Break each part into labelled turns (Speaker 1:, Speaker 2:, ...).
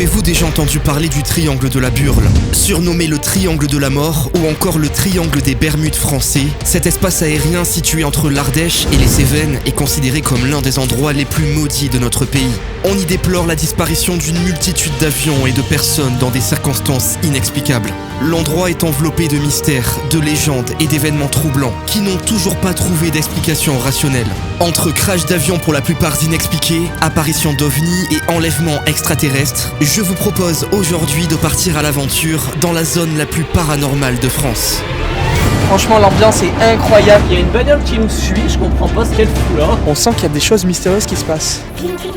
Speaker 1: Avez-vous déjà entendu parler du triangle de la Burle? Surnommé le triangle de la mort ou encore le triangle des Bermudes français, cet espace aérien situé entre l'Ardèche et les Cévennes est considéré comme l'un des endroits les plus maudits de notre pays. On y déplore la disparition d'une multitude d'avions et de personnes dans des circonstances inexplicables. L'endroit est enveloppé de mystères, de légendes et d'événements troublants qui n'ont toujours pas trouvé d'explication rationnelle. Entre crash d'avions pour la plupart inexpliqués, apparitions d'ovnis et enlèvements extraterrestres, je vous propose aujourd'hui de partir à l'aventure dans la zone la plus paranormale de France.
Speaker 2: Franchement, l'ambiance est incroyable.
Speaker 3: Il y a une bagnole qui nous suit, je comprends pas ce qu'elle fout là.
Speaker 2: On sent qu'il y a des choses mystérieuses qui se passent.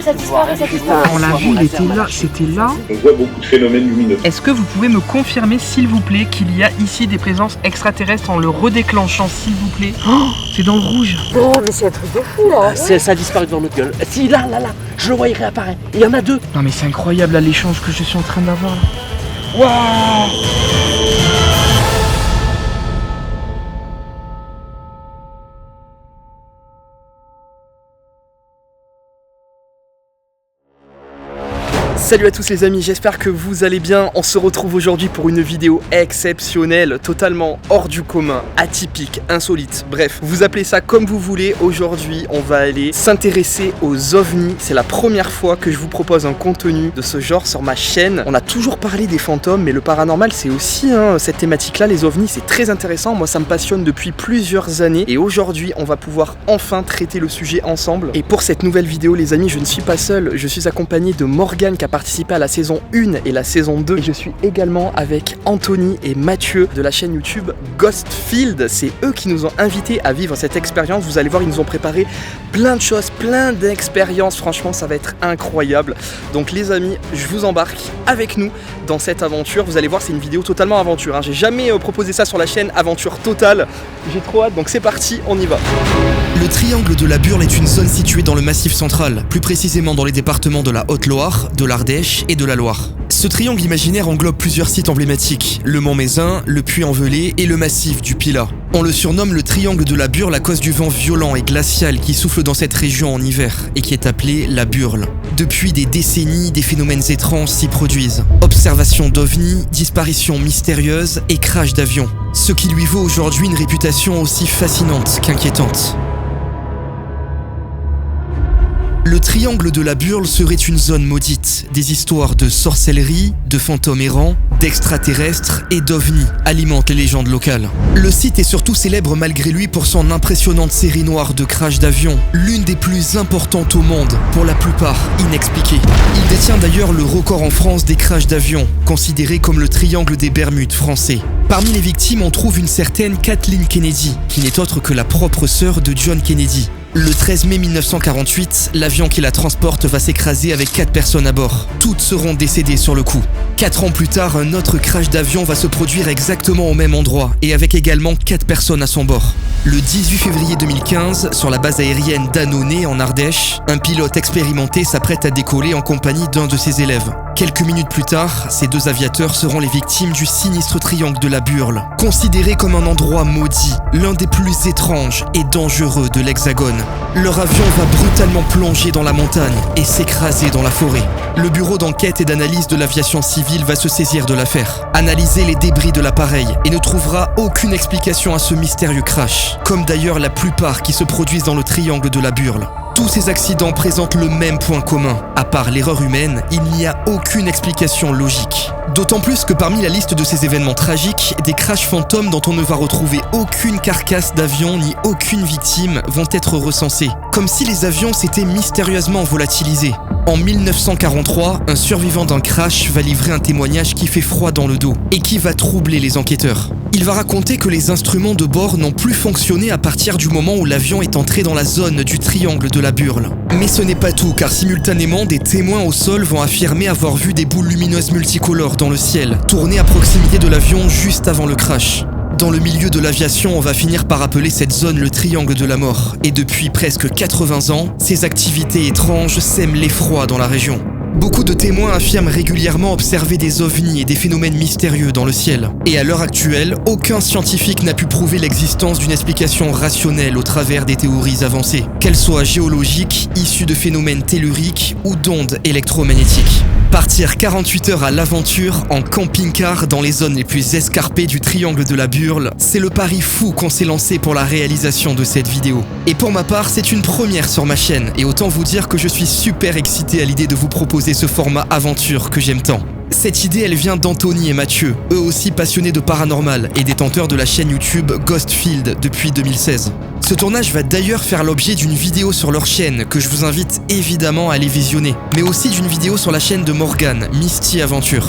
Speaker 4: Ça disparaît, ça disparaît.
Speaker 5: On l'a vu, il était là, c'était là.
Speaker 6: On voit beaucoup de phénomènes lumineux.
Speaker 5: Est-ce que vous pouvez me confirmer, s'il vous plaît, qu'il y a ici des présences extraterrestres en le redéclenchant, s'il vous plaît? Oh, c'est dans le rouge.
Speaker 4: Oh, mais c'est un truc de fou là.
Speaker 3: Ça a disparu devant notre gueule. Si, là, je le vois, il réapparaît. Il y en a deux.
Speaker 5: Non mais c'est incroyable là, l'échange que je suis en train d'avoir là. Waouh!
Speaker 2: Salut à tous les amis, j'espère que vous allez bien. On se retrouve aujourd'hui pour une vidéo exceptionnelle, totalement hors du commun, atypique, insolite. Bref, vous appelez ça comme vous voulez. Aujourd'hui, on va aller s'intéresser aux ovnis. C'est la première fois que je vous propose un contenu de ce genre sur ma chaîne. On a toujours parlé des fantômes, mais le paranormal, c'est aussi cette thématique-là. Les ovnis, c'est très intéressant. Moi, ça me passionne depuis plusieurs années. Et aujourd'hui, on va pouvoir enfin traiter le sujet ensemble. Et pour cette nouvelle vidéo, les amis, je ne suis pas seul. Je suis accompagné de Morgane qui a participé à la saison 1 et la saison 2 et je suis également avec Anthony et Mathieu de la chaîne YouTube Ghostfield. C'est eux qui nous ont invités à vivre cette expérience. Vous allez voir, ils nous ont préparé plein de choses, plein d'expériences. Franchement, ça va être incroyable. Donc les amis, je vous embarque avec nous dans cette aventure. Vous allez voir, c'est une vidéo totalement aventure, hein. J'ai jamais proposé ça sur la chaîne, aventure totale. J'ai trop hâte, donc c'est parti, on y va.
Speaker 1: Le triangle de la Burle est une zone située dans le Massif central, plus précisément dans les départements de la Haute-Loire, de l'Ardèche et de la Loire. Ce triangle imaginaire englobe plusieurs sites emblématiques, le Mont Mézin, le Puy-en-Velay et le massif du Pilat. On le surnomme le triangle de la Burle à cause du vent violent et glacial qui souffle dans cette région en hiver et qui est appelé la Burle. Depuis des décennies, des phénomènes étranges s'y produisent. Observations d'ovnis, disparitions mystérieuses et crash d'avions. Ce qui lui vaut aujourd'hui une réputation aussi fascinante qu'inquiétante. Le triangle de la Burle serait une zone maudite. Des histoires de sorcellerie, de fantômes errants, d'extraterrestres et d'ovnis alimentent les légendes locales. Le site est surtout célèbre malgré lui pour son impressionnante série noire de crash d'avions, l'une des plus importantes au monde, pour la plupart inexpliquées. Il détient d'ailleurs le record en France des crashs d'avions, considéré comme le triangle des Bermudes français. Parmi les victimes, on trouve une certaine Kathleen Kennedy, qui n'est autre que la propre sœur de John Kennedy. Le 13 mai 1948, l'avion qui la transporte va s'écraser avec 4 personnes à bord. Toutes seront décédées sur le coup. 4 ans plus tard, un autre crash d'avion va se produire exactement au même endroit et avec également 4 personnes à son bord. Le 18 février 2015, sur la base aérienne d'Annonay en Ardèche, un pilote expérimenté s'apprête à décoller en compagnie d'un de ses élèves. Quelques minutes plus tard, ces 2 aviateurs seront les victimes du sinistre triangle de la Burle, considéré comme un endroit maudit, l'un des plus étranges et dangereux de l'Hexagone. Leur avion va brutalement plonger dans la montagne et s'écraser dans la forêt. Le bureau d'enquête et d'analyse de l'aviation civile va se saisir de l'affaire, analyser les débris de l'appareil et ne trouvera aucune explication à ce mystérieux crash, comme d'ailleurs la plupart qui se produisent dans le triangle de la Burle. Tous ces accidents présentent le même point commun. À part l'erreur humaine, il n'y a aucune explication logique. D'autant plus que parmi la liste de ces événements tragiques, des crashs fantômes dont on ne va retrouver aucune carcasse d'avion ni aucune victime vont être recensés, comme si les avions s'étaient mystérieusement volatilisés. En 1943, un survivant d'un crash va livrer un témoignage qui fait froid dans le dos et qui va troubler les enquêteurs. Il va raconter que les instruments de bord n'ont plus fonctionné à partir du moment où l'avion est entré dans la zone du triangle de la Burle. Mais ce n'est pas tout, car simultanément, des témoins au sol vont affirmer avoir vu des boules lumineuses multicolores dans le ciel, tournées à proximité de l'avion juste avant le crash. Dans le milieu de l'aviation, on va finir par appeler cette zone le triangle de la mort. Et depuis presque 80 ans, ces activités étranges sèment l'effroi dans la région. Beaucoup de témoins affirment régulièrement observer des ovnis et des phénomènes mystérieux dans le ciel. Et à l'heure actuelle, aucun scientifique n'a pu prouver l'existence d'une explication rationnelle au travers des théories avancées, qu'elles soient géologiques, issues de phénomènes telluriques ou d'ondes électromagnétiques. Partir 48 heures à l'aventure en camping-car dans les zones les plus escarpées du triangle de la Burle, c'est le pari fou qu'on s'est lancé pour la réalisation de cette vidéo. Et pour ma part, c'est une première sur ma chaîne, et autant vous dire que je suis super excité à l'idée de vous proposer ce format aventure que j'aime tant. Cette idée, elle vient d'Anthony et Mathieu, eux aussi passionnés de paranormal et détenteurs de la chaîne YouTube Ghostfield depuis 2016. Ce tournage va d'ailleurs faire l'objet d'une vidéo sur leur chaîne que je vous invite évidemment à aller visionner, mais aussi d'une vidéo sur la chaîne de Morgane, Misty Aventure.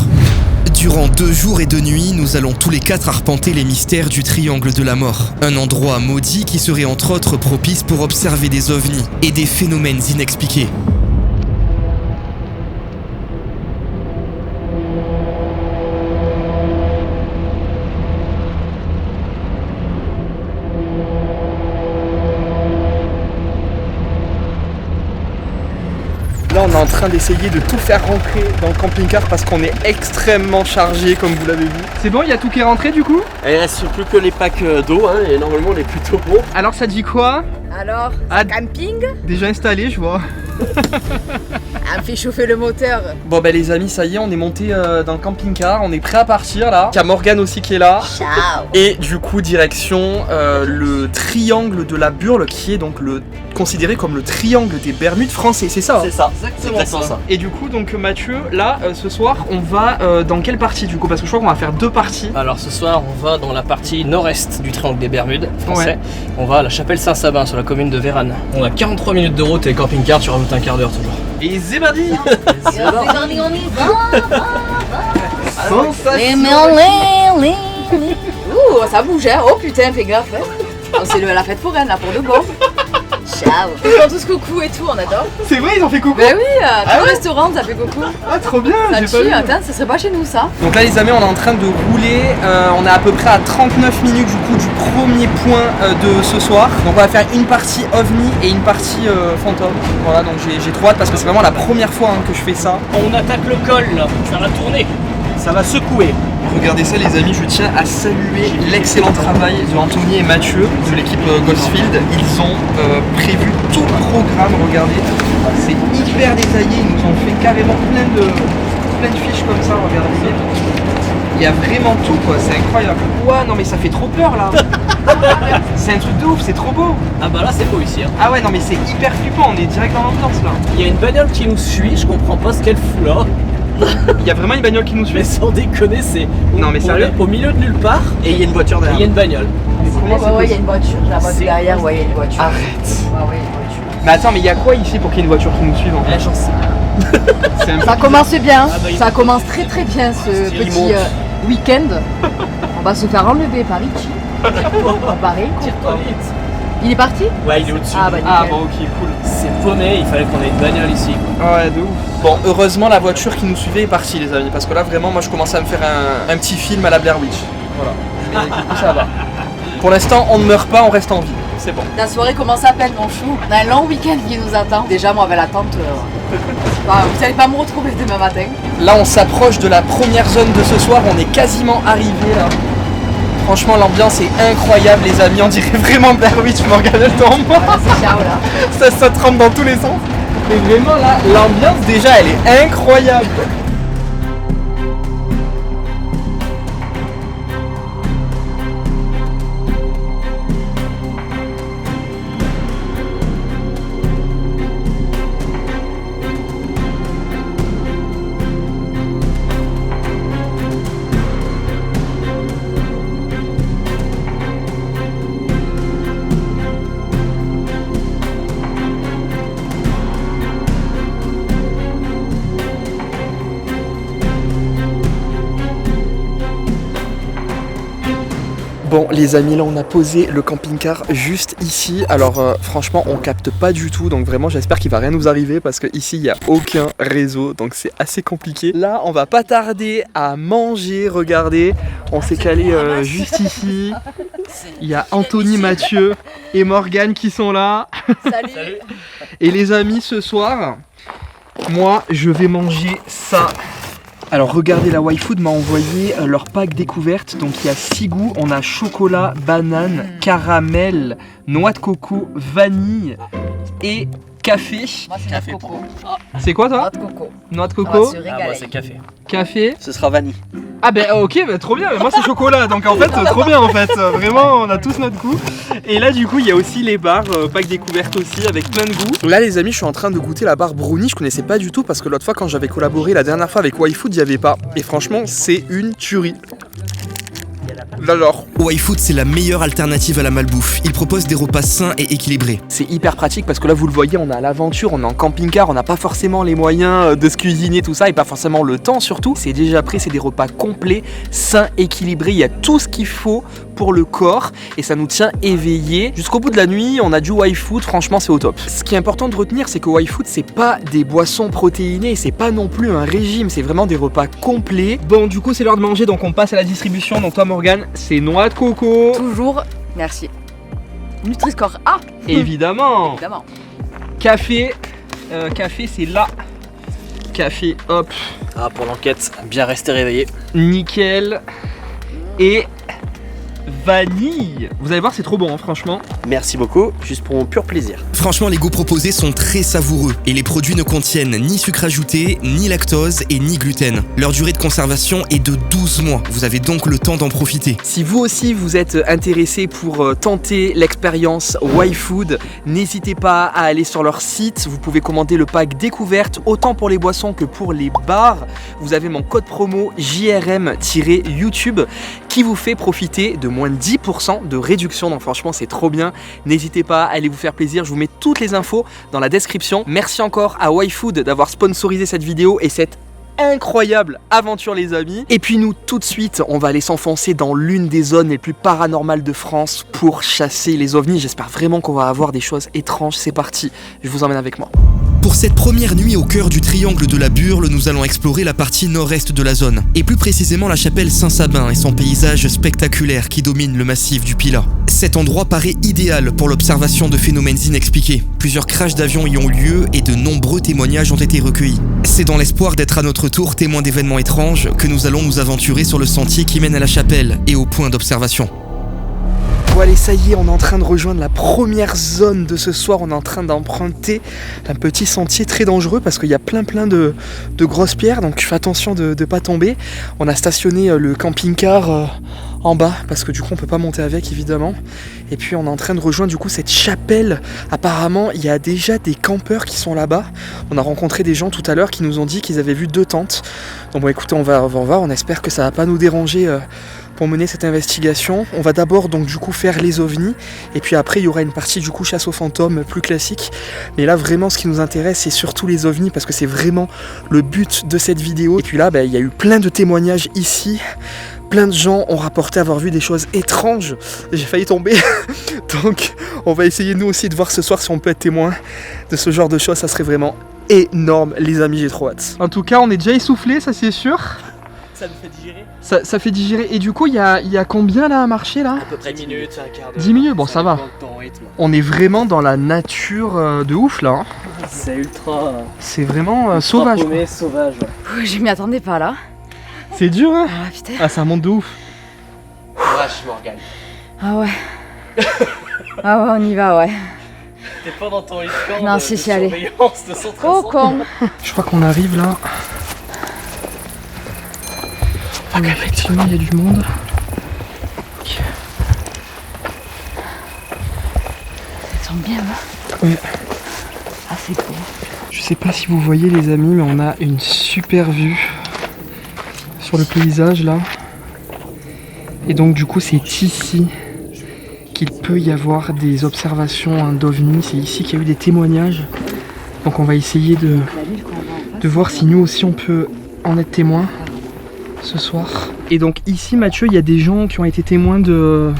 Speaker 1: Durant 2 jours et 2 nuits, nous allons tous les 4 arpenter les mystères du Triangle de la Mort, un endroit maudit qui serait entre autres propice pour observer des ovnis et des phénomènes inexpliqués.
Speaker 2: Là, on est en train d'essayer de tout faire rentrer dans le camping-car parce qu'on est extrêmement chargé, comme vous l'avez vu. C'est bon, il y a tout qui est rentré du coup?
Speaker 3: Il reste plus que les packs d'eau, hein, et normalement on est plutôt bon.
Speaker 2: Alors, ça dit quoi?
Speaker 4: Alors, camping,
Speaker 2: Déjà installé, je vois.
Speaker 4: on fait chauffer le moteur.
Speaker 2: Bon, bah, les amis, ça y est, on est monté dans le camping-car. On est prêt à partir là. Il y a Morgane aussi qui est là.
Speaker 4: Ciao.
Speaker 2: Et du coup, direction le triangle de la Burle, qui est donc considéré comme le triangle des Bermudes français, c'est ça?
Speaker 3: C'est ça,
Speaker 2: Exactement ça. Et du coup, donc Mathieu, là, ce soir, on va dans quelle partie du coup? Parce que je crois qu'on va faire 2 parties.
Speaker 7: Alors ce soir, on va dans la partie nord-est du triangle des Bermudes français.
Speaker 2: Ouais.
Speaker 7: On va à la chapelle Saint-Sabin sur la commune de Vérane. On a 43 minutes de route et camping-car, tu rajoutes un quart d'heure toujours.
Speaker 2: Et c'est parti!
Speaker 4: On y va. Ouh, ça bouge, hein. Oh putain, fais gaffe, hein. Oh, c'est la fête foraine là pour de bon. Ciao. Ils font tous coucou et tout, on adore.
Speaker 2: C'est vrai, ils ont fait coucou?
Speaker 4: Ben oui, tout
Speaker 2: Ah
Speaker 4: le
Speaker 2: ouais
Speaker 4: restaurant ça fait coucou.
Speaker 2: Ah, trop bien!
Speaker 4: Ça
Speaker 2: J'ai pas
Speaker 4: tue,
Speaker 2: vu.
Speaker 4: attends, ça serait pas chez nous ça.
Speaker 2: Donc là les amis, on est en train de rouler, on est à peu près à 39 minutes du coup du premier point de ce soir. Donc on va faire une partie ovni et une partie fantôme. Voilà, donc j'ai trop hâte parce que c'est vraiment la première fois que je fais ça.
Speaker 7: On attaque le col là, pour faire la tournée.
Speaker 3: Ça va secouer.
Speaker 2: Regardez ça les amis, je tiens à saluer l'excellent travail de Anthony et Mathieu de l'équipe Ghostfield. Ils ont prévu tout le programme, regardez, c'est hyper détaillé, ils nous ont fait carrément plein de fiches comme ça, regardez. Il y a vraiment tout quoi, c'est incroyable. Ouah non mais ça fait trop peur là. C'est un truc de ouf, c'est trop beau.
Speaker 7: Ah bah là c'est beau ici. Hein.
Speaker 2: Ah ouais non mais c'est hyper flippant, on est direct dans l'ambiance là.
Speaker 7: Il y a une bagnole qui nous suit, je comprends pas ce qu'elle fout là.
Speaker 2: Il y a vraiment une bagnole qui nous suit.
Speaker 7: Mais sans déconner, c'est
Speaker 2: Non, mais sérieux
Speaker 7: au milieu de nulle part
Speaker 3: Et il y a une voiture
Speaker 7: et il y a
Speaker 3: derrière.
Speaker 7: une bagnole.
Speaker 4: Ouais, il y a une voiture, je la vois
Speaker 7: C'est
Speaker 4: derrière, ouais, il y a une voiture.
Speaker 2: Arrête.
Speaker 4: Ouais, ouais, une voiture.
Speaker 2: Mais attends, mais il y a quoi ici pour qu'il y ait une voiture qui nous suive en fait?
Speaker 7: J'en sais.
Speaker 2: C'est un peu
Speaker 4: Ça commence bien,
Speaker 7: Ah bah, il-
Speaker 4: ça commence très très bien ce
Speaker 7: Il
Speaker 4: petit
Speaker 7: monte.
Speaker 4: week-end. On va se faire enlever par Richie. Pareil.
Speaker 7: Tire-toi vite.
Speaker 4: Il est parti?
Speaker 7: Ouais, il est au-dessus.
Speaker 4: Ah bah
Speaker 2: Ah
Speaker 4: nickel.
Speaker 2: bon ok cool.
Speaker 7: C'est paumé, il fallait qu'on ait une bagnole ici.
Speaker 2: Ouais de ouf. Bon heureusement la voiture qui nous suivait est partie les amis parce que là vraiment moi je commençais à me faire un petit film à la Blair Witch. Voilà. Mais du coup ça va. Pour l'instant on ne meurt pas, on reste en vie. C'est bon.
Speaker 4: La soirée commence à peine mon chou. On a un long week-end qui nous attend. Déjà moi avec la tente, bah, vous allez pas me retrouver demain matin.
Speaker 2: Là on s'approche de la première zone de ce soir, on est quasiment arrivé là. Franchement l'ambiance est incroyable les amis, on dirait vraiment Blair Witch, Morgane elle tombe.
Speaker 4: Voilà, c'est ciao là.
Speaker 2: Ça trempe dans tous les sens. Mais vraiment là, l'ambiance déjà elle est incroyable. Bon les amis, là on a posé le camping-car juste ici. Alors franchement on capte pas du tout, donc vraiment j'espère qu'il va rien nous arriver parce que ici il n'y a aucun réseau, donc c'est assez compliqué. Là on va pas tarder à manger, regardez, on s'est calé juste ici. Il y a Anthony, Mathieu et Morgane qui sont là.
Speaker 4: Salut.
Speaker 2: Et les amis ce soir, Moi, je vais manger ça. Alors regardez, la YFood m'a envoyé leur pack découverte. Donc il y a 6 goûts. On a chocolat, banane, caramel, noix de coco, vanille et café.
Speaker 4: Moi, c'est noix de coco.
Speaker 2: C'est quoi toi?
Speaker 4: Noix de coco.
Speaker 2: Noix de
Speaker 4: On va
Speaker 2: coco,
Speaker 4: se
Speaker 7: Ah, moi,
Speaker 4: régaler.
Speaker 7: c'est café.
Speaker 2: café.
Speaker 3: Ce sera vanille.
Speaker 2: Ah ben ok, bah, trop bien, moi c'est chocolat, donc en fait trop bien en fait, vraiment on a tous notre goût. Et là du coup il y a aussi les bars, pack découverte aussi avec plein de goûts. Là les amis, je suis en train de goûter la barre brownie, je connaissais pas du tout parce que l'autre fois quand j'avais collaboré la dernière fois avec YFood, il n'y avait pas. Et franchement c'est une tuerie. Alors,
Speaker 1: YFood, c'est la meilleure alternative à la malbouffe. Il propose des repas sains et équilibrés.
Speaker 2: c'est hyper pratique parce que là vous le voyez, on est à l'aventure, on est en camping-car, on n'a pas forcément les moyens de se cuisiner tout ça et pas forcément le temps surtout. C'est déjà prêt, c'est des repas complets, sains, équilibrés, il y a tout ce qu'il faut pour le corps et ça nous tient éveillés. Jusqu'au bout de la nuit, on a du YFood, franchement c'est au top. Ce qui est important de retenir, c'est que YFood c'est pas des boissons protéinées, c'est pas non plus un régime, c'est vraiment des repas complets. Bon du coup c'est l'heure de manger, donc on passe à la distribution. Donc toi Morgane, c'est noix de coco.
Speaker 4: Toujours, merci. Nutri-Score A.
Speaker 2: Évidemment.
Speaker 4: Évidemment.
Speaker 2: Café, café c'est là. Café, hop,
Speaker 7: Ah, pour l'enquête, bien rester réveillé.
Speaker 2: nickel. Et vanille. Vous allez voir, c'est trop bon, hein, franchement.
Speaker 3: Merci beaucoup, juste pour mon pur plaisir.
Speaker 1: Franchement, les goûts proposés sont très savoureux et les produits ne contiennent ni sucre ajouté, ni lactose et ni gluten. Leur durée de conservation est de 12 mois. Vous avez donc le temps d'en profiter.
Speaker 2: Si vous aussi vous êtes intéressé pour tenter l'expérience YFood, n'hésitez pas à aller sur leur site. Vous pouvez commander le pack découverte autant pour les boissons que pour les bars. Vous avez mon code promo JRM-YouTube qui vous fait profiter de moins de 10% de réduction. Donc franchement c'est trop bien. N'hésitez pas à aller vous faire plaisir. Je vous mets toutes les infos dans la description. Merci encore à YFood d'avoir sponsorisé cette vidéo et cette incroyable aventure les amis. Et puis nous tout de suite on va aller s'enfoncer dans l'une des zones les plus paranormales de France pour chasser les ovnis. J'espère vraiment qu'on va avoir des choses étranges. C'est parti, je vous emmène avec moi.
Speaker 1: Pour cette première nuit au cœur du triangle de la Burle, nous allons explorer la partie nord-est de la zone, et plus précisément la chapelle Saint-Sabin et son paysage spectaculaire qui domine le massif du Pilat. Cet endroit paraît idéal pour l'observation de phénomènes inexpliqués. Plusieurs crashs d'avions y ont lieu et de nombreux témoignages ont été recueillis. C'est dans l'espoir d'être à notre tour témoin d'événements étranges que nous allons nous aventurer sur le sentier qui mène à la chapelle et au point d'observation.
Speaker 2: Bon allez, ça y est, on est en train de rejoindre la première zone de ce soir. On est en train d'emprunter un petit sentier très dangereux parce qu'il y a plein de grosses pierres, donc fais attention de ne pas tomber. On a stationné le camping-car en bas parce que du coup on peut pas monter avec évidemment. Et puis on est en train de rejoindre du coup cette chapelle. Apparemment il y a déjà des campeurs qui sont là-bas. On a rencontré des gens tout à l'heure qui nous ont dit qu'ils avaient vu 2 tentes. Donc bon écoutez, on va voir, on espère que ça va pas nous déranger pour mener cette investigation. On va d'abord donc du coup faire les ovnis et puis après il y aura une partie du coup chasse aux fantômes plus classique. Mais là vraiment ce qui nous intéresse c'est surtout les ovnis parce que c'est vraiment le but de cette vidéo. Et puis là il y a eu plein de témoignages ici. Plein de gens ont rapporté avoir vu des choses étranges. J'ai failli tomber. Donc on va essayer nous aussi de voir ce soir si on peut être témoin de ce genre de choses. Ça serait vraiment énorme les amis, j'ai trop hâte. En tout cas on est déjà essoufflé, ça c'est sûr.
Speaker 3: Ça me fait digérer.
Speaker 2: Ça fait digérer. Et du coup, il y a combien là à marcher là?
Speaker 3: À peu près 10 minutes, un quart d'heure.
Speaker 2: 10 minutes, bon ça va. On est vraiment dans la nature de ouf là. Hein.
Speaker 3: C'est ultra.
Speaker 2: C'est vraiment sauvage.
Speaker 3: Paumé, sauvage.
Speaker 4: Je m'y attendais pas là.
Speaker 2: C'est dur hein.
Speaker 4: Ah putain.
Speaker 2: Ah ça monte de ouf.
Speaker 3: Vache, Morgane.
Speaker 4: Ah ouais. Ah ouais, on y va, ouais.
Speaker 3: T'es pas dans ton camp
Speaker 4: Non,
Speaker 3: de
Speaker 4: si, allez.
Speaker 3: surveillance de son
Speaker 4: Oh con.
Speaker 2: Je crois qu'on arrive là. Ah oui, effectivement, il y a du monde. Ok.
Speaker 4: Ça sent bien là.
Speaker 2: Ouais.
Speaker 4: Ah c'est beau.
Speaker 2: Je sais pas si vous voyez les amis, mais on a une super vue sur le paysage là. Et donc du coup c'est ici qu'il peut y avoir des observations d'ovnis. C'est ici qu'il y a eu des témoignages. Donc on va essayer de voir si nous aussi on peut en être témoins ce soir. Et donc ici Mathieu, il y a des gens qui ont été témoins de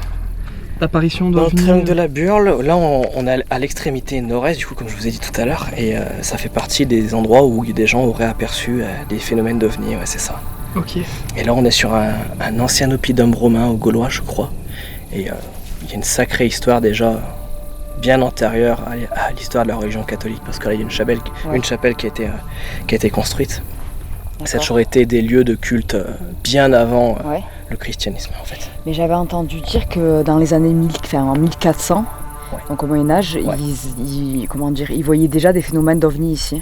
Speaker 2: l'apparition
Speaker 7: Dans le
Speaker 2: d'ovnis.
Speaker 7: triangle de la Burle, là on est à l'extrémité nord-est du coup comme je vous ai dit tout à l'heure et ça fait partie des endroits où des gens auraient aperçu des phénomènes d'ovnis, ouais c'est ça.
Speaker 2: Ok.
Speaker 7: Et là on est sur un ancien oppidum romain ou gaulois je crois et il y a une sacrée histoire déjà bien antérieure à l'histoire de la religion catholique, parce que là il y a une chapelle, qui a été construite. Ça a toujours été des lieux de culte bien avant le christianisme en fait.
Speaker 8: Mais j'avais entendu dire que dans les années 1400, donc au Moyen-Âge, ils voyaient déjà des phénomènes d'ovnis ici.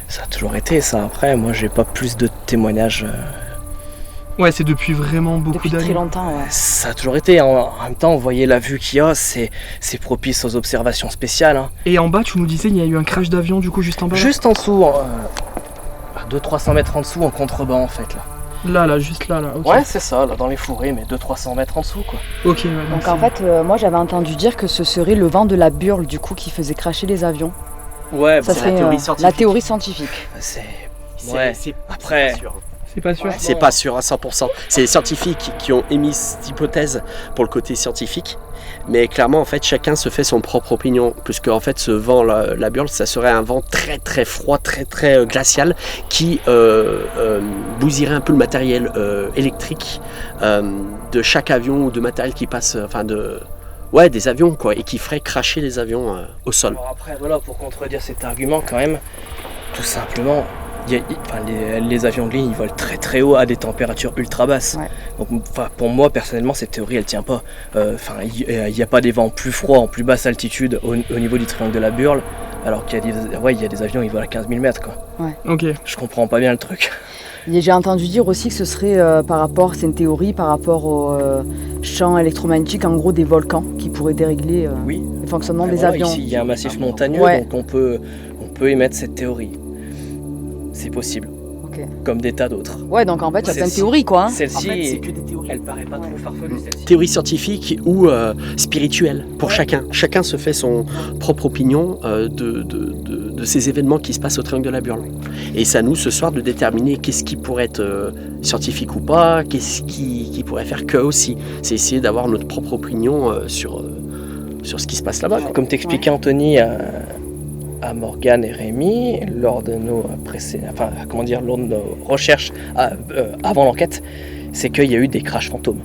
Speaker 7: Ça a toujours été ça. Après, moi j'ai pas plus de témoignages.
Speaker 2: Ouais, c'est depuis vraiment beaucoup d'années.
Speaker 8: Depuis très longtemps, ouais.
Speaker 7: Ça a toujours été. En même temps, vous voyez la vue qu'il y a, c'est propice aux observations spéciales. Hein.
Speaker 2: Et en bas, tu nous disais, il y a eu un crash d'avion du coup juste en bas.
Speaker 7: Juste en dessous, à 200-300 mètres en dessous, en contrebas en fait là.
Speaker 2: Là, juste là. Okay.
Speaker 7: Ouais, c'est ça, là dans les fourrés, mais 200-300 mètres en dessous quoi.
Speaker 2: Ok. Ouais,
Speaker 8: donc en fait, moi j'avais entendu dire que ce serait le vent de la Burle du coup qui faisait cracher les avions.
Speaker 7: Ouais,
Speaker 8: ça serait la théorie scientifique.
Speaker 7: Après.
Speaker 2: C'est pas sûr.
Speaker 3: C'est pas sûr à 100%. C'est les scientifiques qui ont émis cette hypothèse pour le côté scientifique. Mais clairement, en fait, chacun se fait son propre opinion. Puisque, en fait, ce vent, la Burle, ça serait un vent très très froid, très très glacial qui bousillerait un peu le matériel électrique de chaque avion ou de matériel qui passe, des avions quoi, et qui ferait cracher les avions au sol.
Speaker 7: Alors après, voilà, pour contredire cet argument, quand même, tout simplement. Les avions de ligne ils volent très très haut à des températures ultra basses.
Speaker 8: Ouais.
Speaker 7: Donc pour moi personnellement cette théorie elle tient pas. Il n'y a pas des vents plus froids en plus basse altitude au niveau du triangle de la Burle, alors qu'il y a des avions qui volent à 15 000 mètres quoi.
Speaker 8: Ouais.
Speaker 2: Ok.
Speaker 7: Je comprends pas bien le truc.
Speaker 8: Et j'ai entendu dire aussi que ce serait c'est une théorie par rapport au champ électromagnétique en gros des volcans qui pourraient dérégler le fonctionnement des avions.
Speaker 7: Ici il y a un massif montagneux donc on peut émettre cette théorie. C'est possible. Comme des tas d'autres.
Speaker 8: Ouais, donc en fait, il y a plein de théories, quoi. Hein.
Speaker 7: Celle-ci,
Speaker 3: en fait, c'est que des théories.
Speaker 7: Elle paraît pas trop farfelue, celle-ci.
Speaker 3: Théorie scientifique ou spirituelle pour chacun. Chacun se fait son propre opinion de ces événements qui se passent au triangle de la Burle. Et c'est à nous ce soir de déterminer qu'est-ce qui pourrait être scientifique ou pas, qu'est-ce qui pourrait faire que aussi. C'est essayer d'avoir notre propre opinion sur ce qui se passe là-bas.
Speaker 7: Comme t'expliquait Anthony à Morgane et Rémi lors de nos recherches avant l'enquête, c'est qu'il y a eu des crashs fantômes.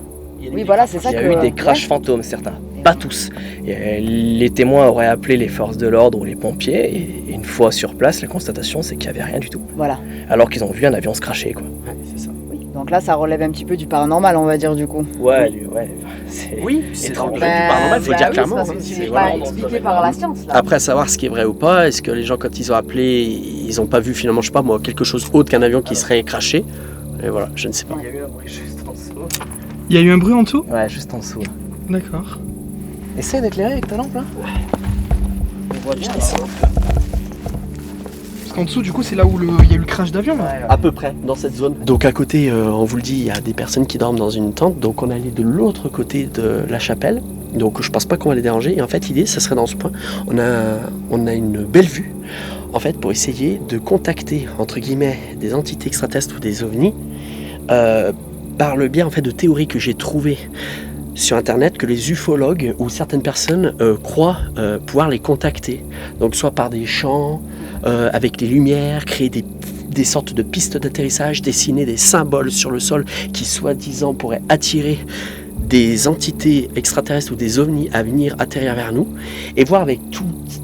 Speaker 8: Oui, voilà, c'est ça.
Speaker 7: Il y a eu des crashs fantômes, certains, pas tous. Et les témoins auraient appelé les forces de l'ordre ou les pompiers, et une fois sur place, la constatation c'est qu'il n'y avait rien du tout.
Speaker 8: Voilà.
Speaker 7: Alors qu'ils ont vu un avion se crasher, quoi.
Speaker 3: Ouais, c'est ça.
Speaker 8: Donc là, ça relève un petit peu du paranormal, on va dire, du coup.
Speaker 3: C'est
Speaker 7: étrange.
Speaker 3: du paranormal, il faut le dire clairement.
Speaker 8: Parce que c'est pas expliqué par la science, là.
Speaker 3: Après, savoir ce qui est vrai ou pas, est-ce que les gens, quand ils ont appelé, ils n'ont pas vu finalement, je sais pas moi, quelque chose autre qu'un avion qui serait crashé. Et voilà, je ne sais pas.
Speaker 7: Il y a eu un bruit juste en dessous.
Speaker 2: Il y a eu un bruit en dessous ?
Speaker 7: Ouais, juste en dessous.
Speaker 2: D'accord.
Speaker 7: Essaye d'éclairer avec ta lampe, là. On voit bien,
Speaker 2: Parce qu'en dessous, du coup, c'est là où il y a eu le crash d'avion.
Speaker 3: À peu près, dans cette zone. Donc à côté, on vous le dit, il y a des personnes qui dorment dans une tente. Donc on est allé de l'autre côté de la chapelle. Donc je pense pas qu'on va les déranger. Et en fait, l'idée, ça serait dans ce point. On a une belle vue, en fait, pour essayer de contacter, entre guillemets, des entités extraterrestres ou des ovnis, par le biais, en fait, de théories que j'ai trouvées sur internet, que les ufologues ou certaines personnes croient pouvoir les contacter. Donc soit par des chants, avec les lumières, créer des sortes de pistes d'atterrissage, dessiner des symboles sur le sol qui soi-disant pourraient attirer des entités extraterrestres ou des ovnis à venir atterrir vers nous, et voir avec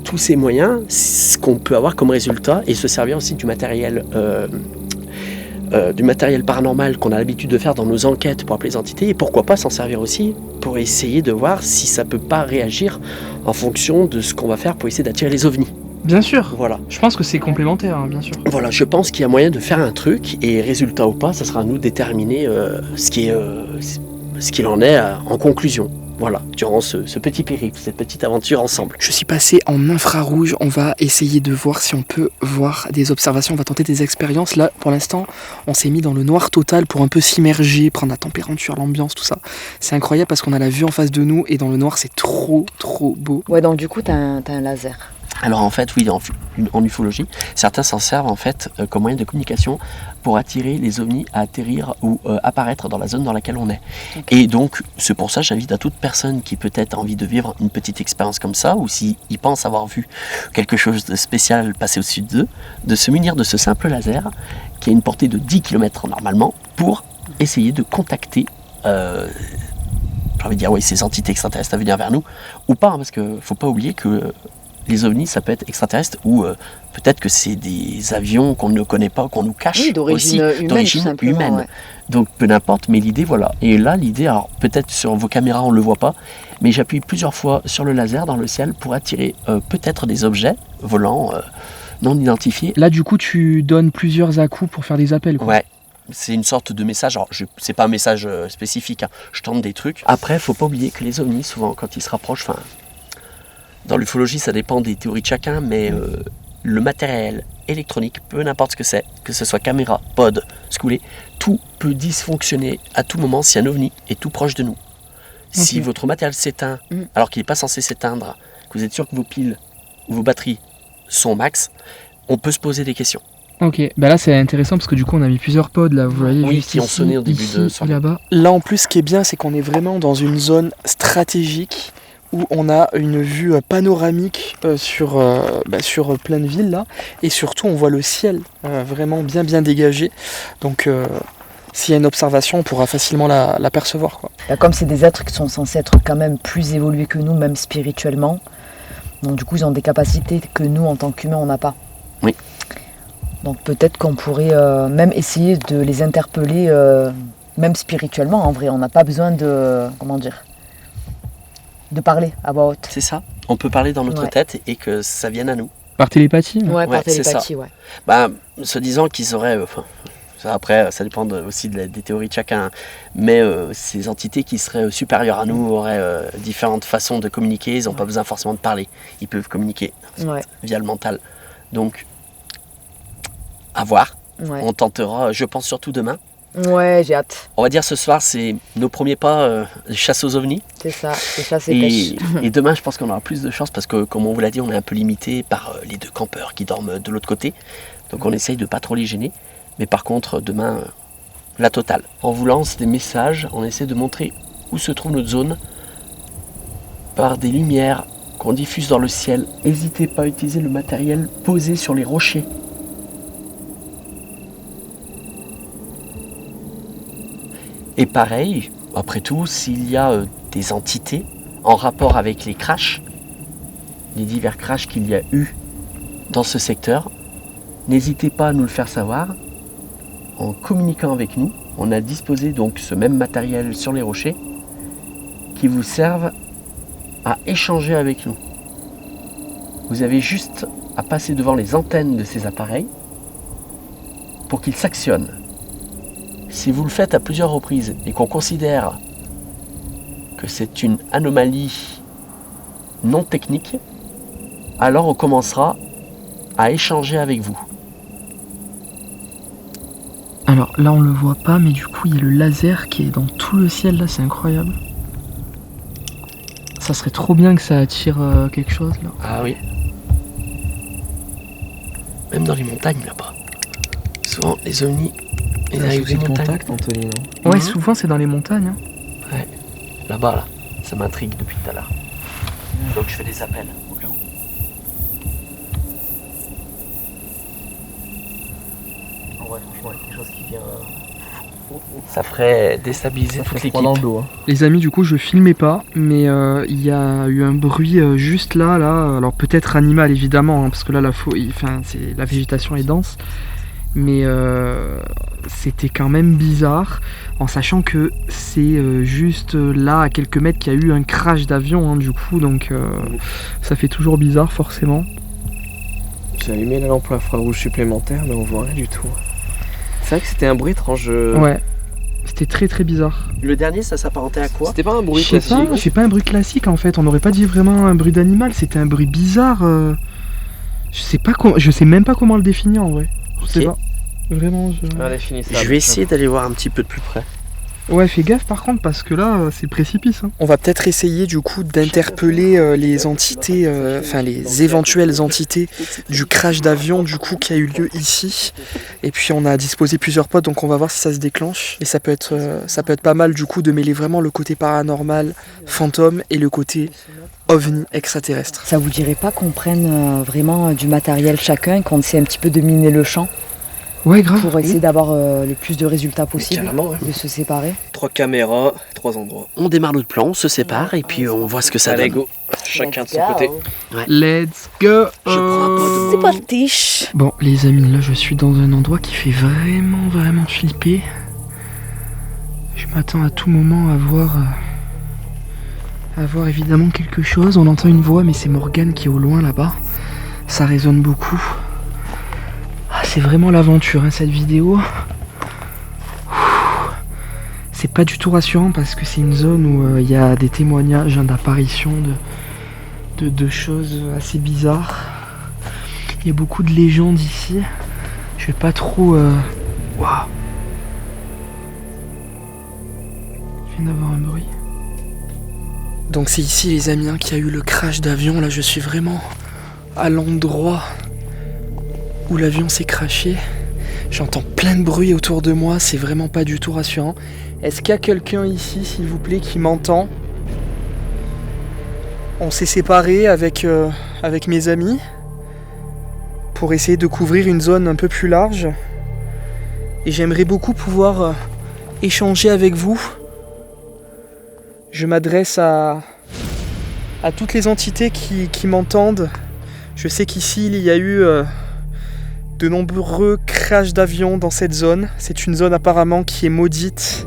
Speaker 3: tous ces moyens ce qu'on peut avoir comme résultat, et se servir aussi du matériel paranormal qu'on a l'habitude de faire dans nos enquêtes pour appeler les entités, et pourquoi pas s'en servir aussi pour essayer de voir si ça peut pas réagir en fonction de ce qu'on va faire pour essayer d'attirer les ovnis.
Speaker 2: Bien sûr.
Speaker 3: Voilà.
Speaker 2: Je pense que c'est complémentaire, hein, bien sûr.
Speaker 3: Voilà, je pense qu'il y a moyen de faire un truc, et résultat ou pas, ça sera à nous de déterminer ce qu'il en est en conclusion. Voilà, durant ce petit périple, cette petite aventure ensemble.
Speaker 2: Je suis passé en infrarouge, on va essayer de voir si on peut voir des observations, on va tenter des expériences. Là, pour l'instant, on s'est mis dans le noir total pour un peu s'immerger, prendre la température, l'ambiance, tout ça. C'est incroyable parce qu'on a la vue en face de nous, et dans le noir, c'est trop beau.
Speaker 8: Ouais, donc du coup, t'as un laser.
Speaker 3: Alors en fait, oui, en ufologie, certains s'en servent en fait comme moyen de communication pour attirer les ovnis à atterrir ou apparaître dans la zone dans laquelle on est. Okay. Et donc, c'est pour ça que j'invite à toute personne qui peut-être a envie de vivre une petite expérience comme ça, ou s'ils pensent avoir vu quelque chose de spécial passer au-dessus d'eux, de se munir de ce simple laser, qui a une portée de 10 km normalement, pour essayer de contacter j'ai envie de dire, oui, ces entités extraterrestres à venir vers nous, ou pas, hein, parce qu'il ne faut pas oublier que les ovnis, ça peut être extraterrestre, ou peut-être que c'est des avions qu'on ne connaît pas, qu'on nous cache aussi, d'origine humaine. Ouais. Donc peu n'importe, mais l'idée, voilà. Et là, l'idée, alors peut-être sur vos caméras, on ne le voit pas, mais j'appuie plusieurs fois sur le laser dans le ciel pour attirer peut-être des objets volants non identifiés.
Speaker 5: Là, du coup, tu donnes plusieurs à-coups pour faire des appels, quoi.
Speaker 3: Ouais. C'est une sorte de message, alors c'est pas un message spécifique, hein. Je tente des trucs. Après, il ne faut pas oublier que les ovnis, souvent, quand ils se rapprochent, dans l'ufologie, ça dépend des théories de chacun, mais le matériel électronique, peu n'importe ce que ce soit caméra, pod, scoulet, tout peut dysfonctionner à tout moment si un ovni est tout proche de nous. Okay. Si votre matériel s'éteint, alors qu'il n'est pas censé s'éteindre, que vous êtes sûr que vos piles ou vos batteries sont au max, on peut se poser des questions.
Speaker 5: Ok, bah là c'est intéressant parce que du coup on a mis plusieurs pods là, vous voyez.
Speaker 3: Oui, qui ont sonné au début de soirée.
Speaker 5: Là-bas.
Speaker 2: Là en plus, ce qui est bien, c'est qu'on est vraiment dans une zone stratégique où on a une vue panoramique sur plein de villes là, et surtout on voit le ciel vraiment bien dégagé. Donc s'il y a une observation, on pourra facilement l'apercevoir, quoi.
Speaker 8: Là, comme c'est des êtres qui sont censés être quand même plus évolués que nous, même spirituellement, donc du coup ils ont des capacités que nous en tant qu'humains on n'a pas.
Speaker 3: Oui.
Speaker 8: Donc peut-être qu'on pourrait même essayer de les interpeller, même spirituellement en vrai. On n'a pas besoin de, de parler à voix haute.
Speaker 3: C'est ça, on peut parler dans notre tête et que ça vienne à nous.
Speaker 5: Par télépathie.
Speaker 8: Ouais, par télépathie, ouais.
Speaker 3: Bah, se disant qu'ils auraient... après, ça dépend aussi des théories de chacun, mais ces entités qui seraient supérieures à nous auraient différentes façons de communiquer, ils n'ont pas besoin forcément de parler, ils peuvent communiquer via le mental. Donc, à voir, on tentera, je pense surtout demain.
Speaker 8: Ouais, j'ai hâte.
Speaker 3: On va dire ce soir, c'est nos premiers pas chasse aux ovnis.
Speaker 8: C'est ça, c'est chasse et pêche.
Speaker 3: Et demain, je pense qu'on aura plus de chance parce que, comme on vous l'a dit, on est un peu limité par les deux campeurs qui dorment de l'autre côté. Donc on essaye de pas trop les gêner. Mais par contre, demain, la totale. On vous lance des messages, on essaie de montrer où se trouve notre zone par des lumières qu'on diffuse dans le ciel. N'hésitez pas à utiliser le matériel posé sur les rochers. Et pareil, après tout, s'il y a des entités en rapport avec les crashs, les divers crashs qu'il y a eu dans ce secteur, n'hésitez pas à nous le faire savoir. En communiquant avec nous, on a disposé donc ce même matériel sur les rochers qui vous servent à échanger avec nous. Vous avez juste à passer devant les antennes de ces appareils pour qu'ils s'actionnent. Si vous le faites à plusieurs reprises et qu'on considère que c'est une anomalie non technique, alors on commencera à échanger avec vous.
Speaker 5: Alors là on le voit pas, mais du coup il y a le laser qui est dans tout le ciel là, c'est incroyable. Ça serait trop bien que ça attire quelque chose là.
Speaker 3: Ah oui. Même dans les montagnes là-bas. Souvent les ovnis, ils arrivent des montagnes.
Speaker 7: Contact, Anthony,
Speaker 5: non ? Ouais, souvent c'est dans les montagnes. Hein.
Speaker 3: Ouais. Là-bas là, ça m'intrigue depuis tout à l'heure. Donc je fais des appels au cas où. Ouais, franchement, il y a quelque chose qui vient. Ça ferait déstabiliser toute l'équipe.
Speaker 7: Dans le dos, hein.
Speaker 5: Les amis, du coup, je filmais pas, mais il y a eu un bruit juste là. Alors peut-être animal évidemment, hein, parce que là, la végétation est dense, mais c'était quand même bizarre, en sachant que c'est juste là, à quelques mètres, qu'il y a eu un crash d'avion, hein, du coup, donc ça fait toujours bizarre, forcément.
Speaker 7: J'ai allumé la lampe infrarouge supplémentaire, mais on voit rien du tout. C'est vrai que c'était un bruit étrange.
Speaker 5: Ouais, c'était très très bizarre.
Speaker 3: Le dernier, ça s'apparentait à quoi ?
Speaker 7: C'était pas un bruit
Speaker 5: Je sais
Speaker 7: classique.
Speaker 5: pas, c'est pas un bruit classique en fait. On n'aurait pas dit vraiment un bruit d'animal, c'était un bruit bizarre. Je sais même pas comment le définir en vrai. Je sais pas. Vraiment.
Speaker 7: Allez, finis ça.
Speaker 3: Je vais essayer d'aller voir un petit peu de plus près.
Speaker 5: Ouais, fais gaffe par contre parce que là c'est précipice. Hein.
Speaker 2: On va peut-être essayer du coup d'interpeller les entités, les éventuelles entités du crash d'avion du coup qui a eu lieu ici. Et puis on a disposé plusieurs pods, donc on va voir si ça se déclenche. Et ça peut être pas mal du coup de mêler vraiment le côté paranormal, fantôme et le côté ovni extraterrestre.
Speaker 8: Ça vous dirait pas qu'on prenne vraiment du matériel chacun, qu'on essaie un petit peu de miner le champ?
Speaker 5: Ouais, grave.
Speaker 8: Pour essayer d'avoir le plus de résultats possible,
Speaker 7: Carrément, ouais.
Speaker 8: de se séparer.
Speaker 7: 3 caméras, 3 endroits.
Speaker 3: On démarre notre plan, on se sépare et puis on voit ce que ça
Speaker 7: Allez,
Speaker 3: donne.
Speaker 7: go. Chacun de son côté.
Speaker 5: Let's go.
Speaker 3: Je prends un peu de...
Speaker 8: C'est parti.
Speaker 5: Bon, les amis, là, je suis dans un endroit qui fait vraiment flipper. Je m'attends à tout moment à voir évidemment quelque chose. On entend une voix, mais c'est Morgane qui est au loin là-bas. Ça résonne beaucoup. Ah, c'est vraiment l'aventure, hein, cette vidéo. C'est pas du tout rassurant parce que c'est une zone où il y a des témoignages d'apparitions de choses assez bizarres. Il y a beaucoup de légendes ici. Je vais pas trop... Waouh. Je viens d'avoir un bruit. Donc c'est ici les amis qu'il y a eu le crash d'avion. Là je suis vraiment à l'endroit où l'avion s'est crashé. J'entends plein de bruit autour de moi, c'est vraiment pas du tout rassurant. Est-ce qu'il y a quelqu'un ici, s'il vous plaît, qui m'entend? On s'est séparés avec mes amis pour essayer de couvrir une zone un peu plus large. Et j'aimerais beaucoup pouvoir échanger avec vous. Je m'adresse à toutes les entités qui m'entendent. Je sais qu'ici, il y a eu de nombreux crashs d'avions dans cette zone. C'est une zone apparemment qui est maudite.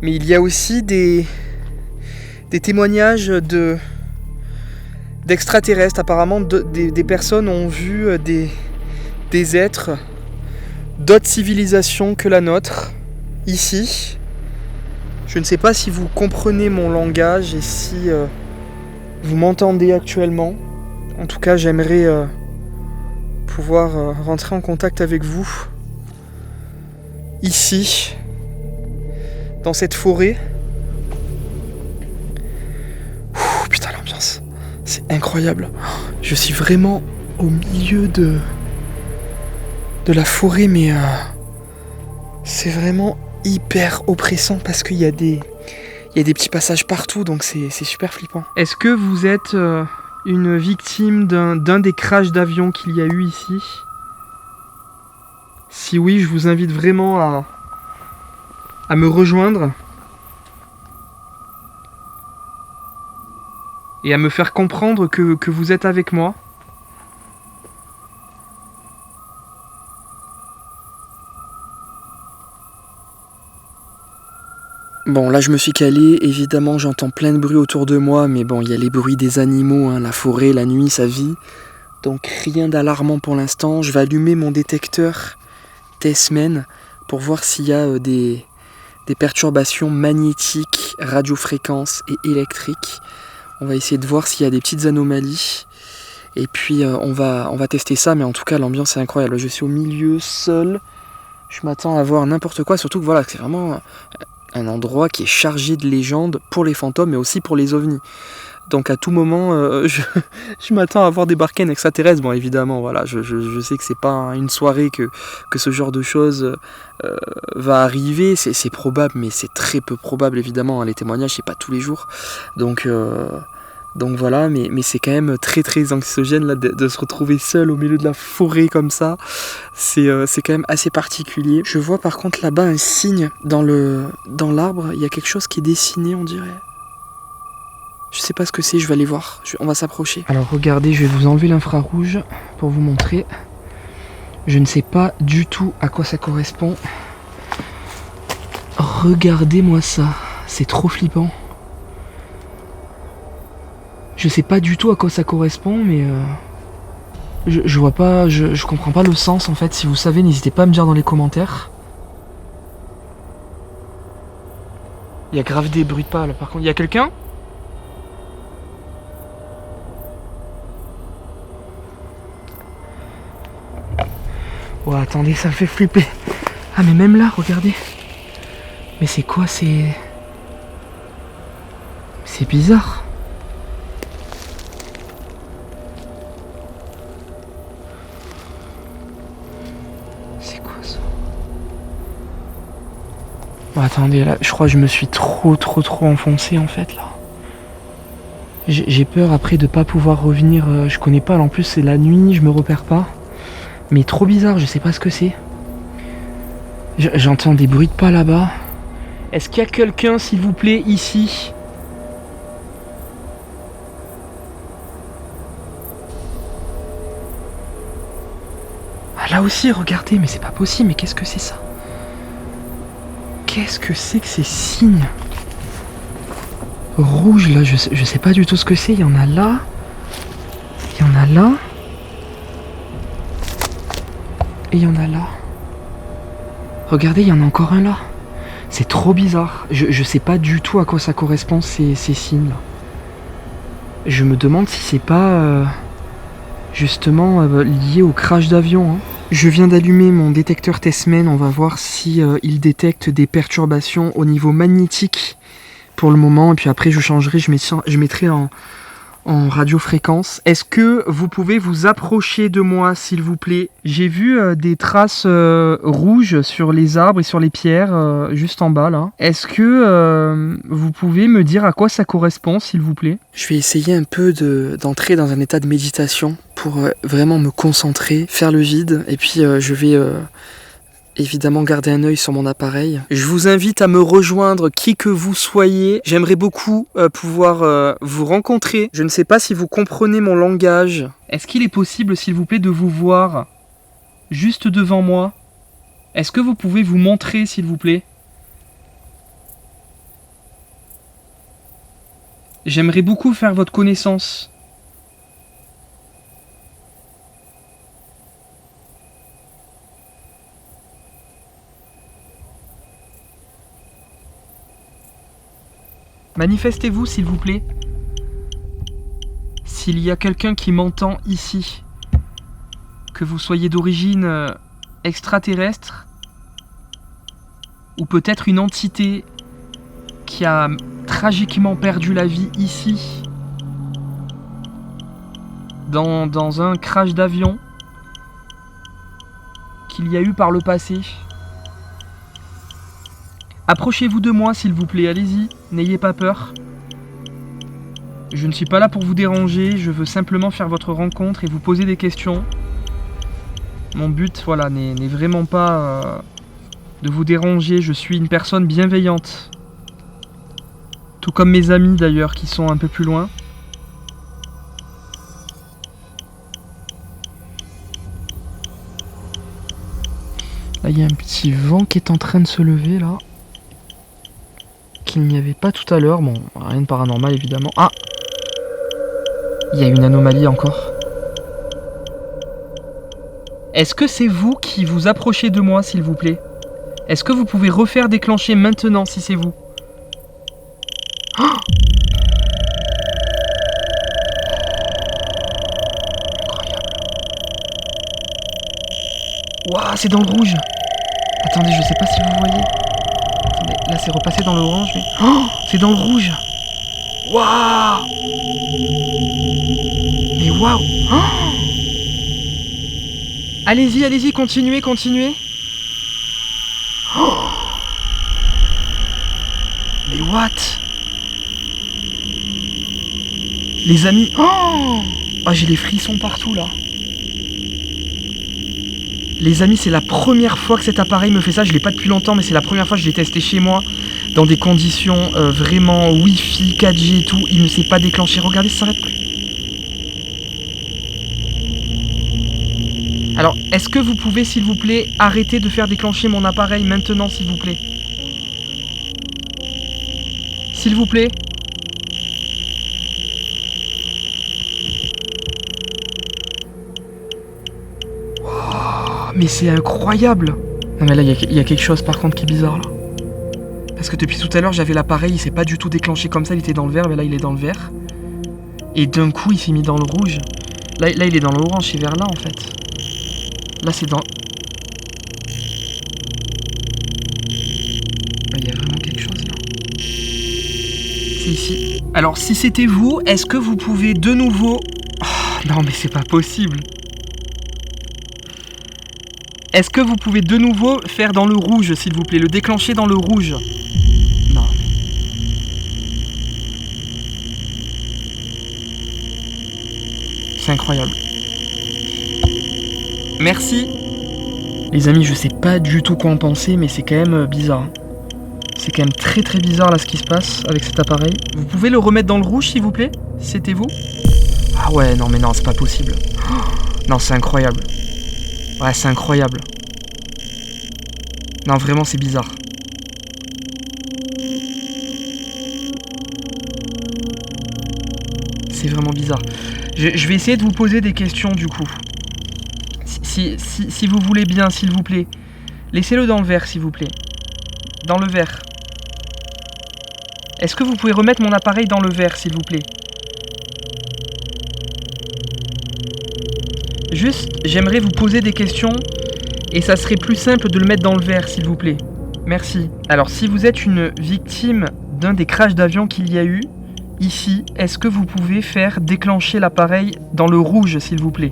Speaker 5: Mais il y a aussi des témoignages d'extraterrestres. Apparemment, des personnes ont vu des êtres d'autres civilisations que la nôtre, ici. Je ne sais pas si vous comprenez mon langage et si vous m'entendez actuellement. En tout cas, j'aimerais pouvoir rentrer en contact avec vous. Ici, dans cette forêt. Ouh, putain, l'ambiance, c'est incroyable. Je suis vraiment au milieu de la forêt, mais c'est vraiment hyper oppressant parce qu'il y a des petits passages partout, donc c'est super flippant. Est-ce que vous êtes une victime d'un des crashs d'avion qu'il y a eu ici? Si oui, je vous invite vraiment à me rejoindre et à me faire comprendre que vous êtes avec moi. Bon, là je me suis calé, évidemment j'entends plein de bruit autour de moi, mais bon, il y a les bruits des animaux, hein, la forêt, la nuit, ça vit. Donc rien d'alarmant pour l'instant. Je vais allumer mon détecteur Tessmen pour voir s'il y a des perturbations magnétiques, radiofréquences et électriques. On va essayer de voir s'il y a des petites anomalies. Et puis on va tester ça, mais en tout cas l'ambiance est incroyable. Je suis au milieu, seul. Je m'attends à voir n'importe quoi, surtout que voilà, c'est vraiment un endroit qui est chargé de légendes pour les fantômes mais aussi pour les ovnis. Donc à tout moment, je m'attends à voir débarquer un extraterrestre. Bon, évidemment, voilà, je sais que c'est pas une soirée que ce genre de choses va arriver. C'est probable, mais c'est très peu probable, évidemment. Hein, les témoignages, c'est pas tous les jours. Donc voilà, mais c'est quand même très très anxiogène là, de se retrouver seul au milieu de la forêt comme ça. C'est quand même assez particulier. Je vois par contre là-bas un signe dans l'arbre. Il y a quelque chose qui est dessiné, on dirait. Je sais pas ce que c'est, je vais aller voir. On va s'approcher. Alors regardez, je vais vous enlever l'infrarouge pour vous montrer. Je ne sais pas du tout à quoi ça correspond. Regardez-moi ça. C'est trop flippant. Je sais pas du tout à quoi ça correspond, mais je vois pas, je comprends pas le sens en fait. Si vous savez, n'hésitez pas à me dire dans les commentaires. Il y a grave des bruits de pas là par contre. Il y a quelqu'un ? Oh attendez, ça me fait flipper. Ah mais même là, regardez. Mais c'est quoi, c'est bizarre. Bon, attendez, là, je crois que je me suis trop enfoncé en fait là. J'ai peur après de pas pouvoir revenir. Je connais pas, en plus c'est la nuit, je me repère pas. Mais trop bizarre, je sais pas ce que c'est. J'entends des bruits de pas là-bas. Est-ce qu'il y a quelqu'un, s'il vous plaît, ici ? Ah, là aussi, regardez, mais c'est pas possible, mais qu'est-ce que c'est ça ? Qu'est-ce que c'est que ces signes ? Rouge, là, je sais pas du tout ce que c'est. Il y en a là. Il y en a là. Et il y en a là. Regardez, il y en a encore un là. C'est trop bizarre. Je sais pas du tout à quoi ça correspond ces signes là. Je me demande si c'est pas justement lié au crash d'avion. Hein. Je viens d'allumer mon détecteur Tessmen. On va voir si il détecte des perturbations au niveau magnétique pour le moment. Et puis après je changerai, je mettrai en radiofréquence. Est-ce que vous pouvez vous approcher de moi, s'il vous plaît ? J'ai vu des traces rouges sur les arbres et sur les pierres, juste en bas, là. Est-ce que vous pouvez me dire à quoi ça correspond, s'il vous plaît ? Je vais essayer un peu d'entrer dans un état de méditation pour vraiment me concentrer, faire le vide, et puis je vais... évidemment garder un œil sur mon appareil. Je vous invite à me rejoindre qui que vous soyez. J'aimerais beaucoup pouvoir vous rencontrer. Je ne sais pas si vous comprenez mon langage. Est-ce qu'il est possible, s'il vous plaît, de vous voir juste devant moi ? Est-ce que vous pouvez vous montrer, s'il vous plaît ? J'aimerais beaucoup faire votre connaissance. Manifestez-vous, s'il vous plaît. S'il y a quelqu'un qui m'entend ici, que vous soyez d'origine extraterrestre, ou peut-être une entité qui a tragiquement perdu la vie ici, dans un crash d'avion qu'il y a eu par le passé. Approchez-vous de moi, s'il vous plaît, allez-y, n'ayez pas peur. Je ne suis pas là pour vous déranger, je veux simplement faire votre rencontre et vous poser des questions. Mon but, voilà, n'est vraiment pas de vous déranger, je suis une personne bienveillante. Tout comme mes amis d'ailleurs, qui sont un peu plus loin. Là, il y a un petit vent qui est en train de se lever, là. Qu'il n'y avait pas tout à l'heure. Bon, rien de paranormal évidemment. Ah, il y a une anomalie encore. Est-ce que c'est vous qui vous approchez de moi, s'il vous plaît ? Est-ce que vous pouvez refaire déclencher maintenant si c'est vous ? Oh, incroyable. Waouh, c'est dans le rouge. Attendez, je sais pas si vous voyez. Attendez, là c'est repassé dans le orange, mais... Oh, c'est dans le rouge. Waouh. Mais waouh. Oh. Allez-y, allez-y, continuez, continuez. Oh. Mais what? Les amis... Oh, oh, j'ai les frissons partout, là. Les amis, c'est la première fois que cet appareil me fait ça. Je l'ai pas depuis longtemps, mais c'est la première fois que je l'ai testé chez moi. Dans des conditions vraiment Wi-Fi, 4G et tout. Il ne s'est pas déclenché. Regardez, ça s'arrête plus. Alors, est-ce que vous pouvez, s'il vous plaît, arrêter de faire déclencher mon appareil maintenant, s'il vous plaît? S'il vous plaît. Mais c'est incroyable! Non mais là, il y a quelque chose par contre qui est bizarre là. Parce que depuis tout à l'heure, j'avais l'appareil, il s'est pas du tout déclenché comme ça, il était dans le vert, mais là il est dans le vert. Et d'un coup, il s'est mis dans le rouge. Là il est dans l'orange, c'est vers là en fait. Là c'est dans... Là, il y a vraiment quelque chose là. C'est ici. Alors si c'était vous, est-ce que vous pouvez de nouveau... Oh, non mais c'est pas possible. Est-ce que vous pouvez de nouveau faire dans le rouge, s'il vous plaît, le déclencher dans le rouge? Non. c'est incroyable. Merci. Les amis, je sais pas du tout quoi en penser, mais c'est quand même bizarre. C'est quand même très très bizarre là ce qui se passe avec cet appareil. Vous pouvez le remettre dans le rouge s'il vous plaît? C'était vous? Ah ouais, non mais non, c'est pas possible. Oh, non, c'est incroyable. Ouais, c'est incroyable. Non, vraiment, c'est bizarre. C'est vraiment bizarre. Je vais essayer de vous poser des questions du coup. Si vous voulez bien, s'il vous plaît. Laissez-le dans le verre, s'il vous plaît. Dans le verre. Est-ce que vous pouvez remettre mon appareil dans le verre, s'il vous plaît? Juste, j'aimerais vous poser des questions et ça serait plus simple de le mettre dans le verre, s'il vous plaît. Merci. Alors, si vous êtes une victime d'un des crashs d'avion qu'il y a eu, ici, est-ce que vous pouvez faire déclencher l'appareil dans le rouge, s'il vous plaît?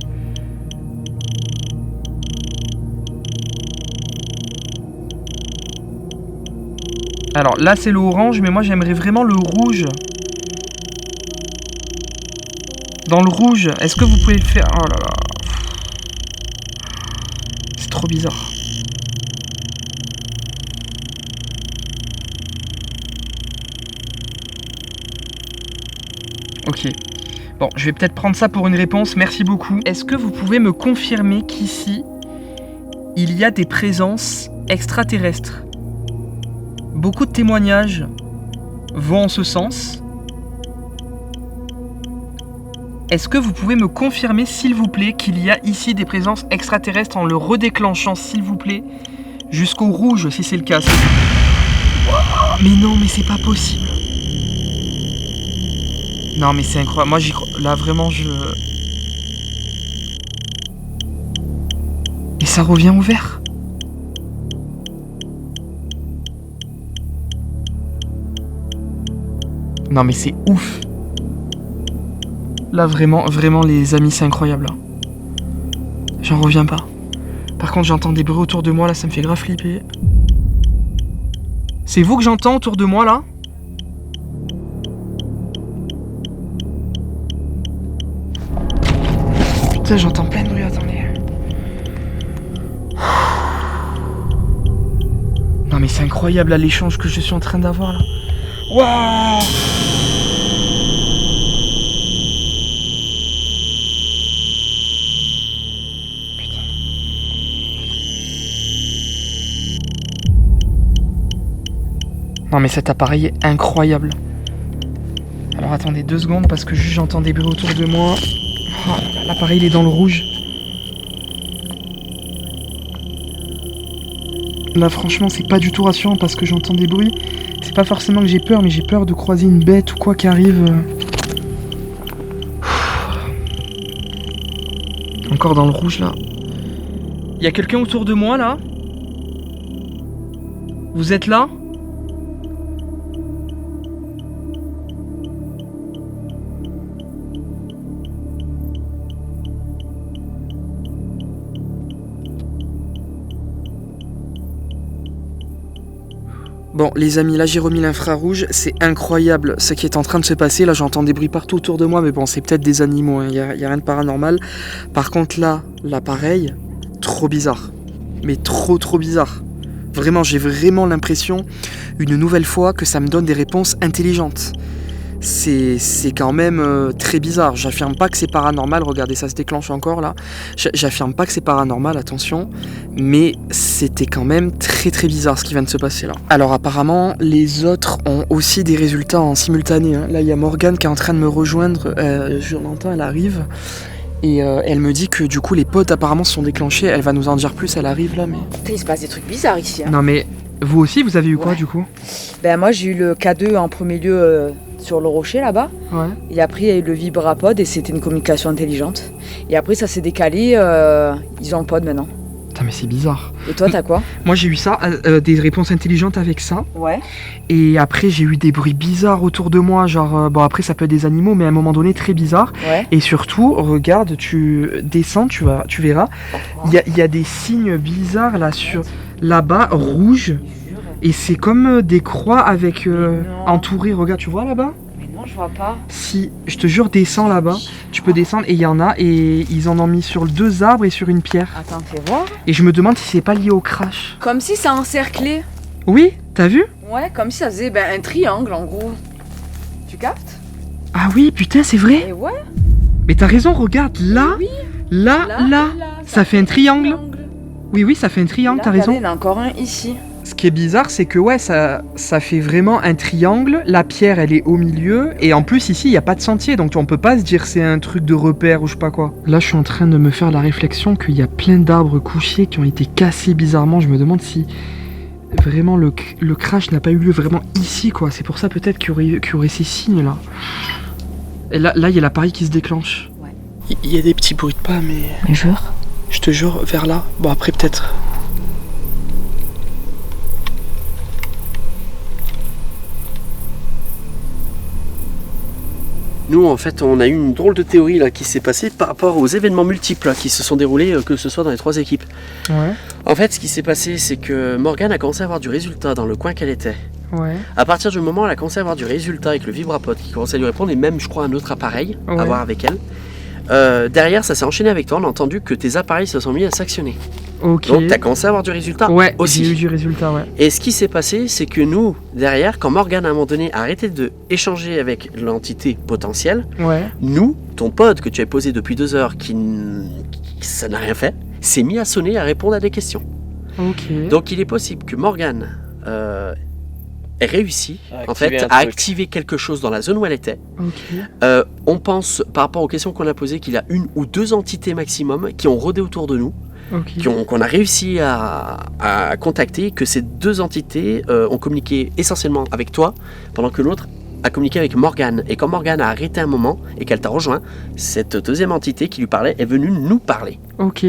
Speaker 5: Alors là c'est le orange, mais moi j'aimerais vraiment le rouge. Dans le rouge, est-ce que vous pouvez le faire? Oh là là. C'est trop bizarre. Ok. Bon, je vais peut-être prendre ça pour une réponse, merci beaucoup. Est-ce que vous pouvez me confirmer qu'ici, il y a des présences extraterrestres? Beaucoup de témoignages vont en ce sens. Est-ce que vous pouvez me confirmer, s'il vous plaît, qu'il y a ici des présences extraterrestres en le redéclenchant, s'il vous plaît, jusqu'au rouge, si c'est le cas. Mais non, mais c'est pas possible. Non, mais c'est incroyable. Moi, j'y crois. Là, vraiment, je... Et ça revient au vert. Non mais c'est ouf. Là vraiment les amis c'est incroyable là. J'en reviens pas. Par contre j'entends des bruits autour de moi là, ça me fait grave flipper. C'est vous que j'entends autour de moi là? Putain j'entends plein de bruit, attendez. Non mais c'est incroyable là l'échange que je suis en train d'avoir là. Waouh! Putain. Non mais cet appareil est incroyable. Alors attendez 2 secondes parce que juste j'entends des bruits autour de moi. Oh, l'appareil il est dans le rouge. Là franchement c'est pas du tout rassurant parce que j'entends des bruits. C'est pas forcément que j'ai peur, mais j'ai peur de croiser une bête ou quoi qui arrive. Encore dans le rouge là. Il y a quelqu'un autour de moi là? Vous êtes là?
Speaker 2: Bon les amis, là j'ai remis l'infrarouge, c'est incroyable ce qui est en train de se passer, là j'entends des bruits partout autour de moi, mais bon c'est peut-être des animaux, hein. y a rien de paranormal. Par contre là, l'appareil, trop bizarre, mais trop bizarre. Vraiment, j'ai vraiment l'impression, une nouvelle fois, que ça me donne des réponses intelligentes. C'est quand même très bizarre. J'affirme pas que c'est paranormal, regardez ça se déclenche encore là. J'affirme pas que c'est paranormal, attention, mais c'était quand même très bizarre ce qui vient de se passer là. Alors apparemment les autres ont aussi des résultats en simultané, hein. Là il y a Morgane qui est en train de me rejoindre, je l'entends, elle arrive. Et elle me dit que du coup les pods apparemment se sont déclenchés, elle va nous en dire plus, elle arrive là mais...
Speaker 8: Putain, il se passe des trucs bizarres ici hein.
Speaker 5: Non mais vous aussi vous avez eu quoi du coup?
Speaker 8: Ben moi j'ai eu le K2 en premier lieu sur le rocher là-bas.
Speaker 5: Ouais.
Speaker 8: Et après il y a eu le vibrapod et c'était une communication intelligente. Et après ça s'est décalé, ils ont le pod maintenant.
Speaker 5: Putain mais c'est bizarre.
Speaker 8: Et toi t'as quoi?
Speaker 5: Moi j'ai eu ça, des réponses intelligentes avec ça.
Speaker 8: Ouais.
Speaker 5: Et après j'ai eu des bruits bizarres autour de moi, genre bon après ça peut être des animaux mais à un moment donné très bizarre.
Speaker 8: Ouais.
Speaker 5: Et surtout regarde, tu descends, tu verras, il y a des signes bizarres là sur là-bas rouge. Et c'est comme des croix avec entourées, regarde tu vois là-bas?
Speaker 8: Mais non, je vois pas.
Speaker 5: Si, je te jure, descends là-bas. Tu peux descendre et il y en a et ils en ont mis sur 2 arbres et sur une pierre.
Speaker 8: Attends, fais voir.
Speaker 5: Et je me demande si c'est pas lié au crash.
Speaker 8: Comme si ça encerclait.
Speaker 5: Oui, t'as vu?
Speaker 8: Ouais, comme si ça faisait un triangle en gros. Tu captes?
Speaker 5: Ah oui, putain, c'est vrai.
Speaker 8: Et ouais.
Speaker 5: Mais t'as raison, regarde, là,
Speaker 8: Oui.
Speaker 5: là, ça fait un triangle. Oui, ça fait un triangle, t'as raison.
Speaker 8: Il y en a encore un ici.
Speaker 5: Ce qui est bizarre, c'est que ouais, ça fait vraiment un triangle. La pierre, elle est au milieu. Et en plus, ici, il n'y a pas de sentier. Donc on peut pas se dire c'est un truc de repère ou je sais pas quoi. Là, je suis en train de me faire la réflexion qu'il y a plein d'arbres couchés qui ont été cassés bizarrement. Je me demande si vraiment le crash n'a pas eu lieu vraiment ici, quoi. C'est pour ça peut-être qu'il y aurait ces signes là. Et là, il y a l'appareil qui se déclenche.
Speaker 8: Ouais.
Speaker 3: Il y a des petits bruits de pas, mais...
Speaker 8: Mais jure.
Speaker 3: Je te jure, vers là. Bon, après, peut-être... Nous, en fait, on a eu une drôle de théorie là, qui s'est passée par rapport aux événements multiples là, qui se sont déroulés, que ce soit dans les 3 équipes.
Speaker 5: Ouais.
Speaker 3: En fait, ce qui s'est passé, c'est que Morgane a commencé à avoir du résultat dans le coin qu'elle était.
Speaker 5: Ouais.
Speaker 3: À partir du moment où elle a commencé à avoir du résultat avec le vibrapod qui commençait à lui répondre, et même, je crois, un autre appareil à voir avec elle, derrière, ça s'est enchaîné avec toi. On a entendu que tes appareils se sont mis à s'actionner.
Speaker 5: Ok.
Speaker 3: Donc, tu as commencé à avoir du résultat aussi.
Speaker 5: J'ai eu du résultat, ouais.
Speaker 3: Et ce qui s'est passé, c'est que nous, derrière, quand Morgane, à un moment donné, a arrêté d'échanger avec l'entité potentielle, nous, ton pod que tu avais posé depuis 2 heures, ça n'a rien fait, s'est mis à sonner et à répondre à des questions.
Speaker 5: Ok.
Speaker 3: Donc, il est possible que Morgane ait réussi, en fait, à activer quelque chose dans la zone où elle était.
Speaker 5: Ok.
Speaker 3: On pense, par rapport aux questions qu'on a posées, qu'il y a 1 ou 2 entités maximum qui ont rôdé autour de nous.
Speaker 5: Okay.
Speaker 3: Qu'on a réussi à contacter, que ces 2 entités ont communiqué essentiellement avec toi, pendant que l'autre a communiqué avec Morgane. Et quand Morgane a arrêté un moment et qu'elle t'a rejoint, cette 2e entité qui lui parlait est venue nous parler.
Speaker 5: Ok.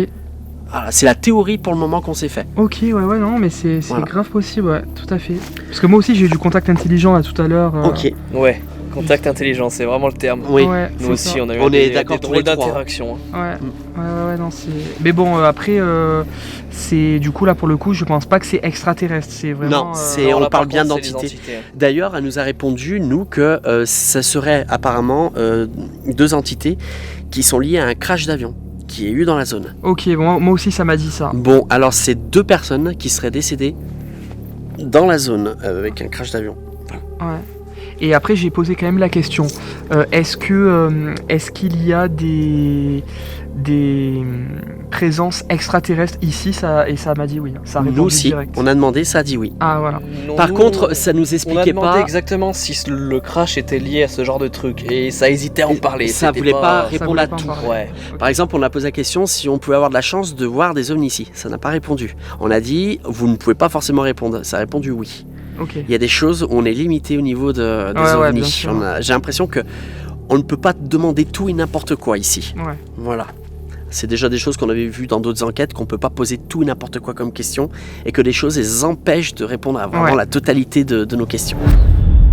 Speaker 3: Voilà, c'est la théorie pour le moment qu'on s'est fait.
Speaker 5: Ok, ouais, non, mais c'est grave possible, ouais, tout à fait. Parce que moi aussi j'ai eu du contact intelligent là tout à l'heure.
Speaker 7: Ok. Ouais. Contact intelligent, c'est vraiment le terme.
Speaker 3: Oui.
Speaker 5: Ouais,
Speaker 7: nous aussi, on a eu des drôles d'interactions.
Speaker 5: Ouais, non, c'est... Mais bon, après, c'est... Du coup, là, pour le coup, je pense pas que c'est extraterrestre, c'est vraiment...
Speaker 3: Non, on parle bien d'entité. D'ailleurs, elle nous a répondu, nous, que ça serait apparemment 2 entités qui sont liées à un crash d'avion qui est eu dans la zone.
Speaker 5: Ok, bon, moi aussi, ça m'a dit ça.
Speaker 3: Bon, alors, c'est 2 personnes qui seraient décédées dans la zone avec un crash d'avion. Voilà.
Speaker 5: Ouais. Et après, j'ai posé quand même la question, est-ce qu'il y a des présences extraterrestres ici et ça m'a dit oui. Ça a répondu
Speaker 3: nous aussi,
Speaker 5: direct.
Speaker 3: On a demandé, ça a dit oui.
Speaker 5: Ah voilà.
Speaker 3: Par contre, ça nous expliquait
Speaker 7: pas... On a demandé exactement si le crash était lié à ce genre de truc et ça hésitait à en parler.
Speaker 3: Ça voulait pas répondre à tout.
Speaker 7: Ouais.
Speaker 3: Par exemple, on a posé la question si on pouvait avoir de la chance de voir des ovnis ici. Ça n'a pas répondu. On a dit, vous ne pouvez pas forcément répondre. Ça a répondu oui.
Speaker 5: Okay.
Speaker 3: Il y a des choses où on est limité au niveau des ovnis. J'ai l'impression que on ne peut pas demander tout et n'importe quoi ici.
Speaker 5: Ouais.
Speaker 3: Voilà. C'est déjà des choses qu'on avait vues dans d'autres enquêtes, qu'on ne peut pas poser tout et n'importe quoi comme question, et que des choses les empêchent de répondre à vraiment la totalité de nos questions.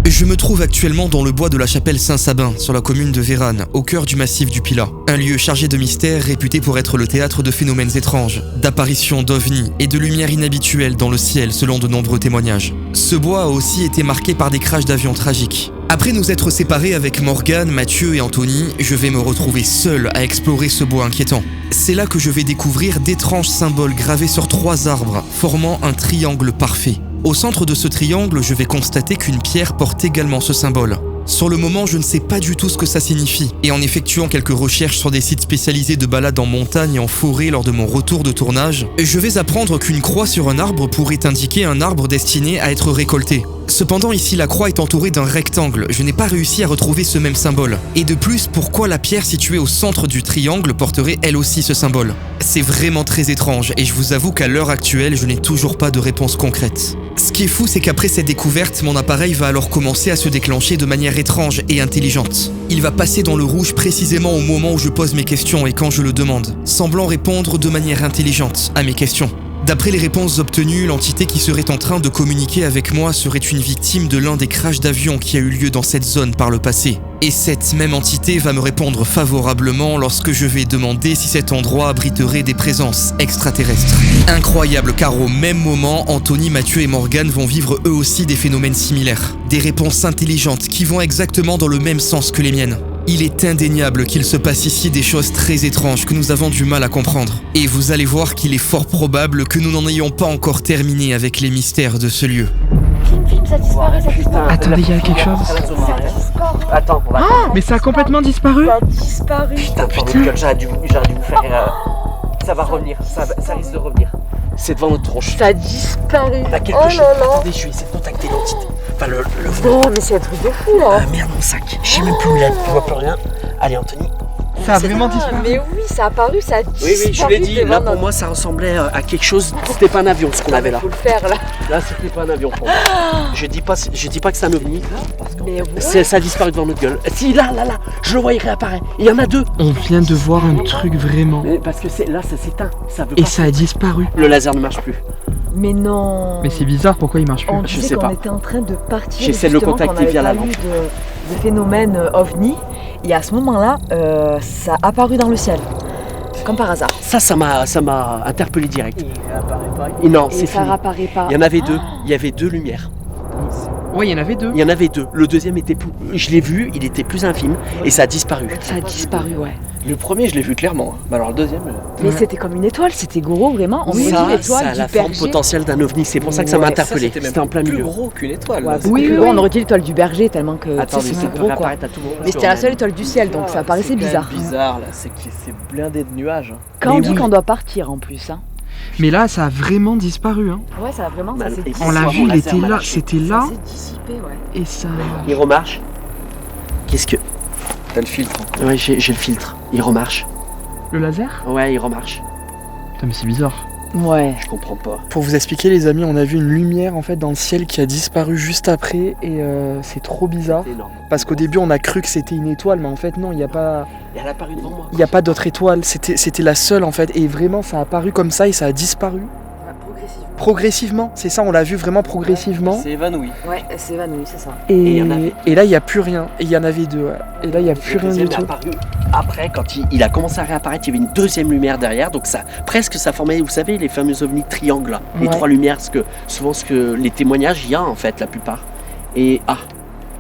Speaker 1: Je me trouve actuellement dans le bois de la chapelle Saint-Sabin, sur la commune de Vérane, au cœur du massif du Pilat. Un lieu chargé de mystères, réputé pour être le théâtre de phénomènes étranges, d'apparitions d'ovnis et de lumières inhabituelles dans le ciel selon de nombreux témoignages. Ce bois a aussi été marqué par des crashs d'avions tragiques. Après nous être séparés avec Morgane, Mathieu et Anthony, je vais me retrouver seul à explorer ce bois inquiétant. C'est là que je vais découvrir d'étranges symboles gravés sur 3 arbres, formant un triangle parfait. Au centre de ce triangle, je vais constater qu'une pierre porte également ce symbole. Sur le moment, je ne sais pas du tout ce que ça signifie, et en effectuant quelques recherches sur des sites spécialisés de balades en montagne et en forêt lors de mon retour de tournage, je vais apprendre qu'une croix sur un arbre pourrait indiquer un arbre destiné à être récolté. Cependant, ici, la croix est entourée d'un rectangle, je n'ai pas réussi à retrouver ce même symbole. Et de plus, pourquoi la pierre située au centre du triangle porterait elle aussi ce symbole? C'est vraiment très étrange, et je vous avoue qu'à l'heure actuelle, je n'ai toujours pas de réponse concrète. Ce qui est fou, c'est qu'après cette découverte, mon appareil va alors commencer à se déclencher de manière étrange et intelligente. Il va passer dans le rouge précisément au moment où je pose mes questions et quand je le demande, semblant répondre de manière intelligente à mes questions. D'après les réponses obtenues, l'entité qui serait en train de communiquer avec moi serait une victime de l'un des crashs d'avion qui a eu lieu dans cette zone par le passé. Et cette même entité va me répondre favorablement lorsque je vais demander si cet endroit abriterait des présences extraterrestres. Incroyable car au même moment, Anthony, Mathieu et Morgane vont vivre eux aussi des phénomènes similaires. Des réponses intelligentes qui vont exactement dans le même sens que les miennes. Il est indéniable qu'il se passe ici des choses très étranges que nous avons du mal à comprendre. Et vous allez voir qu'il est fort probable que nous n'en ayons pas encore terminé avec les mystères de ce lieu.
Speaker 8: Film, ça disparaît, ça disparaît.
Speaker 5: Attendez, il y a quelque chose.
Speaker 3: Attends, on va...
Speaker 5: Mais ça a complètement disparu.
Speaker 8: Ça a disparu.
Speaker 3: Putain, j'aurais dû vous faire... Ça va revenir, ça risque de revenir. C'est devant notre tronche.
Speaker 8: Ça a disparu.
Speaker 3: T'as quelque chose. Attendez, je vais essayer de contacter l'entité. Enfin, le
Speaker 8: Non, mais c'est un truc de fou là.
Speaker 3: Ah merde, mon sac. Je sais même plus où il est, je vois plus rien. Allez, Anthony.
Speaker 5: Ça a vraiment disparu.
Speaker 8: Mais oui, ça a apparu, ça a disparu.
Speaker 3: Oui, je l'ai dit. Là, pour moi, ça ressemblait à quelque chose. C'était pas un avion, ce qu'on avait là.
Speaker 8: Faut le faire là.
Speaker 3: Là, c'était pas un avion pour moi. Je dis pas que c'est un ovni.
Speaker 8: Mais ouais.
Speaker 3: Ça a disparu devant notre gueule. Si, là, je le vois, il réapparaît. Il y en a deux.
Speaker 5: On vient de voir un truc vraiment.
Speaker 3: Mais parce que là, ça s'éteint. Ça veut
Speaker 5: Et
Speaker 3: pas.
Speaker 5: ça a disparu.
Speaker 3: Le laser ne marche plus.
Speaker 8: Mais non.
Speaker 5: Mais c'est bizarre, pourquoi il marche plus?
Speaker 8: On
Speaker 3: Je
Speaker 8: disait
Speaker 3: sais
Speaker 8: qu'on
Speaker 3: pas.
Speaker 8: était en train de partir.
Speaker 3: J'essaie de le
Speaker 8: justement,
Speaker 3: contacter
Speaker 8: qu'on
Speaker 3: via la
Speaker 8: avait
Speaker 3: lampe.
Speaker 8: pas eu de phénomène ovni. Et à ce moment-là, ça a apparu dans le ciel. Comme par hasard.
Speaker 3: Ça m'a interpellé direct.
Speaker 7: Il apparaît pas.
Speaker 3: Et non,
Speaker 8: Et
Speaker 3: c'est
Speaker 8: ça
Speaker 3: fini.
Speaker 8: réapparaît pas.
Speaker 3: Il y en avait deux. Il y avait deux lumières.
Speaker 5: Ouais, il y en avait deux.
Speaker 3: Il y en avait deux. Le deuxième était plus... Je l'ai vu, il était plus infime et ça a disparu.
Speaker 8: Ça a disparu, ouais.
Speaker 7: Le premier, je l'ai vu clairement. Mais alors le deuxième.
Speaker 8: Mais c'était comme une étoile, c'était gros vraiment. On aurait dit
Speaker 3: ça a
Speaker 8: l'étoile du
Speaker 3: la forme
Speaker 8: berger.
Speaker 3: potentielle d'un ovni. C'est pour ça que ça m'a interpellé.
Speaker 7: C'était
Speaker 3: en plein
Speaker 7: plus
Speaker 3: milieu.
Speaker 7: gros qu'une étoile.
Speaker 8: Ouais,
Speaker 7: là.
Speaker 8: oui,
Speaker 7: C'était-
Speaker 8: on aurait dit l'étoile du berger tellement que
Speaker 3: Attends,
Speaker 8: tu sais,
Speaker 3: mais ça
Speaker 8: c'est
Speaker 3: peut
Speaker 8: gros quoi.
Speaker 3: réapparaître à tout moment.
Speaker 8: Mais c'était la seule étoile du ciel donc ça paraissait
Speaker 7: C'est quand
Speaker 8: bizarre.
Speaker 7: même bizarre là, c'est que c'est blindé de nuages.
Speaker 8: Quand on
Speaker 3: Mais
Speaker 8: dit
Speaker 3: oui.
Speaker 8: qu'on doit partir en plus. Hein.
Speaker 5: Mais là, ça a vraiment disparu. Hein.
Speaker 8: Ouais, ça a vraiment.
Speaker 3: Bah,
Speaker 8: Ça s'est
Speaker 3: et
Speaker 5: On l'a
Speaker 3: Mon
Speaker 5: vu, il
Speaker 3: laser
Speaker 5: était
Speaker 3: m'a
Speaker 5: là,
Speaker 3: lâché.
Speaker 5: c'était là,
Speaker 8: ça s'est dissipé, ouais.
Speaker 5: et ça...
Speaker 3: Il remarche. Qu'est-ce que...
Speaker 7: T'as le filtre.
Speaker 3: Ouais, j'ai le filtre. Il remarche.
Speaker 5: Le laser?
Speaker 3: Ouais, il remarche.
Speaker 5: Putain, mais c'est bizarre.
Speaker 8: Ouais.
Speaker 3: Je comprends pas.
Speaker 2: Pour vous expliquer les amis, on a vu une lumière en fait dans le ciel qui a disparu juste après et c'est trop bizarre.
Speaker 3: C'est énorme.
Speaker 2: Parce qu'au début on a cru que c'était une étoile mais en fait non, il n'y a pas,
Speaker 3: Et elle a apparu devant moi.
Speaker 2: il y a pas d'autre étoile, c'était la seule en fait et vraiment ça a apparu comme ça et ça a disparu. Progressivement, c'est ça, on l'a vu vraiment progressivement.
Speaker 7: C'est évanoui.
Speaker 8: Ouais, elle s'est évanouie, c'est ça.
Speaker 3: il y en avait
Speaker 2: Et là il n'y a plus rien, et il y en avait deux, ouais. Et là il n'y a plus
Speaker 3: Le
Speaker 2: rien
Speaker 3: deuxième
Speaker 2: du
Speaker 3: est
Speaker 2: tout.
Speaker 3: apparu après, quand il a commencé à réapparaître, il y avait une deuxième lumière derrière, donc ça formait, vous savez, les fameux ovnis triangles là, les
Speaker 2: Ouais.
Speaker 3: trois lumières, souvent les témoignages, il y a en fait la plupart. Et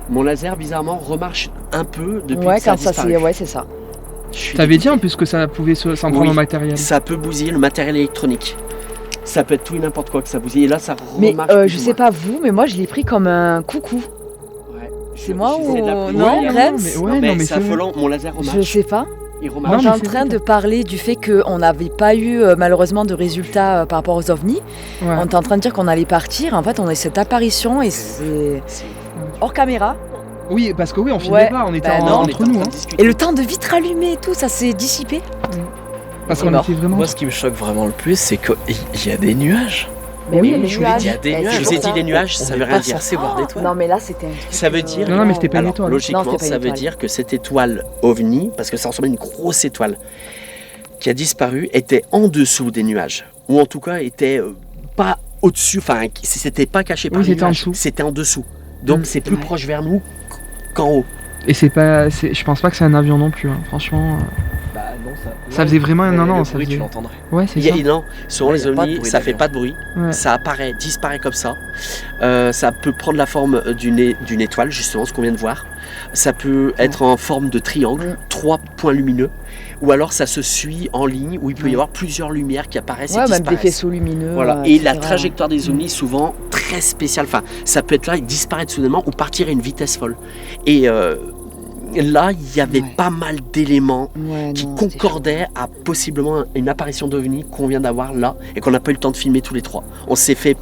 Speaker 3: mon laser bizarrement remarche un peu depuis
Speaker 8: Ouais,
Speaker 3: que ça a
Speaker 8: quand ça
Speaker 3: disparu.
Speaker 8: c'est. Ouais, c'est ça.
Speaker 3: Je suis
Speaker 5: T'avais dit en plus que ça pouvait s'en prendre
Speaker 3: Oui.
Speaker 5: au matériel.
Speaker 3: Ça peut bousiller le matériel électronique. Ça peut être tout et n'importe quoi que ça bousille. Et là, ça
Speaker 8: Mais
Speaker 3: remarche. plus
Speaker 8: je
Speaker 3: ou
Speaker 8: sais
Speaker 3: moins.
Speaker 8: pas vous, mais moi je l'ai pris comme un coucou.
Speaker 3: Ouais.
Speaker 8: C'est moi
Speaker 3: j'essaie de
Speaker 8: ou
Speaker 3: l'appeler.
Speaker 8: non,
Speaker 3: Ouais,
Speaker 8: Rems
Speaker 5: mais ouais,
Speaker 3: non, mais
Speaker 5: non, mais
Speaker 3: c'est
Speaker 5: c'est vrai.
Speaker 3: affolant. Mon laser
Speaker 8: Je
Speaker 3: remarche.
Speaker 8: sais pas.
Speaker 3: Il
Speaker 8: On
Speaker 3: remarche.
Speaker 5: Non,
Speaker 8: est
Speaker 5: mais
Speaker 8: en
Speaker 5: c'est
Speaker 8: train
Speaker 5: vrai.
Speaker 8: de parler du fait qu'on n'avait pas eu malheureusement de résultats par rapport aux ovnis.
Speaker 5: Ouais.
Speaker 8: On est en train de dire qu'on allait partir. En fait, on a cette apparition et c'est hors caméra.
Speaker 5: Oui, parce que oui, on filmait
Speaker 8: Ouais,
Speaker 5: pas, on était
Speaker 8: bah
Speaker 5: en-
Speaker 8: non,
Speaker 3: on était
Speaker 5: entre
Speaker 3: en
Speaker 5: nous.
Speaker 3: train
Speaker 5: Hein,
Speaker 3: de discuter.
Speaker 8: Et le temps de vitre allumé et tout, ça s'est dissipé.
Speaker 5: parce qu'on
Speaker 8: mort.
Speaker 5: était vraiment...
Speaker 7: Moi, ce qui me choque vraiment le plus, c'est qu'il y a des nuages.
Speaker 8: Mais oui,
Speaker 3: Oui,
Speaker 8: les
Speaker 3: je vous l'ai
Speaker 8: nuages.
Speaker 3: dit, il y a des
Speaker 8: Eh,
Speaker 3: nuages.
Speaker 8: c'est
Speaker 3: Je vous ai
Speaker 8: pour
Speaker 3: dit
Speaker 8: ça.
Speaker 3: les nuages, ça
Speaker 7: On
Speaker 3: veut
Speaker 7: est
Speaker 3: rien
Speaker 7: pas
Speaker 3: dire.
Speaker 7: censé voir d'étoiles.
Speaker 8: Non, mais là c'était un truc.
Speaker 3: Ça veut dire.
Speaker 5: Non, mais c'était pas une
Speaker 3: Alors,
Speaker 5: étoile.
Speaker 8: Non,
Speaker 3: logiquement,
Speaker 8: c'était pas une
Speaker 3: ça veut
Speaker 8: étoile.
Speaker 3: dire que cette étoile ovni, parce que ça ressemblait à une grosse étoile qui a disparu, était en dessous des nuages. Ou en tout cas, était pas au-dessus, enfin, c'était pas caché par
Speaker 5: Oui,
Speaker 3: les
Speaker 5: c'était en
Speaker 3: nuages.
Speaker 5: dessous.
Speaker 3: C'était en dessous. Donc, c'est plus
Speaker 8: Ouais.
Speaker 3: proche vers nous qu'en haut.
Speaker 5: Et c'est pas... Je pense pas que c'est un avion non plus, hein. Franchement...
Speaker 7: Bah non,
Speaker 5: Ça faisait vraiment...
Speaker 7: Mais
Speaker 5: Non, non,
Speaker 7: le
Speaker 5: ça
Speaker 7: bruit,
Speaker 5: faisait...
Speaker 7: tu l'entendrais.
Speaker 5: Ouais, c'est
Speaker 3: Il y
Speaker 5: ça.
Speaker 3: a, non, selon
Speaker 7: Ouais,
Speaker 3: les
Speaker 7: il y a pas de
Speaker 3: ovnis,
Speaker 7: bruit
Speaker 3: ça fait
Speaker 7: d'avion.
Speaker 3: pas de bruit.
Speaker 5: Ouais.
Speaker 3: Ça apparaît, disparaît comme ça. Ça peut prendre la forme d'une étoile, justement, ce qu'on vient de voir. Ça peut être en forme de triangle, 3 points lumineux. Ou alors ça se suit en ligne, où il peut y avoir plusieurs lumières qui apparaissent et
Speaker 8: Ouais, même des
Speaker 3: disparaissent.
Speaker 8: faisceaux lumineux.
Speaker 3: Voilà. Et la
Speaker 8: etc.
Speaker 3: trajectoire des ovnis, souvent très spéciale. Enfin, ça peut être là et disparaître soudainement ou partir à une vitesse folle. Et là, il y avait
Speaker 8: Ouais.
Speaker 3: pas mal d'éléments
Speaker 8: Ouais,
Speaker 3: qui
Speaker 8: non, c'est chaud.
Speaker 3: concordaient à possiblement une apparition d'ovni qu'on vient d'avoir là et qu'on n'a pas eu le temps de filmer tous les trois. On s'est fait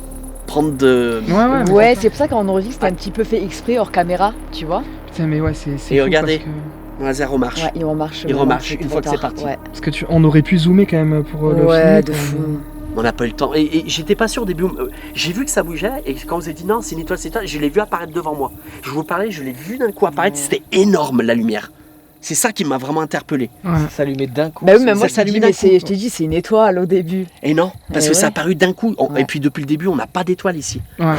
Speaker 3: prendre de...
Speaker 5: Ouais, ouais, mais
Speaker 8: Ouais, c'est pour ça qu'on aurait dit que c'était un petit peu fait exprès hors caméra, tu vois.
Speaker 5: Putain, mais ouais, c'est
Speaker 3: Et
Speaker 5: fou
Speaker 3: regardez.
Speaker 5: parce que...
Speaker 3: Le laser remarche.
Speaker 8: Ouais, il remarche.
Speaker 3: Il
Speaker 8: vraiment,
Speaker 3: remarche
Speaker 8: c'est
Speaker 3: une
Speaker 8: trop
Speaker 3: fois que c'est
Speaker 8: tard.
Speaker 3: parti.
Speaker 8: Ouais,
Speaker 5: Parce que on aurait pu zoomer quand même pour le
Speaker 8: ouais
Speaker 5: filmer,
Speaker 8: de
Speaker 5: quoi.
Speaker 8: fou.
Speaker 3: On n'a pas eu le temps. Et j'étais pas sûr au début. J'ai vu que ça bougeait et quand vous avez dit non, c'est une étoile, je l'ai vu apparaître devant moi. Je vous parlais, je l'ai vu d'un coup apparaître. C'était énorme la lumière. C'est ça qui m'a vraiment interpellé.
Speaker 5: Ouais.
Speaker 7: Ça s'allumait d'un coup.
Speaker 8: Bah oui, mais moi
Speaker 3: ça
Speaker 8: je t'ai dit,
Speaker 3: s'allume d'un coup.
Speaker 8: je t'ai dit, c'est une étoile au début.
Speaker 3: Et non, parce
Speaker 8: Et
Speaker 3: que ça a
Speaker 8: ouais.
Speaker 3: apparu d'un coup.
Speaker 8: Ouais.
Speaker 3: Et puis depuis le début, on n'a pas d'étoile ici.
Speaker 5: Ouais.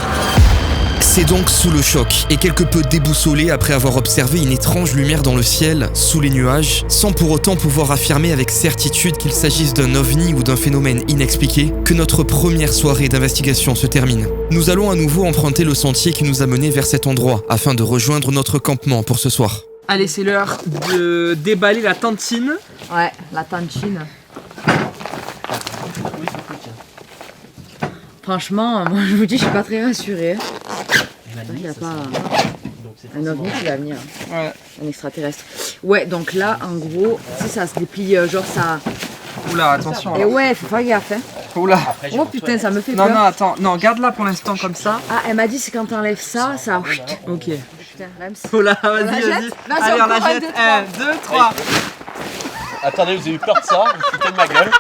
Speaker 1: C'est donc sous le choc et quelque peu déboussolé après avoir observé une étrange lumière dans le ciel, sous les nuages, sans pour autant pouvoir affirmer avec certitude qu'il s'agisse d'un ovni ou d'un phénomène inexpliqué, que notre première soirée d'investigation se termine. Nous allons à nouveau emprunter le sentier qui nous a menés vers cet endroit afin de rejoindre notre campement pour ce soir.
Speaker 2: Allez, c'est l'heure de déballer la tantine.
Speaker 8: Ouais, la tantine. Franchement, moi je vous dis, je suis pas très rassurée. Il n'y a pas un ovni qui va venir,
Speaker 2: Ouais.
Speaker 8: un extraterrestre. Ouais, donc là, en gros, si ça se déplie, genre ça.
Speaker 2: Oula, attention.
Speaker 8: Et ouais, faut faire gaffe, hein.
Speaker 2: Oula.
Speaker 8: Oh putain, ça me fait
Speaker 2: Non,
Speaker 8: peur.
Speaker 2: non, attends. Non, garde-la pour l'instant comme ça.
Speaker 8: Ah, elle m'a dit, c'est quand t'enlèves ça, ça.
Speaker 2: Ok.
Speaker 8: Putain, là,
Speaker 2: Oula, vas-y,
Speaker 8: la
Speaker 2: vas-y.
Speaker 8: jette. Vas-y,
Speaker 2: Allez, on la
Speaker 8: encore un,
Speaker 2: jette.
Speaker 8: deux,
Speaker 2: 1, 2, 3.
Speaker 3: Attendez, vous avez eu peur de ça? Vous foutez de ma gueule.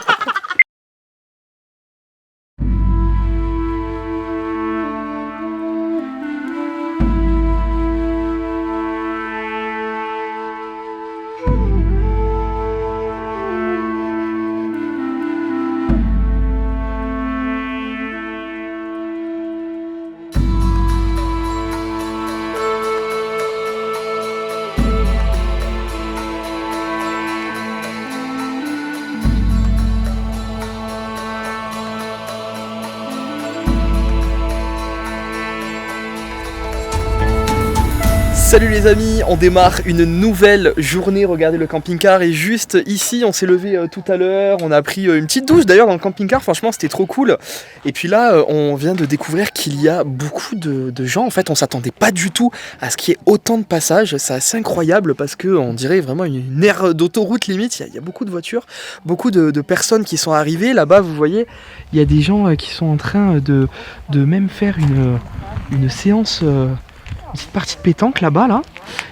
Speaker 2: Salut les amis, on démarre une nouvelle journée, regardez le camping-car est juste ici, on s'est levé tout à l'heure, on a pris une petite douche d'ailleurs dans le camping-car, franchement c'était trop cool. Et puis là on vient de découvrir qu'il y a beaucoup de gens, en fait on s'attendait pas du tout à ce qu'il y ait autant de passages, c'est assez incroyable parce qu'on dirait vraiment une aire d'autoroute limite, il y a beaucoup de voitures, beaucoup de personnes qui sont arrivées, là-bas vous voyez,
Speaker 5: Il y a des gens qui sont en train de même faire une séance, une petite partie de pétanque là-bas, là.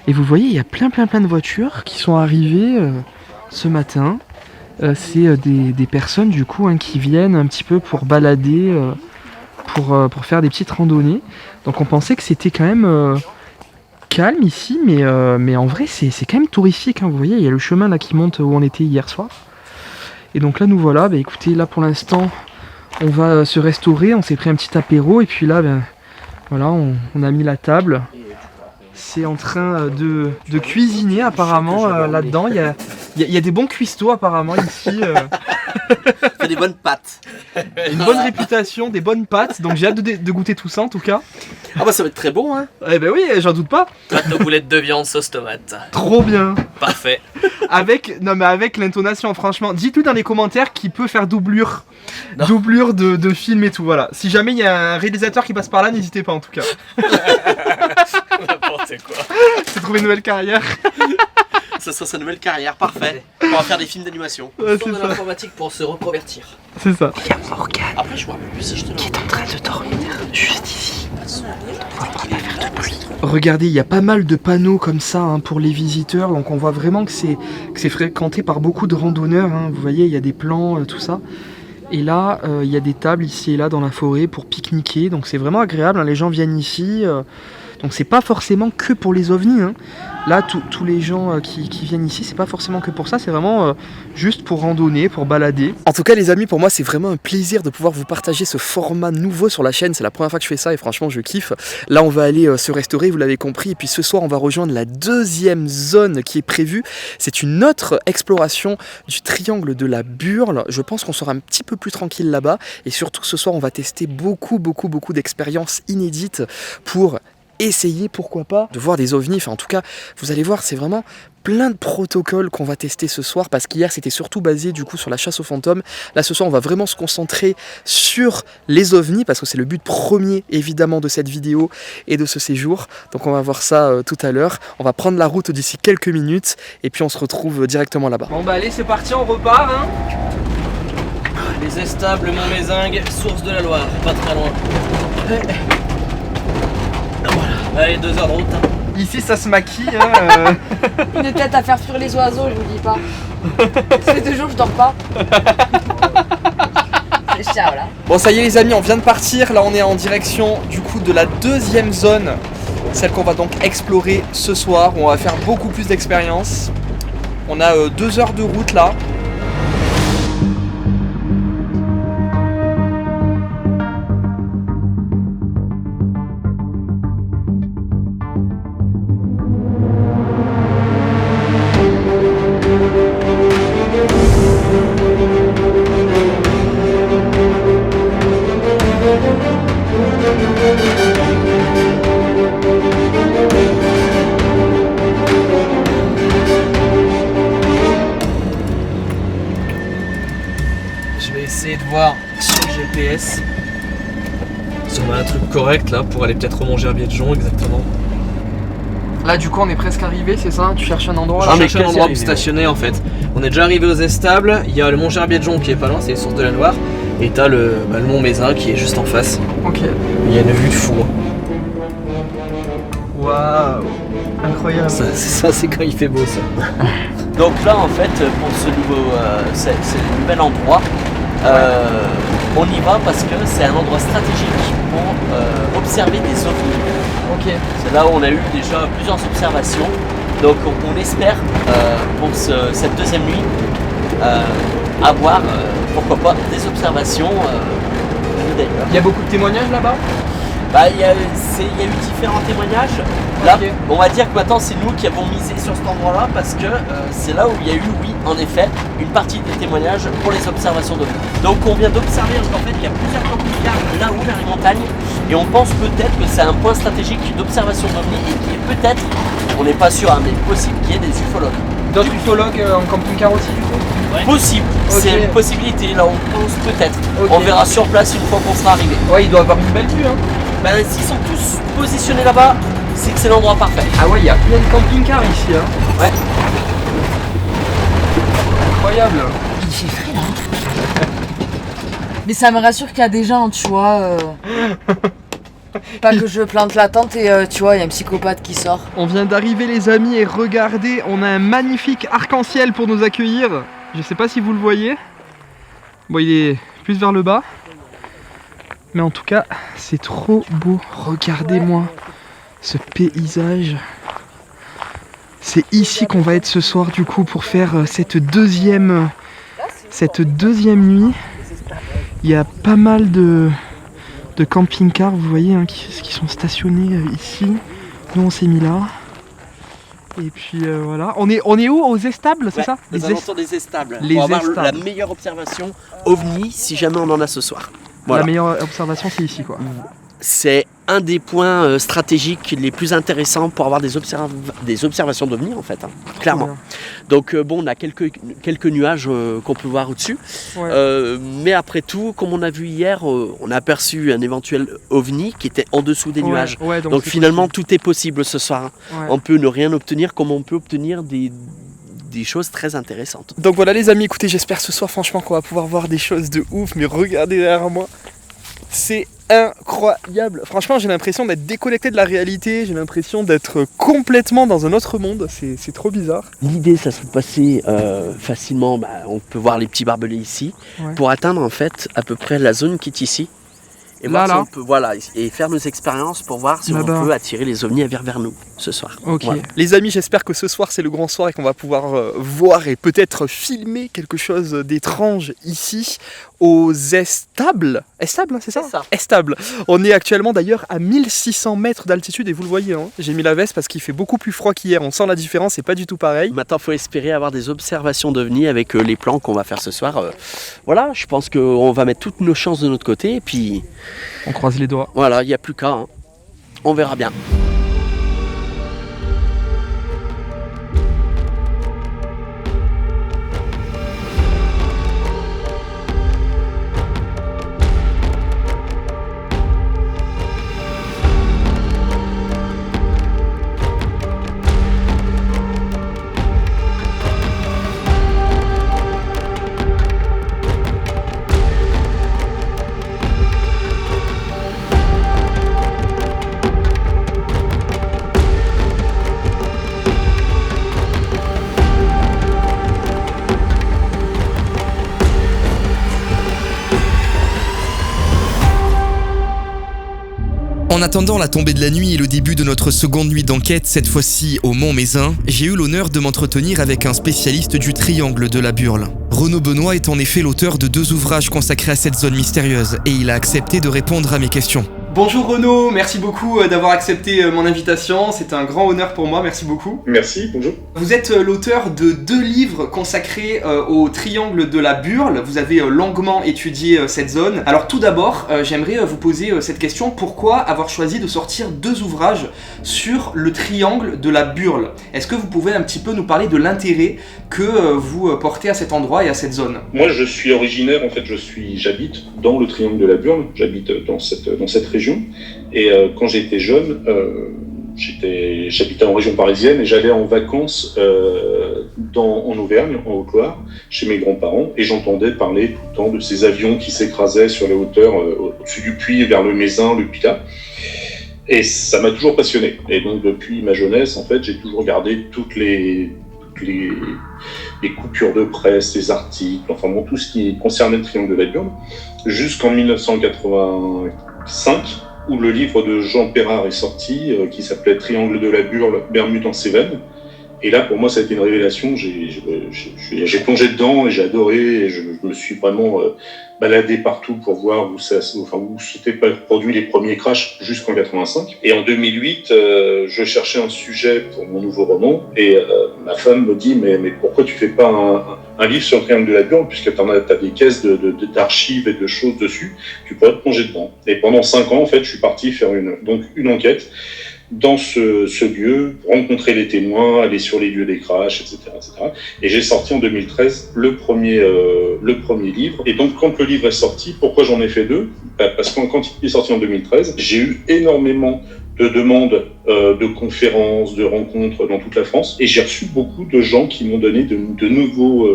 Speaker 5: Et vous voyez, il y a plein de voitures qui sont arrivées ce matin. C'est des personnes du coup qui viennent un petit peu pour balader, pour faire des petites randonnées. Donc on pensait que c'était quand même calme ici, mais en vrai c'est quand même touristique, hein. Vous voyez, il y a le chemin là qui monte où on était hier soir. Et donc là nous voilà, bah écoutez, là pour l'instant on va se restaurer, on s'est pris un petit apéro et puis là ben, voilà, on a mis la table. C'est en train de cuisiner apparemment là-dedans. Il y a des bons cuistots apparemment ici.
Speaker 3: Fait des bonnes pâtes.
Speaker 5: Une bonne réputation, des bonnes pâtes. Donc j'ai hâte de goûter tout ça en tout cas.
Speaker 3: Ah bah ça va être très bon, hein.
Speaker 5: Eh ben oui, j'en doute pas.
Speaker 7: Pâte aux boulettes de viande sauce tomate.
Speaker 5: Trop bien.
Speaker 7: Parfait.
Speaker 5: Avec l'intonation, franchement. Dites-nous dans les commentaires qui peut faire doublure.
Speaker 7: Non.
Speaker 5: Doublure de film et tout, voilà. Si jamais il y a un réalisateur qui passe par là, n'hésitez pas en tout cas.
Speaker 7: N'importe quoi.
Speaker 5: C'est trouvé une nouvelle carrière.
Speaker 3: Ça sera sa nouvelle carrière, parfait. On va faire des films d'animation.
Speaker 5: Ouais,
Speaker 7: Tourne de l'informatique pour se reconvertir.
Speaker 5: C'est ça.
Speaker 3: Après, je vois un peu plus si je te
Speaker 8: Qui est en train de dormir juste ici.
Speaker 5: Regardez, il y a pas mal de panneaux comme ça hein, pour les visiteurs, donc on voit vraiment que c'est fréquenté par beaucoup de randonneurs, hein. Vous voyez, il y a des plans, tout ça. Et là, il y a des tables ici et là dans la forêt pour pique-niquer, donc c'est vraiment agréable, hein. Les gens viennent ici, donc c'est pas forcément que pour les ovnis, hein. Là, tous les gens qui viennent ici, c'est pas forcément que pour ça, c'est vraiment juste pour randonner, pour balader.
Speaker 2: En tout cas les amis, pour moi c'est vraiment un plaisir de pouvoir vous partager ce format nouveau sur la chaîne, c'est la première fois que je fais ça et franchement je kiffe. Là on va aller se restaurer, vous l'avez compris, et puis ce soir on va rejoindre la deuxième zone qui est prévue. C'est une autre exploration du triangle de la Burle. Je pense qu'on sera un petit peu plus tranquille là-bas et surtout ce soir on va tester beaucoup d'expériences inédites pour essayer, pourquoi pas, de voir des ovnis. Enfin en tout cas vous allez voir, c'est vraiment plein de protocoles qu'on va tester ce soir parce qu'hier c'était surtout basé du coup sur la chasse aux fantômes. Là ce soir on va vraiment se concentrer sur les ovnis parce que c'est le but premier évidemment de cette vidéo et de ce séjour. Donc on va voir ça tout à l'heure. On va prendre la route d'ici quelques minutes et puis on se retrouve directement là-bas.
Speaker 5: Bon bah allez, c'est parti, on repart hein.
Speaker 7: Les estables Montmézingue, source de la Loire, pas très loin. Voilà. Allez, 2 heures de route. Hein.
Speaker 5: Ici ça se maquille hein.
Speaker 8: Une tête à faire fuir les oiseaux, je vous dis pas. Ça fait 2 jours que je dors pas. C'est ciao là.
Speaker 2: Bon ça y est les amis, on vient de partir. Là on est en direction du coup de la deuxième zone, celle qu'on va donc explorer ce soir où on va faire beaucoup plus d'expériences. On a 2 heures de route là.
Speaker 7: Je vais essayer de voir sur le GPS si on a un truc correct là pour aller peut-être au Mont Gerbier de Jonc exactement.
Speaker 2: Là du coup on est presque arrivé, c'est ça? Tu cherches un endroit?
Speaker 7: Je cherche un endroit pour stationner en fait. On est déjà arrivé aux Estables, il y a le Mont Gerbier de Jonc qui est pas loin, c'est les sources de la Loire. Et t'as le Mont Mézin qui est juste en face.
Speaker 2: Ok.
Speaker 7: Il y a une vue de fou.
Speaker 2: Waouh, incroyable.
Speaker 7: Ça c'est quand il fait beau ça.
Speaker 3: Donc là, en fait, pour ce nouvel endroit, on y va parce que c'est un endroit stratégique pour observer des ovnis.
Speaker 2: Ok.
Speaker 3: C'est là où on a eu déjà plusieurs observations. Donc on espère pour cette deuxième nuit avoir, pourquoi pas, des observations d'ailleurs.
Speaker 2: Il y a beaucoup de témoignages là-bas?
Speaker 3: Bah, il y a eu différents témoignages. Là, on va dire que maintenant c'est nous qui avons misé sur cet endroit-là parce que c'est là où il y a eu, oui, en effet, une partie des témoignages pour les observations d'ovnis. Donc on vient d'observer qu'en fait il y a plusieurs camping-cars là-haut vers les montagnes et on pense peut-être que c'est un point stratégique d'observation d'ovnis et qui est peut-être, on n'est pas sûr, hein, mais possible qu'il y ait des ufologues.
Speaker 2: D'autres ufologues en camping-car aussi du coup?
Speaker 3: Possible, c'est une possibilité, là on pense peut-être. On verra sur place une fois qu'on sera arrivé.
Speaker 2: Ouais, il doit avoir une belle vue hein.
Speaker 3: Ben, s'ils sont tous positionnés là-bas, c'est que c'est l'endroit parfait.
Speaker 2: Ah ouais, il y a plein de camping-cars ici hein.
Speaker 3: Ouais.
Speaker 2: Incroyable.
Speaker 4: Il fait frais là. Mais ça me rassure qu'il y a des gens, tu vois. Pas que je plante la tente et tu vois, il y a un psychopathe qui sort.
Speaker 2: On vient d'arriver les amis et regardez, on a un magnifique arc-en-ciel pour nous accueillir. Je sais pas si vous le voyez. Bon, il est plus vers le bas. Mais en tout cas, c'est trop beau. Regardez-moi ce paysage. C'est ici qu'on va être ce soir du coup pour faire cette deuxième nuit. Il y a pas mal de camping-cars, vous voyez, hein, qui sont stationnés ici. Nous on s'est mis là. Et puis voilà. On est où? Aux Estables, c'est ça?
Speaker 3: Les alentours des Estables.
Speaker 2: Les
Speaker 3: pour avoir
Speaker 2: Estables.
Speaker 3: la meilleure observation ovni si jamais on en a ce soir. Voilà.
Speaker 2: La meilleure observation c'est ici quoi.
Speaker 3: C'est un des points stratégiques les plus intéressants pour avoir des observations d'ovnis en fait, hein, clairement. Donc bon, on a quelques nuages qu'on peut voir au-dessus. Ouais. Mais après tout, comme on a vu hier, on a aperçu un éventuel ovni qui était en dessous des nuages.
Speaker 2: Ouais,
Speaker 3: donc finalement, tout est possible ce soir.
Speaker 2: Ouais.
Speaker 3: On peut ne rien obtenir comme on peut obtenir des choses très intéressantes.
Speaker 2: Donc voilà les amis, écoutez, j'espère ce soir franchement qu'on va pouvoir voir des choses de ouf, mais regardez derrière moi, c'est incroyable. Franchement, j'ai l'impression d'être déconnecté de la réalité, j'ai l'impression d'être complètement dans un autre monde, c'est trop bizarre.
Speaker 3: L'idée, ça serait de passer facilement, on peut voir les petits barbelés ici, pour atteindre en fait à peu près la zone qui est ici. Et voir si on peut, et faire nos expériences pour voir si on peut attirer les ovnis vers nous ce soir.
Speaker 2: Ok.
Speaker 3: Voilà.
Speaker 2: Les amis, j'espère que ce soir c'est le grand soir et qu'on va pouvoir voir et peut-être filmer quelque chose d'étrange ici aux Estables. Estables, c'est ça?
Speaker 3: C'est ça.
Speaker 2: Estables. On est actuellement d'ailleurs à 1600 mètres d'altitude et vous le voyez, hein, j'ai mis la veste parce qu'il fait beaucoup plus froid qu'hier. On sent la différence, c'est pas du tout pareil.
Speaker 3: Maintenant, il faut espérer avoir des observations d'ovnis avec les plans qu'on va faire ce soir. Voilà, je pense qu'on va mettre toutes nos chances de notre côté et puis...
Speaker 2: On croise les doigts.
Speaker 3: Voilà, il n'y a plus qu'à. Hein. On verra bien.
Speaker 1: En attendant la tombée de la nuit et le début de notre seconde nuit d'enquête, cette fois-ci au Mont-Mézin, j'ai eu l'honneur de m'entretenir avec un spécialiste du triangle de la Burle. Renaud Benoît est en effet l'auteur de 2 ouvrages consacrés à cette zone mystérieuse et il a accepté de répondre à mes questions.
Speaker 2: Bonjour Renaud, merci beaucoup d'avoir accepté mon invitation, c'est un grand honneur pour moi, merci beaucoup.
Speaker 6: Merci, bonjour.
Speaker 2: Vous êtes l'auteur de 2 livres consacrés au triangle de la Burle, vous avez longuement étudié cette zone. Alors tout d'abord, j'aimerais vous poser cette question, pourquoi avoir choisi de sortir 2 ouvrages sur le triangle de la Burle? Est-ce que vous pouvez un petit peu nous parler de l'intérêt que vous portez à cet endroit et à cette zone?
Speaker 6: Moi je suis originaire, en fait j'habite dans le triangle de la Burle, j'habite dans cette région. Et quand j'étais jeune, j'habitais en région parisienne et j'allais en vacances en Auvergne, en Haute-Loire, chez mes grands-parents, et j'entendais parler tout le temps de ces avions qui s'écrasaient sur les hauteurs au-dessus du Puy, vers le Mézin, le Pilat. Et ça m'a toujours passionné. Et donc depuis ma jeunesse, en fait, j'ai toujours regardé toutes les coupures de presse, les articles, enfin bon, tout ce qui concernait le triangle de la Burle, jusqu'en 1985, où le livre de Jean Perrard est sorti, qui s'appelait Triangle de la Burle, Bermude en Cévennes. Et là, pour moi, ça a été une révélation. J'ai plongé dedans et j'ai adoré. Et je me suis vraiment baladé partout pour voir où s'étaient produits les premiers crashs jusqu'en 85. Et en 2008, je cherchais un sujet pour mon nouveau roman. Et ma femme me dit, mais pourquoi tu fais pas un livre sur le triangle de la Burle, puisque t'as des caisses d'archives et de choses dessus, tu pourrais te plonger dedans. Et pendant 5 ans, en fait, je suis parti faire une enquête dans ce lieu, rencontrer les témoins, aller sur les lieux des crashs, etc., etc. Et j'ai sorti en 2013 le premier livre. Et donc, quand le livre est sorti, pourquoi j'en ai fait 2 ? Parce que quand il est sorti en 2013, j'ai eu énormément de demandes de conférences, de rencontres dans toute la France. Et j'ai reçu beaucoup de gens qui m'ont donné de nouveaux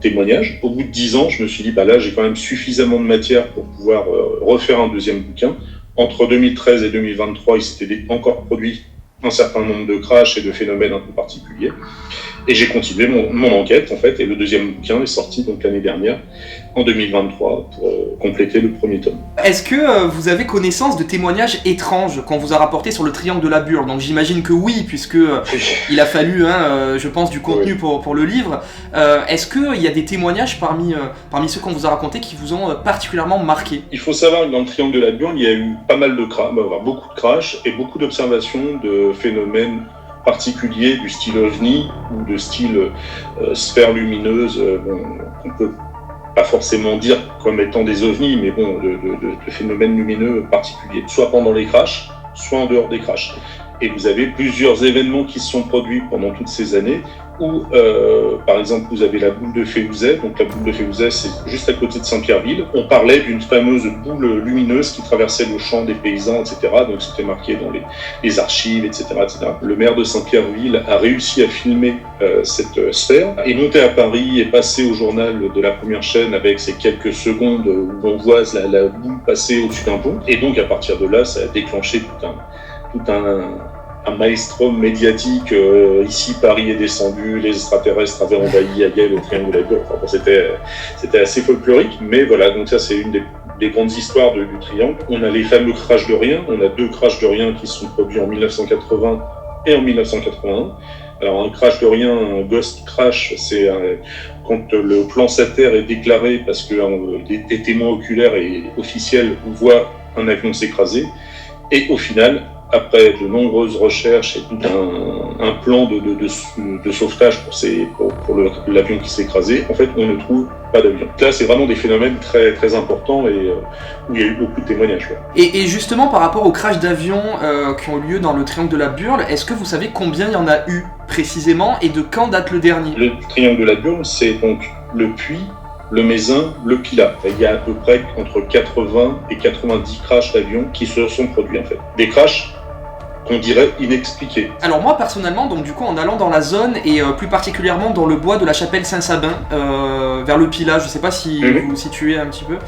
Speaker 6: témoignages. Au bout de 10 ans, je me suis dit, là, j'ai quand même suffisamment de matière pour pouvoir refaire un deuxième bouquin. Entre 2013 et 2023, il s'était encore produit un certain nombre de crashs et de phénomènes un peu particuliers. Et j'ai continué mon enquête, en fait, et le deuxième bouquin est sorti donc l'année dernière, en 2023, pour compléter le premier tome.
Speaker 2: Est-ce que vous avez connaissance de témoignages étranges qu'on vous a rapportés sur le triangle de la Burle? Donc j'imagine que oui, puisque il a fallu, je pense, du contenu pour le livre. Est-ce qu'il y a des témoignages parmi ceux qu'on vous a racontés qui vous ont particulièrement marqué?
Speaker 6: Il faut savoir que dans le triangle de la Burle, il y a eu pas mal de crashs, beaucoup de crashs et beaucoup d'observations de phénomènes particuliers du style ovni ou de style sphère lumineuse, qu'on peut pas forcément dire comme étant des ovnis, mais bon, de phénomènes lumineux particuliers, soit pendant les crashs, soit en dehors des crashs. Et vous avez plusieurs événements qui se sont produits pendant toutes ces années, où, par exemple, vous avez la boule de Féouzet. Donc la boule de Féouzet, c'est juste à côté de Saint-Pierreville. On parlait d'une fameuse boule lumineuse qui traversait le champ des paysans, etc. Donc c'était marqué dans les archives, etc., etc. Le maire de Saint-Pierreville a réussi à filmer cette sphère, est monté à Paris, est passé au journal de la première chaîne avec ces quelques secondes où on voit la boule passer au-dessus d'un pont. Et donc à partir de là, ça a déclenché tout un maelstrom médiatique. Ici, Paris est descendu, les extraterrestres avaient envahi Aguel, le triangle de la Burle. Enfin, bon, c'était assez folklorique, mais voilà, donc ça c'est une des grandes histoires du triangle. On a les fameux crashs de rien, on a 2 crashs de rien qui se sont produits en 1980 et en 1981. Alors un crash de rien, un ghost crash, c'est quand le plan Terre est déclaré parce que des témoins oculaires et officiels voient un avion s'écraser, et au final, après de nombreuses recherches et tout un plan de sauvetage pour l'avion qui s'est écrasé, en fait, on ne trouve pas d'avion. Là, c'est vraiment des phénomènes très, très importants et où il y a eu beaucoup de témoignages. Ouais.
Speaker 2: Et justement, par rapport aux crashs d'avions qui ont lieu dans le triangle de la Burle, est-ce que vous savez combien il y en a eu précisément et de quand date le dernier?
Speaker 6: Le triangle de la Burle, c'est donc le Puy, le Mézin, le Pilat. Il y a à peu près entre 80 et 90 crashs d'avions qui se sont produits, en fait. Des crashs qu'on dirait inexpliqués.
Speaker 2: Alors moi personnellement, donc du coup en allant dans la zone et plus particulièrement dans le bois de la chapelle Saint-Sabin, vers le Pilat, je sais pas si vous vous situez un petit peu,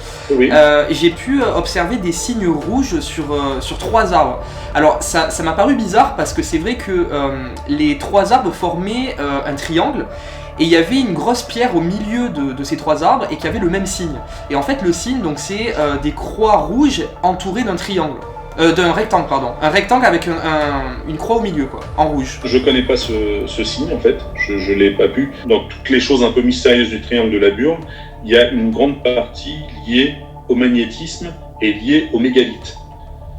Speaker 2: j'ai pu observer des signes rouges sur 3 arbres. Alors ça m'a paru bizarre parce que c'est vrai que les 3 arbres formaient un triangle. Et il y avait une grosse pierre au milieu de ces 3 arbres et qui avait le même signe. Et en fait le signe, donc c'est des croix rouges entourées d'un triangle. D'un rectangle, pardon. Un rectangle avec une croix au milieu, quoi, en rouge.
Speaker 6: Je connais pas ce signe, en fait. Je l'ai pas pu. Dans toutes les choses un peu mystérieuses du triangle de la Burle, il y a une grande partie liée au magnétisme et liée au mégalithe.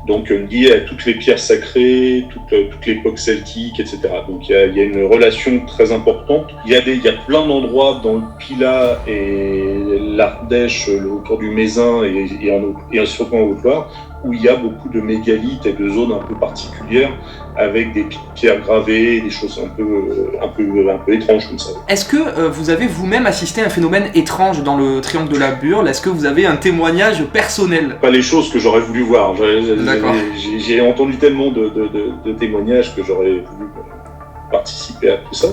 Speaker 6: Donc liée à toutes les pierres sacrées, toute l'époque celtique, etc. Donc il y a une relation très importante. Il y a plein d'endroits dans le Pilat et l'Ardèche, autour du Mézin et surtout en Haute-Loire, où il y a beaucoup de mégalithes et de zones un peu particulières avec des pierres gravées, des choses un peu étranges comme ça.
Speaker 2: Est-ce que vous avez vous-même assisté à un phénomène étrange dans le triangle de la Burle? Est-ce que vous avez un témoignage personnel?
Speaker 6: Pas les choses que j'aurais voulu voir. J'ai entendu tellement de témoignages que j'aurais voulu participer à tout ça.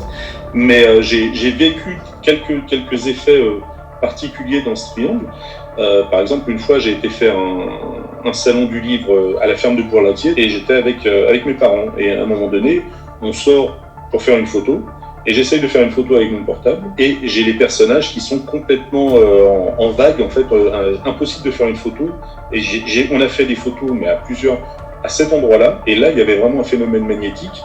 Speaker 6: Mais j'ai vécu quelques effets particuliers dans ce triangle. Par exemple, une fois, j'ai été faire un salon du livre à la ferme de Bourlatier et j'étais avec mes parents. Et à un moment donné, on sort pour faire une photo et j'essaye de faire une photo avec mon portable et j'ai les personnages qui sont complètement en vague, en fait, impossible de faire une photo. Et on a fait des photos, mais à cet endroit-là. Et là, il y avait vraiment un phénomène magnétique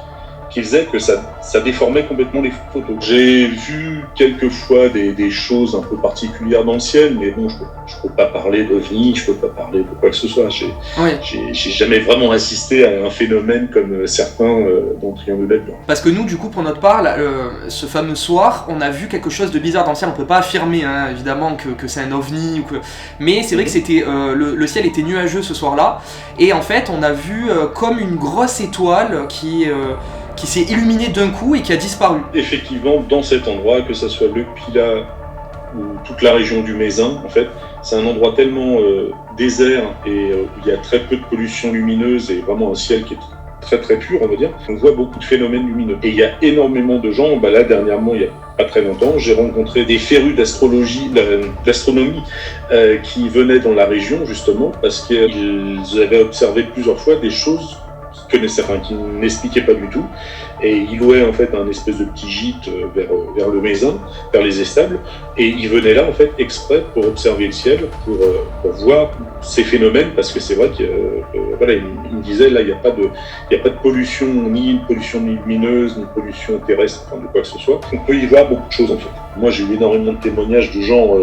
Speaker 6: qui faisait que ça déformait complètement les photos. J'ai vu quelques fois des choses un peu particulières dans le ciel, mais bon, je peux pas parler d'OVNI, je peux pas parler de quoi que ce soit. J'ai jamais vraiment assisté à un phénomène comme certains dans le triangle de la Burle.
Speaker 2: Parce que nous, du coup, pour notre part, ce fameux soir, on a vu quelque chose de bizarre dans le ciel. On peut pas affirmer, hein, évidemment, que c'est un OVNI, mais c'est vrai que c'était le ciel était nuageux ce soir-là, et en fait, on a vu comme une grosse étoile qui s'est illuminé d'un coup et qui a disparu.
Speaker 6: Effectivement, dans cet endroit, que ce soit le Pilat ou toute la région du Mézin, en fait, c'est un endroit tellement désert et il y a très peu de pollution lumineuse et vraiment un ciel qui est très très pur, on va dire. On voit beaucoup de phénomènes lumineux. Et il y a énormément de gens, là dernièrement, il y a pas très longtemps, j'ai rencontré des férus d'astronomie qui venaient dans la région justement parce qu'ils avaient observé plusieurs fois des choses qui n'expliquaient pas du tout, et ils louaient en fait un espèce de petit gîte vers le Mézin, vers les éstables, et ils venaient là en fait exprès pour observer le ciel, pour voir ces phénomènes, parce que c'est vrai que voilà, il me disait là il n'y a pas de pollution, ni une pollution lumineuse, ni une pollution terrestre, enfin, de quoi que ce soit. On peut y voir beaucoup de choses en fait. Moi j'ai eu énormément de témoignages de gens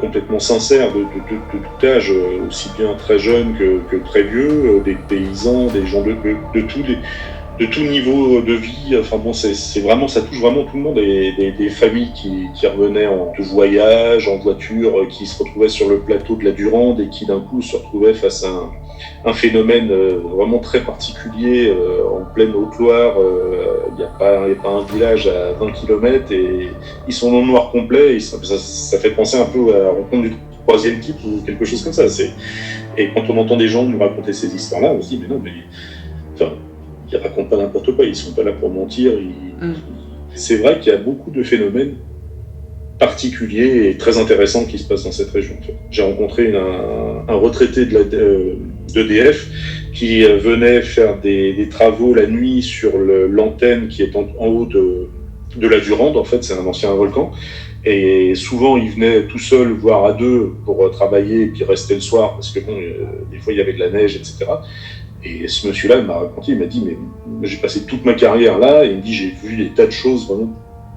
Speaker 6: complètement sincères, de tout âge, aussi bien très jeunes que très vieux, des paysans, des gens de tout niveau de vie. Enfin bon, c'est vraiment, ça touche vraiment tout le monde, et des familles qui revenaient de voyage, en voiture, qui se retrouvaient sur le plateau de la Durande et qui d'un coup se retrouvaient face à un phénomène vraiment très particulier en pleine Haute-Loire. Il n'y a pas un village à 20 km et ils sont dans le noir complet, et ça fait penser un peu à la rencontre du troisième type ou quelque chose comme ça. Et quand on entend des gens nous raconter ces histoires-là, on se dit mais non, mais enfin, ils racontent pas n'importe quoi, ils sont pas là pour mentir. C'est vrai qu'il y a beaucoup de phénomènes particuliers et très intéressants qui se passent dans cette région. En fait. J'ai rencontré un retraité d'EDF qui venait faire des travaux la nuit sur l'antenne qui est en haut de la Durande. En fait, c'est un ancien volcan. Et souvent, il venait tout seul, voire à deux, pour travailler et puis rester le soir, parce que bon, des fois, il y avait de la neige, etc. Et ce monsieur-là m'a raconté, il m'a dit, mais j'ai passé toute ma carrière là, et il me dit, j'ai vu des tas de choses vraiment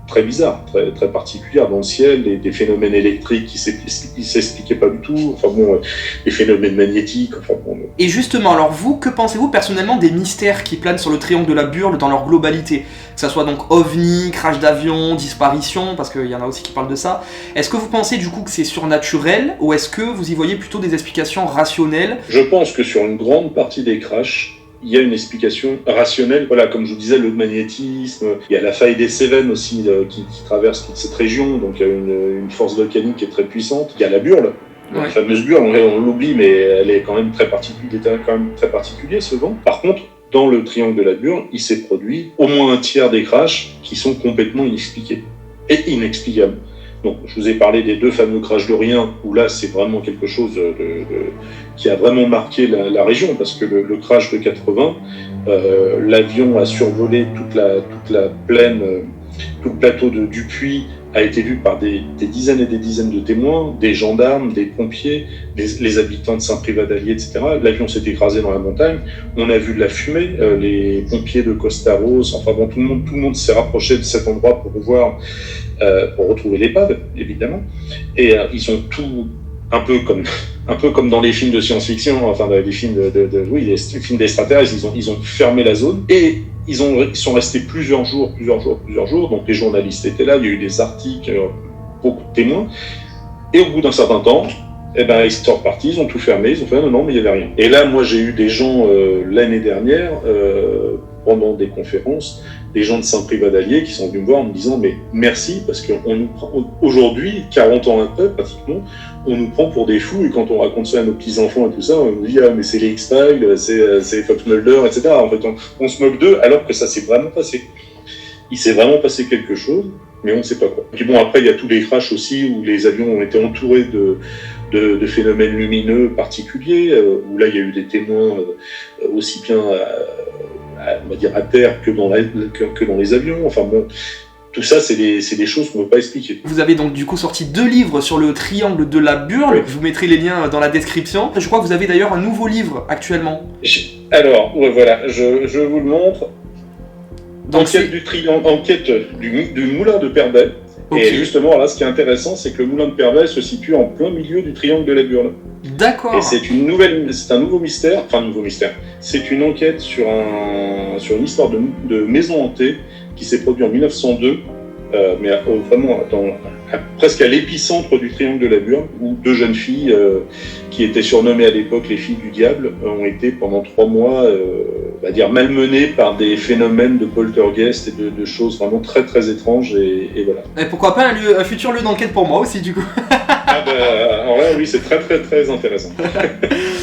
Speaker 6: très bizarres, très, très particulières dans le ciel, des phénomènes électriques qui s'expliquaient pas du tout, enfin bon, des phénomènes magnétiques, enfin bon.
Speaker 2: Et justement, alors vous, que pensez-vous personnellement des mystères qui planent sur le triangle de la Burle dans leur globalité? Que ça soit donc OVNI, crash d'avion, disparition, parce qu'il y en a aussi qui parlent de ça. Est-ce que vous pensez du coup que c'est surnaturel, ou est-ce que vous y voyez plutôt des explications rationnelles?
Speaker 6: Je pense que sur une grande partie des crashs, il y a une explication rationnelle. Voilà, comme je vous disais, le magnétisme, il y a la faille des Cévennes aussi qui traverse toute cette région, donc il y a une force volcanique qui est très puissante. Il y a la Burle, ouais. La fameuse Burle, on l'oublie, mais elle est quand même très particulier ce vent. Par contre, dans le triangle de la Burle, il s'est produit au moins un tiers des crashs qui sont complètement inexpliqués et inexplicables. Donc, je vous ai parlé des deux fameux crashs de Rien, où là, c'est vraiment quelque chose qui a vraiment marqué la région, parce que le crash de 80, l'avion a survolé toute la plaine, tout le plateau du Puy, a été vu par des dizaines et des dizaines de témoins, des gendarmes, des pompiers, les habitants de Saint-Privat-d'Allier, etc. L'avion s'est écrasé dans la montagne, on a vu de la fumée, les pompiers de Costa Rose, enfin bon, tout le monde s'est rapproché de cet endroit pour voir, pour retrouver l'épave, évidemment. Et ils ont tout, un peu comme dans les films de science-fiction, enfin dans les films les films d'extraterrestres, ils ont fermé la zone et ils sont restés plusieurs jours. Donc les journalistes étaient là, il y a eu des articles, beaucoup de témoins. Et au bout d'un certain temps, ils sont repartis, ils ont tout fermé, ils ont fait non, mais il n'y avait rien. Et là, moi, j'ai eu des gens l'année dernière, pendant des conférences, des gens de Saint-Privat-d'Allier qui sont venus me voir en me disant mais merci, parce qu'on nous prend aujourd'hui, 40 ans après pratiquement, on nous prend pour des fous, et quand on raconte ça à nos petits-enfants et tout ça, on nous dit mais c'est les X-Files, c'est Fox Mulder, etc. En fait, on se moque d'eux alors que ça s'est vraiment passé. Il s'est vraiment passé quelque chose, mais on ne sait pas quoi. Et puis bon, après il y a tous les crashs aussi où les avions ont été entourés de phénomènes lumineux particuliers, où là il y a eu des témoins aussi bien on va dire à terre que dans les avions. Enfin bon, tout ça c'est des choses qu'on ne peut pas expliquer.
Speaker 2: Vous avez donc du coup sorti 2 livres sur le triangle de la Burle, oui. Je vous mettrai les liens dans la description. Je crois que vous avez d'ailleurs un nouveau livre actuellement.
Speaker 6: Alors, ouais, voilà, je vous le montre. Enquête du moulin de Pervel. Okay. Et justement, là, ce qui est intéressant, c'est que le moulin de Pervel se situe en plein milieu du triangle de la Burle.
Speaker 2: D'accord.
Speaker 6: Et c'est un nouveau mystère. C'est une enquête sur une histoire de maison hantée qui s'est produite en 1902, mais vraiment presque à l'épicentre du triangle de la Burle, où 2 jeunes filles qui étaient surnommées à l'époque les filles du diable ont été pendant 3 mois on va dire malmenées par des phénomènes de poltergeist et de choses vraiment très très étranges et voilà.
Speaker 2: Et pourquoi pas un futur lieu d'enquête pour moi aussi du coup.
Speaker 6: Alors là oui, c'est très très très intéressant.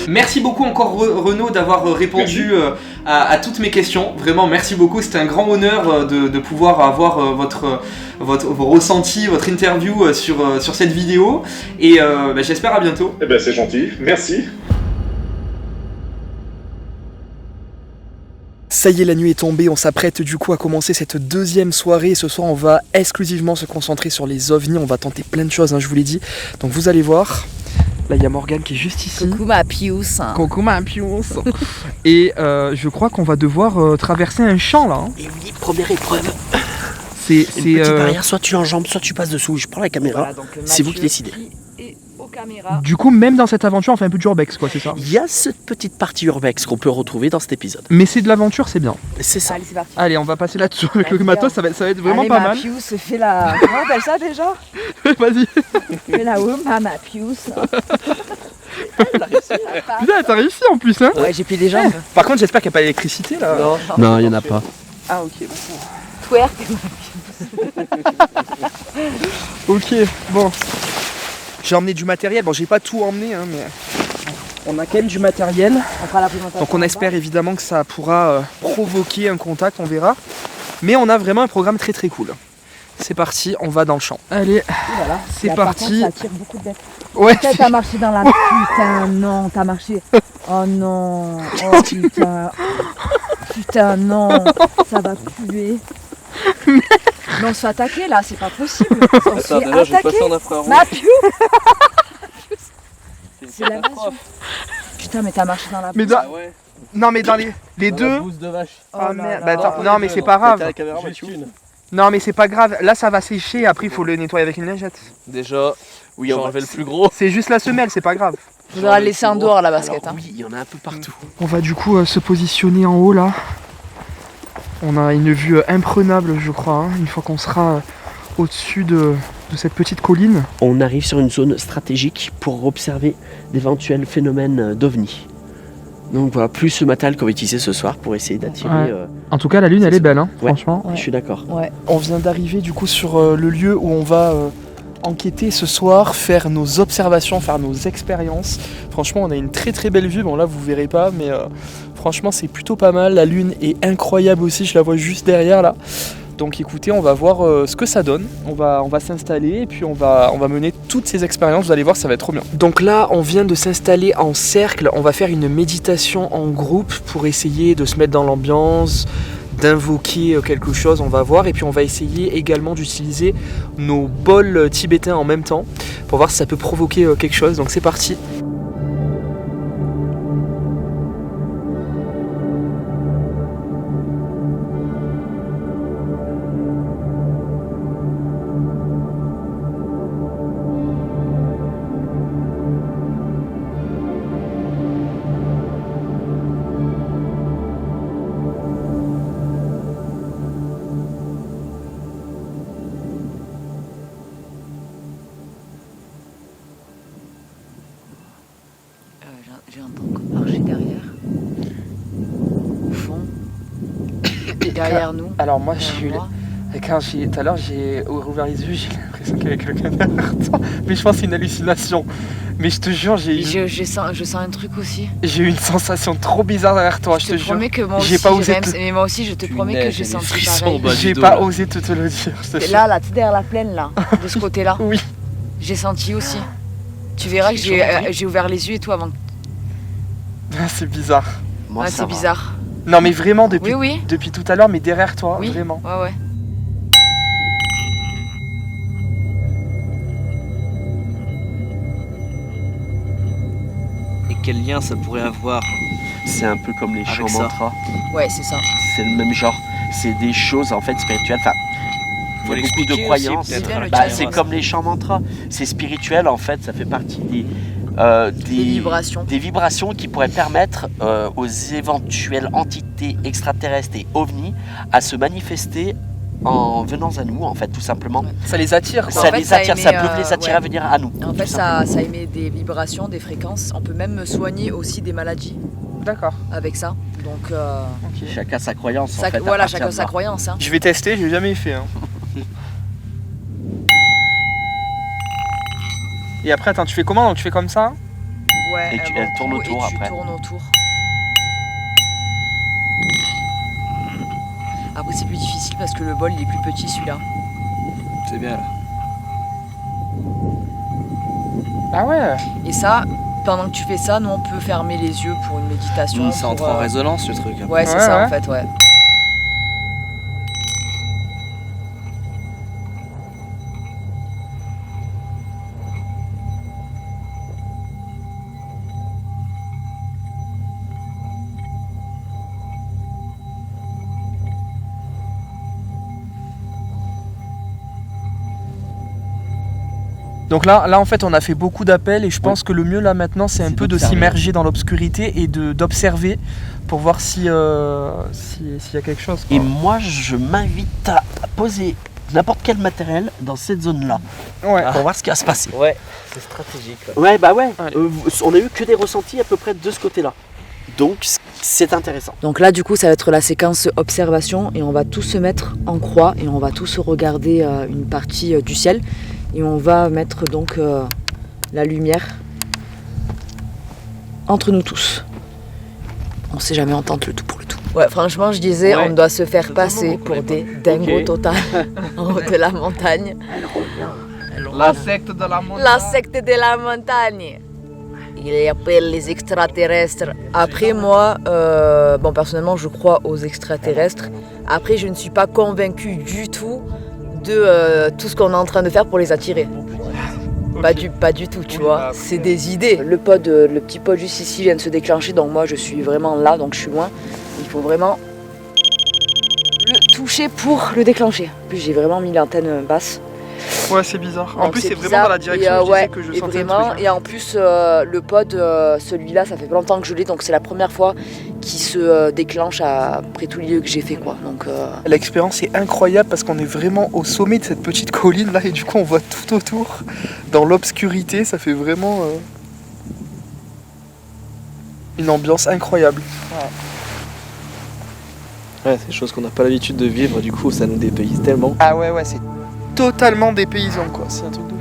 Speaker 2: Merci beaucoup encore Renaud d'avoir répondu à toutes mes questions. Vraiment merci beaucoup, c'était un grand honneur de pouvoir avoir vos ressentis, votre interview sur cette vidéo et j'espère à bientôt.
Speaker 6: C'est gentil, merci.
Speaker 2: Ça y est, la nuit est tombée, on s'apprête du coup à commencer cette 2e soirée. Ce soir, on va exclusivement se concentrer sur les ovnis, on va tenter plein de choses, je vous l'ai dit. Donc vous allez voir, là il y a Morgane qui est juste ici.
Speaker 4: Coucou ma piousse.
Speaker 2: Coucou ma piousse. Et je crois qu'on va devoir traverser un champ là.
Speaker 3: Et oui, première épreuve.
Speaker 2: C'est
Speaker 3: une petite barrière, soit tu l'enjambes, soit tu passes dessous. Je prends la caméra,
Speaker 8: voilà,
Speaker 3: c'est vous qui décidez.
Speaker 2: Du coup, même dans cette aventure, on fait un peu de urbex, quoi, c'est ça?
Speaker 3: Il y a cette petite partie urbex qu'on peut retrouver dans cet épisode.
Speaker 2: Mais c'est de l'aventure, c'est bien.
Speaker 3: C'est ça.
Speaker 8: Allez, c'est parti.
Speaker 2: Allez, on va passer là-dessous avec le matos, ça va être vraiment pas mal.
Speaker 8: Pius fait la... Comment on appelle ça déjà?
Speaker 2: Vas-y.
Speaker 8: Fais la Wumba, ma Pius.
Speaker 2: Putain, t'as réussi en plus, hein?
Speaker 8: Ouais, j'ai plié les jambes.
Speaker 2: Par contre, j'espère qu'il n'y a pas d'électricité là.
Speaker 3: Non, il n'y en a pas.
Speaker 8: Ah, ok, bon. Twerk, ma Pius.
Speaker 2: Ok, bon. J'ai emmené du matériel, bon j'ai pas tout emmené mais on a quand même du matériel.
Speaker 8: On fera la présentation.
Speaker 2: Donc on espère évidemment que ça pourra provoquer un contact, on verra. Mais on a vraiment un programme très très cool. C'est parti, on va dans le champ. Allez,
Speaker 8: voilà.
Speaker 2: C'est parti.
Speaker 8: Par contre, ça tire beaucoup de bêtes.
Speaker 2: Ouais.
Speaker 8: T'as marché dans la... Putain, non, t'as marché... Oh non, oh putain. Putain, non, ça va puer. Mais on se fait attaquer là, c'est pas possible. On se fait attaquer. Ma piou. C'est l'invasion. Putain, mais t'as marché dans la bouse.
Speaker 2: Non, mais dans les deux.
Speaker 7: La bouse de vache.
Speaker 2: Oh merde. Bah attends, non, mais c'est pas grave. Non, mais c'est pas grave. Là, ça va sécher. Après, il faut le nettoyer avec une lingette.
Speaker 7: Déjà, oui, on enlever le plus gros.
Speaker 2: C'est juste la semelle, c'est pas grave.
Speaker 4: Faudra le laisser en dehors la basket.
Speaker 3: Alors, oui, il y en a un peu partout.
Speaker 2: On va du coup se positionner en haut là. On a une vue imprenable, je crois, une fois qu'on sera au-dessus de cette petite colline.
Speaker 3: On arrive sur une zone stratégique pour observer d'éventuels phénomènes d'ovnis. Donc voilà, plus le matériel qu'on va utiliser ce soir pour essayer d'attirer...
Speaker 2: Ouais. En tout cas, la lune, elle est belle, hein,
Speaker 3: ouais,
Speaker 2: franchement.
Speaker 3: Ouais. Je suis d'accord.
Speaker 8: Ouais.
Speaker 2: On vient d'arriver du coup sur le lieu où on va enquêter ce soir, faire nos observations, faire nos expériences. Franchement, on a une très très belle vue. Bon là, vous verrez pas, mais franchement, c'est plutôt pas mal. La lune est incroyable aussi, je la vois juste derrière là. Donc écoutez, on va voir ce que ça donne. On va s'installer et puis on va mener toutes ces expériences. Vous allez voir, ça va être trop bien. Donc là, on vient de s'installer en cercle. On va faire une méditation en groupe pour essayer de se mettre dans l'ambiance, d'invoquer quelque chose, on va voir. Et puis on va essayer également d'utiliser nos bols tibétains en même temps pour voir si ça peut provoquer quelque chose. Donc c'est parti.
Speaker 4: J'entends marcher derrière. Au fond. Derrière nous.
Speaker 2: Alors moi j'ai eu... Quand tout à l'heure j'ai ouvert les yeux, j'ai l'impression qu'il y avait quelqu'un derrière toi. Mais je pense que c'est une hallucination. Mais je te jure,
Speaker 4: je sens un truc aussi.
Speaker 2: J'ai eu une sensation trop bizarre derrière toi, je te jure.
Speaker 4: Promets que moi aussi, mais moi aussi je te promets que j'ai senti pareil.
Speaker 2: J'ai pas osé te le dire.
Speaker 4: Là, derrière la plaine là, de ce côté-là.
Speaker 2: Oui.
Speaker 4: J'ai senti aussi. Tu verras que j'ai ouvert les yeux et tout avant.
Speaker 2: C'est bizarre.
Speaker 4: Ouais, c'est bizarre.
Speaker 2: Non mais vraiment depuis tout à l'heure, mais derrière toi,
Speaker 4: oui.
Speaker 2: vraiment.
Speaker 4: Ouais.
Speaker 3: Et quel lien ça pourrait avoir? C'est un peu comme les chants mantras.
Speaker 4: Ouais, c'est ça.
Speaker 3: C'est le même genre. C'est des choses en fait spirituelles. Enfin, il y a beaucoup de croyances. C'est comme les chants mantras. C'est spirituel en fait. Ça fait partie des vibrations qui pourraient permettre aux éventuelles entités extraterrestres et ovnis à se manifester en venant à nous, en fait, tout simplement.
Speaker 2: Ça les attire.
Speaker 3: Ça les attire, ça peut les attirer à venir à nous.
Speaker 4: En fait, ça émet des vibrations, des fréquences. On peut même soigner aussi des maladies.
Speaker 2: D'accord.
Speaker 4: Avec ça. Donc,
Speaker 3: chacun sa croyance. En fait,
Speaker 4: voilà, chacun sa croyance. Hein.
Speaker 2: Je vais tester, je l'ai jamais fait. Hein. Et après, attends, tu fais comment? Donc tu fais comme ça?
Speaker 4: Ouais.
Speaker 3: Et elle tourne autour après.
Speaker 4: Tu tournes autour. Après, c'est plus difficile parce que le bol il est plus petit celui-là.
Speaker 7: C'est bien là.
Speaker 2: Ah ouais.
Speaker 4: Et ça, pendant que tu fais ça, nous on peut fermer les yeux pour une méditation.
Speaker 7: Ça entre en résonance le truc.
Speaker 4: Ouais, c'est ça en fait, ouais.
Speaker 2: Donc là en fait on a fait beaucoup d'appels et je pense que le mieux là maintenant c'est un peu de s'immerger dans l'obscurité et d'observer pour voir s'il y a quelque chose. Quoi.
Speaker 3: Et moi je m'invite à poser n'importe quel matériel dans cette zone-là pour voir ce qui va se passer.
Speaker 7: Ouais, c'est stratégique.
Speaker 3: Ouais, on a eu que des ressentis à peu près de ce côté-là. Donc c'est intéressant.
Speaker 4: Donc là du coup ça va être la séquence observation et on va tous se mettre en croix et on va tous regarder une partie du ciel. Et on va mettre donc la lumière entre nous tous. On sait jamais, on tente le tout pour le tout. Ouais, franchement, je disais, on doit se faire passer pour des dingos total en haut de la montagne.
Speaker 2: La secte de la montagne.
Speaker 4: La secte de la montagne. Ils appellent les extraterrestres. Après, moi, personnellement, je crois aux extraterrestres. Après, je ne suis pas convaincue du tout de tout ce qu'on est en train de faire pour les attirer. Pas du tout, tu vois. C'est des idées. Le petit pod juste ici vient de se déclencher, donc moi je suis vraiment là, donc je suis loin. Il faut vraiment le toucher pour le déclencher. En plus j'ai vraiment mis l'antenne basse.
Speaker 2: Ouais, c'est bizarre. En plus, c'est
Speaker 4: bizarre.
Speaker 2: vraiment dans la direction que je sentais
Speaker 4: vraiment, et en plus, le pod, celui-là, ça fait longtemps que je l'ai, donc c'est la première fois qu'il se déclenche après tout le lieu que j'ai fait, quoi. Donc,
Speaker 2: l'expérience est incroyable parce qu'on est vraiment au sommet de cette petite colline là, et du coup, on voit tout autour dans l'obscurité. Ça fait vraiment une ambiance incroyable.
Speaker 7: Ouais, c'est des choses qu'on n'a pas l'habitude de vivre, du coup, ça nous dépayse tellement.
Speaker 2: Ah ouais, c'est totalement dépaysant, quoi. C'est un truc de fou.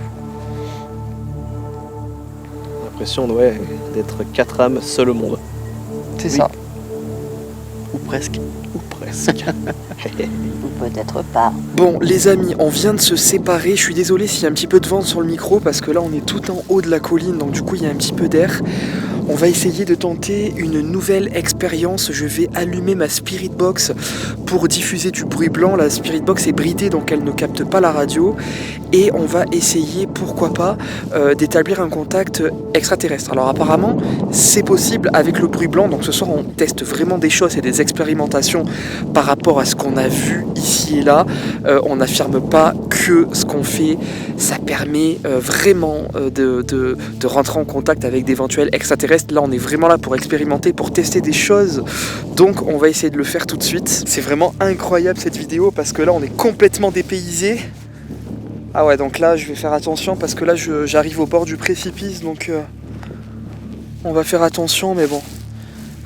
Speaker 7: L'impression, d'être 4 âmes seules au monde.
Speaker 2: C'est ça.
Speaker 3: Ou presque.
Speaker 7: Ou presque.
Speaker 8: Ou peut-être pas.
Speaker 2: Bon, les amis, on vient de se séparer. Je suis désolé s'il y a un petit peu de vent sur le micro parce que là, on est tout en haut de la colline, donc du coup, il y a un petit peu d'air. On va essayer de tenter une nouvelle expérience. Je vais allumer ma Spirit Box pour diffuser du bruit blanc. La Spirit Box est bridée donc elle ne capte pas la radio. Et on va essayer, pourquoi pas, d'établir un contact extraterrestre. Alors apparemment, c'est possible avec le bruit blanc. Donc ce soir, on teste vraiment des choses et des expérimentations par rapport à ce qu'on a vu ici et là. On n'affirme pas que ce qu'on fait, ça permet vraiment de rentrer en contact avec d'éventuels extraterrestres. Là, on est vraiment là pour expérimenter, pour tester des choses. Donc, on va essayer de le faire tout de suite. C'est vraiment incroyable cette vidéo parce que là, on est complètement dépaysé. Ah ouais, donc là, je vais faire attention parce que là, j'arrive au bord du précipice. Donc, on va faire attention. Mais bon,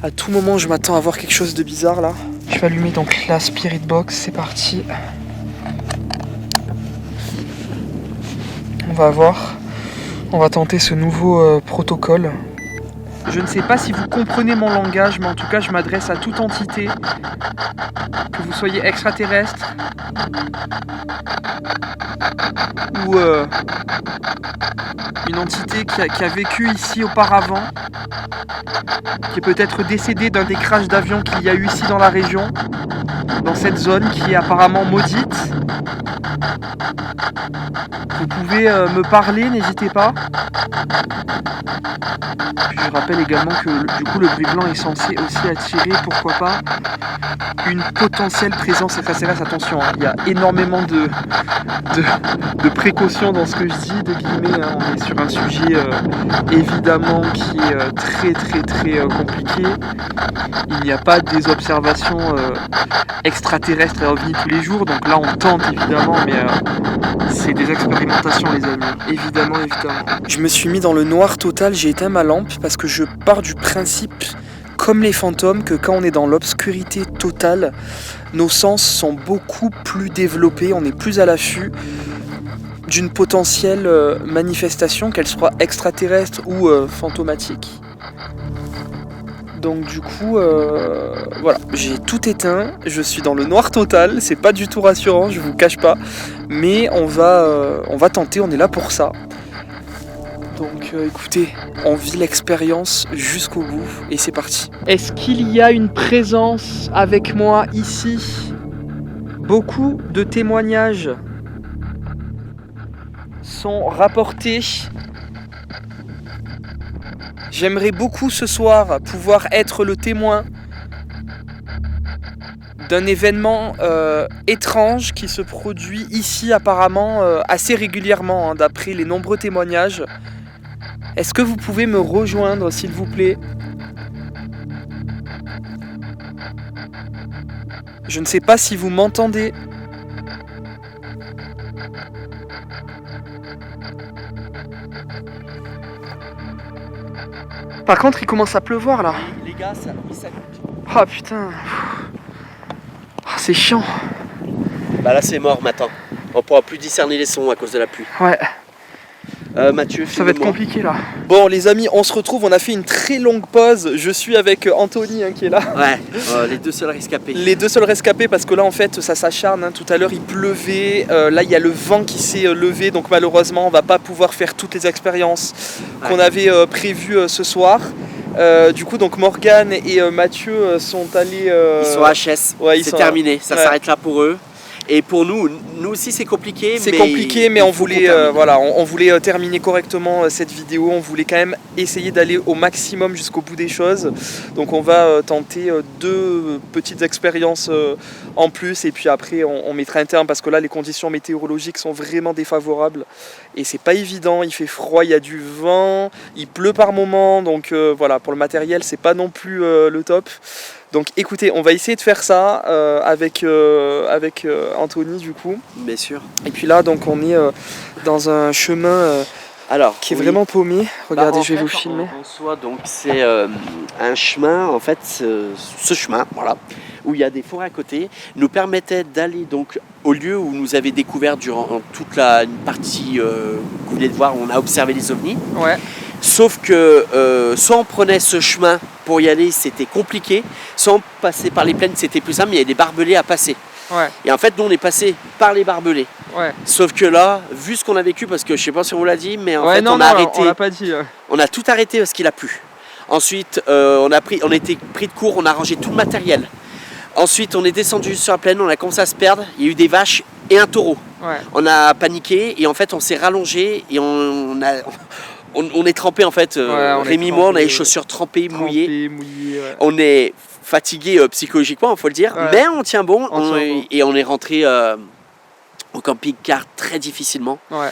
Speaker 2: à tout moment, je m'attends à voir quelque chose de bizarre là. Je vais allumer donc la Spirit Box. C'est parti. On va voir. On va tenter ce nouveau protocole. Je ne sais pas si vous comprenez mon langage, mais en tout cas, je m'adresse à toute entité, que vous soyez extraterrestre ou une entité qui a vécu ici auparavant, qui est peut-être décédée d'un des crashs d'avion qu'il y a eu ici dans la région, dans cette zone qui est apparemment maudite. Vous pouvez me parler, n'hésitez pas. Puis je rappelle également que du coup le bruit blanc est censé aussi attirer, pourquoi pas, une potentielle présence extraterrestre. Attention, hein, il y a énormément de précautions dans ce que je dis, de guillemets, hein. On est sur un sujet évidemment qui est très compliqué. Il n'y a pas des observations extraterrestres et ovnis tous les jours, donc là on tente évidemment, mais c'est des expérimentations les amis, évidemment. Je me suis mis dans le noir total, j'ai éteint ma lampe parce que je pars du principe, comme les fantômes, que quand on est dans l'obscurité totale, nos sens sont beaucoup plus développés, on est plus à l'affût d'une potentielle manifestation, qu'elle soit extraterrestre ou fantomatique. Donc du coup, voilà, j'ai tout éteint, je suis dans le noir total, c'est pas du tout rassurant, je vous cache pas, mais on va tenter, on est là pour ça. Donc écoutez, on vit l'expérience jusqu'au bout et c'est parti. Est-ce qu'il y a une présence avec moi ici? Beaucoup de témoignages sont rapportés. J'aimerais beaucoup ce soir pouvoir être le témoin d'un événement étrange qui se produit ici apparemment assez régulièrement, hein, d'après les nombreux témoignages. Est-ce que vous pouvez me rejoindre s'il vous plaît? Je ne sais pas si vous m'entendez. Par contre, il commence à pleuvoir là.
Speaker 3: Les gars, ça
Speaker 2: Oh putain. Oh, c'est chiant.
Speaker 3: Bah là, c'est mort maintenant. On pourra plus discerner les sons à cause de la pluie.
Speaker 2: Ouais.
Speaker 3: Mathieu,
Speaker 2: ça va être compliqué là. Bon les amis, on se retrouve, on a fait une très longue pause. Je suis avec Anthony hein, qui est là.
Speaker 3: Ouais, les deux seuls rescapés.
Speaker 2: Les deux seuls rescapés parce que là en fait ça s'acharne, hein. Tout à l'heure il pleuvait, là il y a le vent qui s'est levé, donc malheureusement on va pas pouvoir faire toutes les expériences qu'on avait prévues ce soir. Du coup donc Morgane et Mathieu sont allés...
Speaker 3: Ils sont HS, ouais, c'est terminé, ça s'arrête là pour eux. Et pour nous aussi c'est compliqué.
Speaker 2: C'est compliqué, mais on voulait, on voulait terminer correctement cette vidéo. On voulait quand même essayer d'aller au maximum jusqu'au bout des choses. Donc on va tenter 2 petites expériences en plus. Et puis après on mettra un terme parce que là les conditions météorologiques sont vraiment défavorables. Et c'est pas évident, il fait froid, il y a du vent, il pleut par moments. Donc voilà, pour le matériel c'est pas non plus le top. Donc écoutez, on va essayer de faire ça avec Anthony du coup.
Speaker 3: Bien sûr.
Speaker 2: Et puis là donc on est dans un chemin qui est vraiment paumé. Regardez, je vais vous filmer.
Speaker 3: En soi donc c'est un chemin en fait, ce chemin voilà, où il y a des forêts à côté, nous permettait d'aller donc au lieu où nous avait découvert durant toute une partie que vous venez de voir, où on a observé les ovnis.
Speaker 2: Ouais.
Speaker 3: Sauf que soit on prenait ce chemin pour y aller, c'était compliqué, soit on passait par les plaines, c'était plus simple, mais il y a des barbelés à passer.
Speaker 2: Ouais.
Speaker 3: Et en fait, nous on est passé par les barbelés.
Speaker 2: Ouais.
Speaker 3: Sauf que là, vu ce qu'on a vécu, parce que je sais pas si on vous l'a dit, mais en fait
Speaker 2: on
Speaker 3: a arrêté.
Speaker 2: On l'a pas dit.
Speaker 3: On a tout arrêté parce qu'il a plu. Ensuite, on était pris de court, on a rangé tout le matériel. Ensuite, on est descendu sur la plaine, on a commencé à se perdre. Il y a eu des vaches et un taureau.
Speaker 2: Ouais.
Speaker 3: On a paniqué et en fait, on s'est rallongé et on est trempé en fait. Rémi et moi, on a les chaussures trempées, mouillées. Ouais. On est fatigué psychologiquement, il faut le dire, mais on tient bon. Et on est rentré au camping-car très difficilement. Ouais.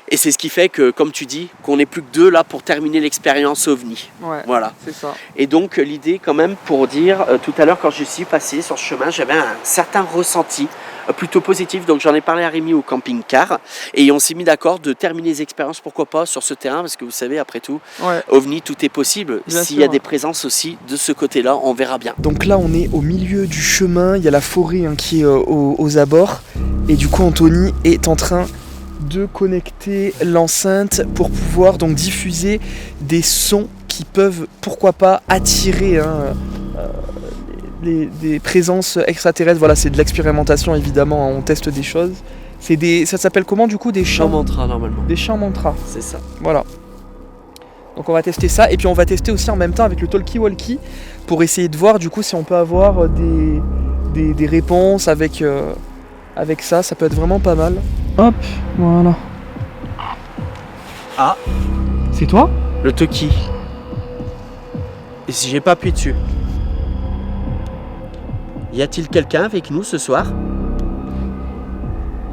Speaker 3: Et c'est ce qui fait que, comme tu dis, qu'on n'est plus que 2 là pour terminer l'expérience OVNI.
Speaker 2: Ouais,
Speaker 3: voilà.
Speaker 2: C'est ça.
Speaker 3: Et donc l'idée quand même pour dire, tout à l'heure quand je suis passé sur ce chemin, j'avais un certain ressenti plutôt positif. Donc j'en ai parlé à Rémi au camping-car et on s'est mis d'accord de terminer les expériences, pourquoi pas, sur ce terrain, parce que vous savez, après tout, OVNI, tout est possible. S'il y a des présences aussi de ce côté-là, on verra bien.
Speaker 2: Donc là, on est au milieu du chemin, il y a la forêt qui est aux abords. Et du coup, Anthony est en train de connecter l'enceinte pour pouvoir donc diffuser des sons qui peuvent, pourquoi pas, attirer des présences extraterrestres. Voilà, c'est de l'expérimentation évidemment, on teste des choses. Ça s'appelle comment du coup? Des chants
Speaker 3: mantras normalement.
Speaker 2: Des chants mantras.
Speaker 3: C'est ça.
Speaker 2: Voilà. Donc on va tester ça et puis on va tester aussi en même temps avec le talkie-walkie pour essayer de voir du coup si on peut avoir des réponses avec ça peut être vraiment pas mal. Hop, voilà.
Speaker 3: Ah,
Speaker 2: c'est toi?
Speaker 3: Le talkie. Et si j'ai pas appuyé dessus? Y a-t-il quelqu'un avec nous ce soir?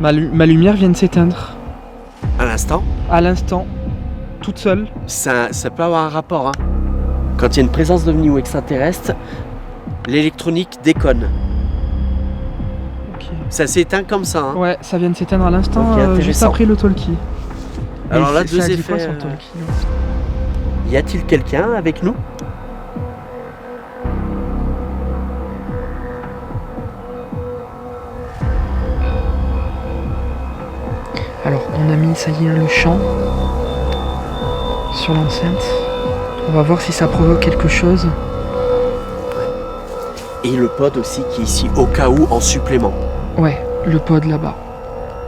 Speaker 5: Ma lumière vient de s'éteindre.
Speaker 3: À l'instant?
Speaker 5: À l'instant. Toute seule.
Speaker 3: Ça peut avoir un rapport. Hein. Quand il y a une présence d'OVNI ou extraterrestre, l'électronique déconne. Ça s'éteint comme ça. Hein.
Speaker 5: Ouais, ça vient de s'éteindre à l'instant, juste après le talkie.
Speaker 3: Alors là, 2 effets. Y a-t-il quelqu'un avec nous?
Speaker 5: Alors, on a mis, ça y est, le chant sur l'enceinte. On va voir si ça provoque quelque chose.
Speaker 3: Et le pod aussi qui est ici, au cas où, en supplément.
Speaker 5: Ouais, le pod là-bas.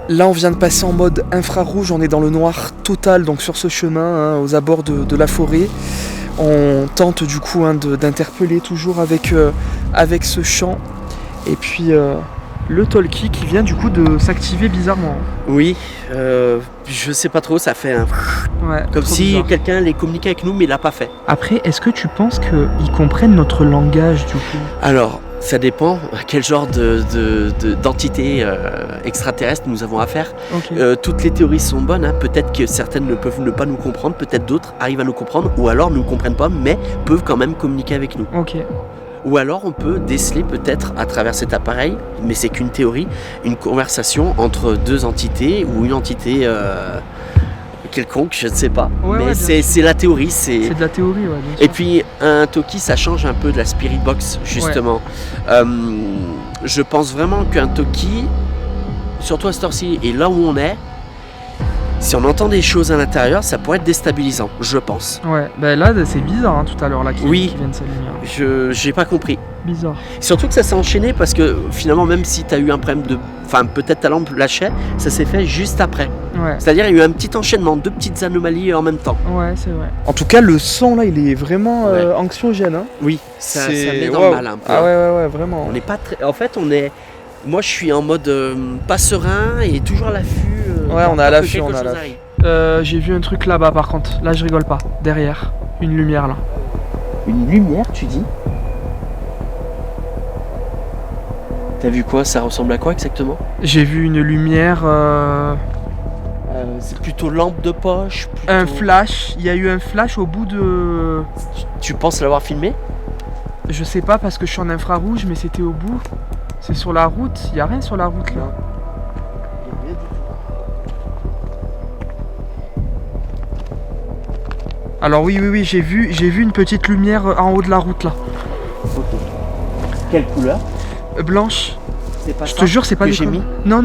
Speaker 2: Là, on vient de passer en mode infrarouge, on est dans le noir total, donc sur ce chemin, aux abords de la forêt. On tente du coup d'interpeller toujours avec ce chant. Et puis le talkie qui vient du coup de s'activer bizarrement.
Speaker 3: Oui, je sais pas trop, ça fait un...
Speaker 2: Ouais,
Speaker 3: comme si quelqu'un allait communiquer avec nous, mais il l'a pas fait.
Speaker 5: Après, est-ce que tu penses qu'ils comprennent notre langage du coup?
Speaker 3: Alors, ça dépend à quel genre d'entité extraterrestre nous avons affaire. Okay. Toutes les théories sont bonnes, hein. Peut-être que certaines ne peuvent ne pas nous comprendre, peut-être d'autres arrivent à nous comprendre, ou alors ne nous comprennent pas, mais peuvent quand même communiquer avec nous.
Speaker 5: Ok.
Speaker 3: Ou alors on peut déceler peut-être à travers cet appareil, mais c'est qu'une théorie, une conversation entre 2 entités ou une entité quelconque, je ne sais pas. Ouais, mais c'est la théorie. C'est
Speaker 5: de la théorie, ouais. Bien sûr.
Speaker 3: Et puis un talkie, ça change un peu de la spirit box, justement. Ouais. Je pense vraiment qu'un talkie, surtout à cette heure-ci, et là où on est, si on entend des choses à l'intérieur, ça pourrait être déstabilisant, je pense.
Speaker 5: Ouais, ben là c'est bizarre hein, tout à l'heure là qui vient de s'allumer.
Speaker 3: J'ai pas compris.
Speaker 5: Bizarre.
Speaker 3: Surtout que ça s'est enchaîné parce que finalement même si tu as eu un problème de... Enfin peut-être ta lampe lâchait, ça s'est fait juste après. Ouais. C'est-à-dire il y a eu un petit enchaînement, 2 petites anomalies en même temps.
Speaker 5: Ouais, c'est vrai.
Speaker 2: En tout cas le son là il est vraiment anxiogène. Hein.
Speaker 3: Oui, ça met dans le mal un peu.
Speaker 2: Ah ouais, vraiment.
Speaker 3: On n'est pas très... En fait on est... Moi je suis en mode pas serein et toujours à l'affût.
Speaker 2: Ouais, on est à l'affût, on est à l'affût.
Speaker 5: J'ai vu un truc là-bas par contre, là je rigole pas, derrière, une lumière là.
Speaker 3: Une lumière tu dis? T'as vu quoi? Ça ressemble à quoi exactement?
Speaker 5: J'ai vu une lumière...
Speaker 3: c'est plutôt lampe de poche plutôt...
Speaker 5: Un flash, il y a eu un flash au bout de...
Speaker 3: Tu penses l'avoir filmé?
Speaker 5: Je sais pas parce que je suis en infrarouge mais c'était au bout. C'est sur la route, il n'y a rien sur la route là. Alors oui, j'ai vu une petite lumière en haut de la route là.
Speaker 3: Ok. Quelle couleur?
Speaker 5: Blanche.
Speaker 3: C'est pas
Speaker 5: je
Speaker 3: ça
Speaker 5: te jure, c'est pas
Speaker 3: que
Speaker 5: des
Speaker 3: j'ai mis.
Speaker 5: Non,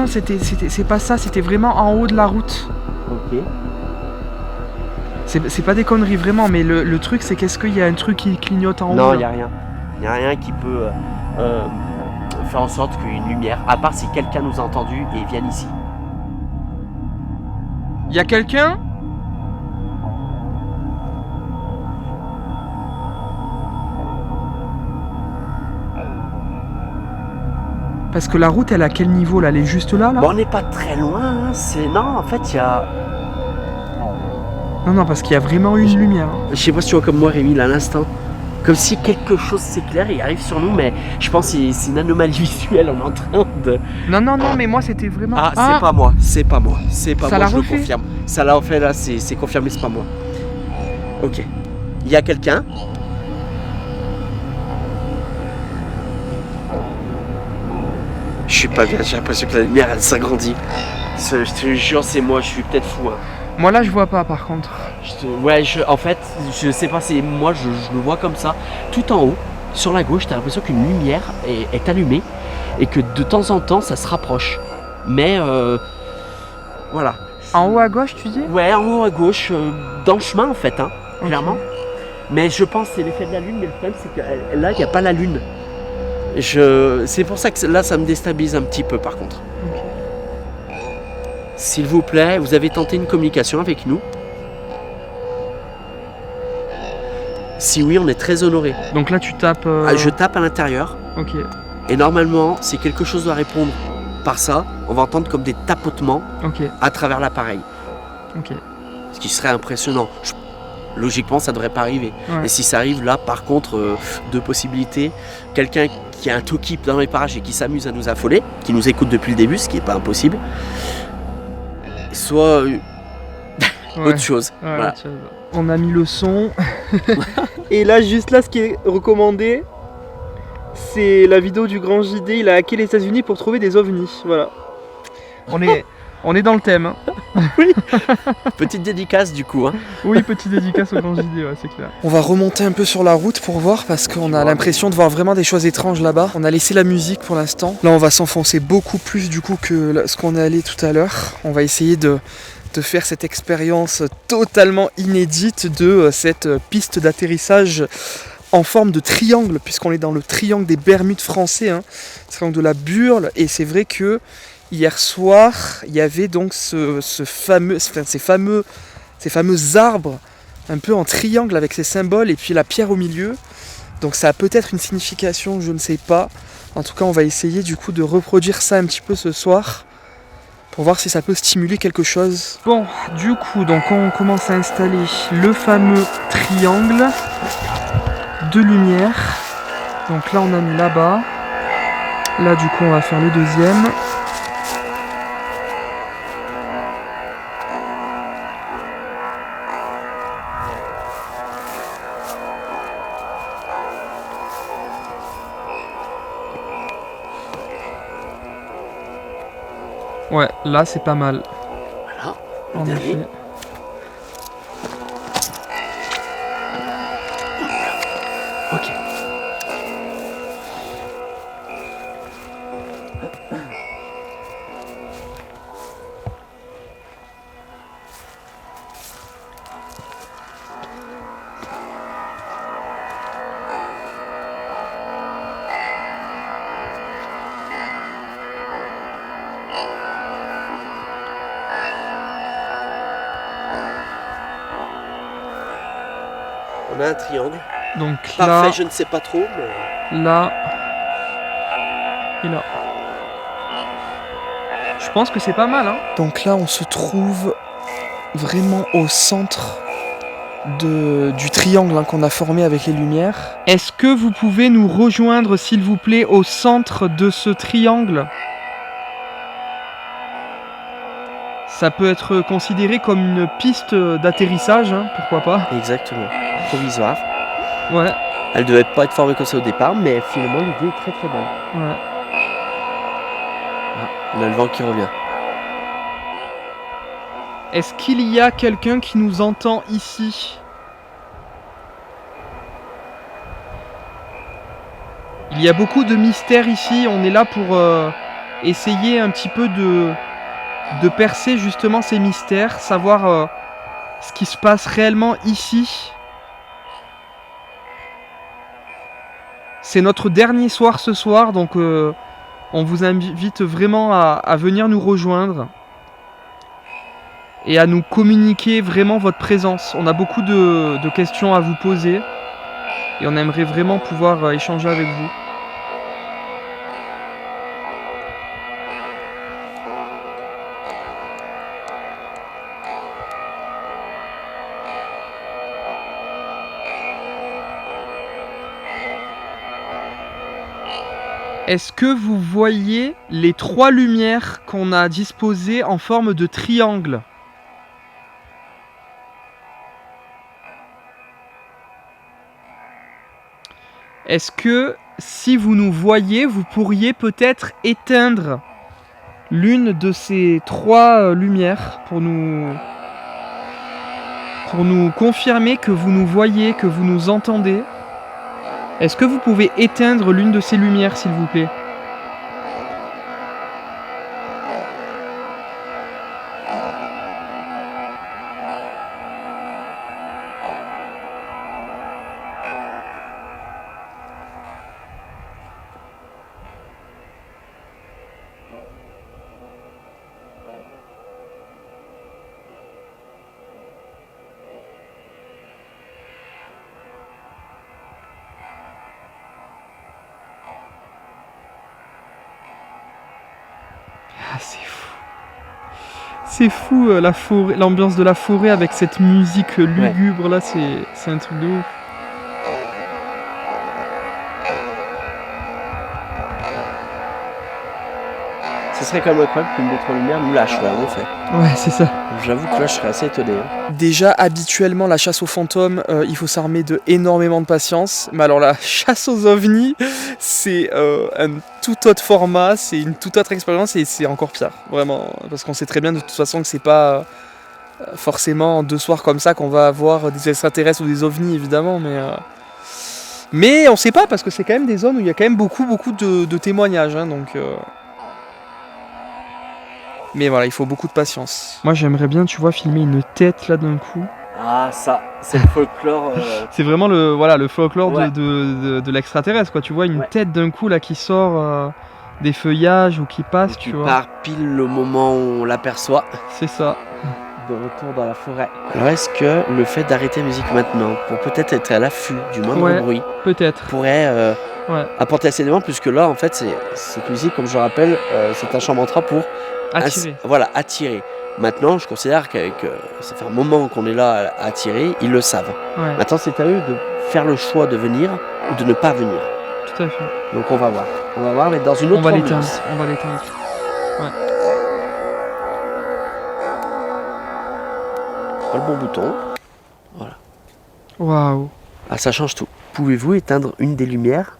Speaker 5: c'est pas ça, c'était vraiment en haut de la route.
Speaker 3: Ok.
Speaker 5: C'est pas des conneries vraiment, mais le truc c'est qu'est-ce qu'il y a un truc qui clignote en haut?
Speaker 3: Non, il y a rien. Il y a rien qui peut faire en sorte qu'il y ait une lumière, à part si quelqu'un nous a entendu et vienne ici.
Speaker 5: Il y a quelqu'un? Parce que la route, elle est à quel niveau là? Elle est juste là, là?
Speaker 3: Bon, on n'est pas très loin, hein. Non, en fait, il y a...
Speaker 5: Non, parce qu'il y a vraiment une lumière.
Speaker 3: Je sais pas si tu vois comme moi, Rémi, là, à l'instant. Comme si quelque chose s'éclaire et arrive sur nous, mais je pense que c'est une anomalie visuelle, on est en train de...
Speaker 5: Non, mais moi, c'était vraiment...
Speaker 3: Ah, c'est pas moi, c'est pas moi, c'est pas
Speaker 5: ça
Speaker 3: moi,
Speaker 5: l'a
Speaker 3: je le
Speaker 5: refait.
Speaker 3: confirme. Ça l'a refait, là, c'est confirmé, c'est pas moi. Ok. Il y a quelqu'un. Je suis pas bien, j'ai l'impression que la lumière, elle s'agrandit. Je te jure, c'est moi, je suis peut-être fou, hein.
Speaker 5: Moi, là, je vois pas, par contre.
Speaker 3: En fait, je sais pas, c'est moi, je le vois comme ça. Tout en haut, sur la gauche, t'as l'impression qu'une lumière est allumée et que de temps en temps, ça se rapproche. Mais, voilà.
Speaker 5: En haut à gauche, tu dis?
Speaker 3: Ouais, en haut à gauche, dans le chemin, en fait, hein, clairement. Mais je pense que c'est l'effet de la lune, mais le problème, c'est que là, il n'y a pas la lune. C'est pour ça que là, ça me déstabilise un petit peu, par contre.
Speaker 5: Okay.
Speaker 3: S'il vous plaît, vous avez tenté une communication avec nous? Si oui, on est très honorés.
Speaker 5: Donc là, tu tapes...
Speaker 3: Je tape à l'intérieur.
Speaker 5: Ok.
Speaker 3: Et normalement, si quelque chose doit répondre par ça, on va entendre comme des tapotements à travers l'appareil.
Speaker 5: Ok.
Speaker 3: Ce qui serait impressionnant. Logiquement, ça ne devrait pas arriver.
Speaker 5: Ouais.
Speaker 3: Et si ça arrive, là, par contre, deux possibilités. Quelqu'un qui a un tookip dans les parages et qui s'amuse à nous affoler, qui nous écoute depuis le début, ce qui n'est pas impossible. Soit autre chose.
Speaker 5: Ouais,
Speaker 3: Voilà.
Speaker 5: On a mis le son.
Speaker 2: Et là, juste là, ce qui est recommandé, c'est la vidéo du grand JD. Il a hacké les États-Unis pour trouver des ovnis. Voilà.
Speaker 5: On est dans le thème. Hein.
Speaker 3: Oui. Petite dédicace du coup. Hein.
Speaker 5: Oui, petite dédicace au grand JD, ouais, c'est clair.
Speaker 2: On va remonter un peu sur la route pour voir parce qu'on a l'impression de voir vraiment des choses étranges là-bas. On a laissé la musique pour l'instant. Là, on va s'enfoncer beaucoup plus du coup que ce qu'on est allé tout à l'heure. On va essayer de faire cette expérience totalement inédite de cette piste d'atterrissage en forme de triangle, puisqu'on est dans le triangle des Bermudes français, hein, triangle de la Burle, et c'est vrai que hier soir, il y avait donc ces fameux arbres un peu en triangle avec ces symboles et puis la pierre au milieu. Donc ça a peut-être une signification, je ne sais pas. En tout cas, on va essayer du coup de reproduire ça un petit peu ce soir pour voir si ça peut stimuler quelque chose.
Speaker 5: Bon, du coup, donc on commence à installer le fameux triangle de lumière. Donc là, on a mis là-bas. Là, du coup, on va faire le deuxième. Ouais, là c'est pas mal.
Speaker 3: Voilà.
Speaker 5: En effet.
Speaker 3: Ok. On a un triangle.
Speaker 5: Donc
Speaker 3: Parfait,
Speaker 5: là,
Speaker 3: je ne sais pas trop, mais...
Speaker 5: là et là. Je pense que c'est pas mal, hein.
Speaker 2: Donc là, on se trouve vraiment au centre du triangle hein, qu'on a formé avec les lumières.
Speaker 5: Est-ce que vous pouvez nous rejoindre, s'il vous plaît, au centre de ce triangle? Ça peut être considéré comme une piste d'atterrissage, hein, pourquoi pas.
Speaker 3: Exactement. Provisoire.
Speaker 5: Ouais.
Speaker 3: Elle devait pas être formée comme ça au départ, mais finalement l'idée est très très bonne.
Speaker 5: Ouais.
Speaker 3: Ah, on a le vent qui revient.
Speaker 5: Est-ce qu'il y a quelqu'un qui nous entend ici? Il y a beaucoup de mystères ici, on est là pour essayer un petit peu de percer justement ces mystères, savoir ce qui se passe réellement ici. C'est notre dernier soir ce soir, donc on vous invite vraiment à venir nous rejoindre et à nous communiquer vraiment votre présence. On a beaucoup de questions à vous poser et on aimerait vraiment pouvoir échanger avec vous. Est-ce que vous voyez les 3 lumières qu'on a disposées en forme de triangle? Est-ce que si vous nous voyez, vous pourriez peut-être éteindre l'une de ces 3 lumières pour nous confirmer que vous nous voyez, que vous nous entendez? Est-ce que vous pouvez éteindre l'une de ces lumières, s'il vous plaît? Ah, c'est fou. C'est fou la forêt, l'ambiance de la forêt avec cette musique lugubre là, c'est un truc de ouf.
Speaker 3: Ce serait quand même incroyable qu'une des 3 lumières nous lâche, en fait.
Speaker 5: Ouais, c'est ça.
Speaker 3: J'avoue que là, je serais assez étonné.
Speaker 2: Déjà, habituellement, la chasse aux fantômes, il faut s'armer de énormément de patience. Mais alors, la chasse aux ovnis, c'est un tout autre format, c'est une toute autre expérience et c'est encore pire, vraiment. Parce qu'on sait très bien de toute façon que c'est pas forcément en 2 soirs comme ça qu'on va avoir des extraterrestres ou des ovnis, évidemment. Mais on sait pas parce que c'est quand même des zones où il y a quand même beaucoup de témoignages. Hein, donc. Mais voilà, il faut beaucoup de patience.
Speaker 5: Moi j'aimerais bien, tu vois, filmer une tête là d'un coup.
Speaker 3: Ah ça, c'est le folklore.
Speaker 5: C'est vraiment le folklore de l'extraterrestre, quoi. Tu vois une tête d'un coup là qui sort des feuillages ou qui passe, tu vois.
Speaker 3: Part pile le moment où on l'aperçoit.
Speaker 5: C'est ça.
Speaker 3: De retour dans la forêt. Alors est-ce que le fait d'arrêter la musique maintenant, pour peut-être être à l'affût du moindre bruit,
Speaker 5: peut-être
Speaker 3: pourrait apporter assez d'éléments, puisque là en fait cette musique, comme je le rappelle, c'est un chant mantra pour
Speaker 5: attirer.
Speaker 3: Attirer. Maintenant, je considère que ça fait un moment qu'on est là à attirer, ils le savent.
Speaker 5: Ouais.
Speaker 3: Maintenant, c'est à eux de faire le choix de venir ou de ne pas venir.
Speaker 5: Tout à fait.
Speaker 3: Donc on va voir. On va voir, mais dans une autre ambiance.
Speaker 5: On va l'éteindre. Ouais.
Speaker 3: Pas le bon bouton. Voilà.
Speaker 5: Waouh.
Speaker 3: Ah, ça change tout. Pouvez-vous éteindre une des lumières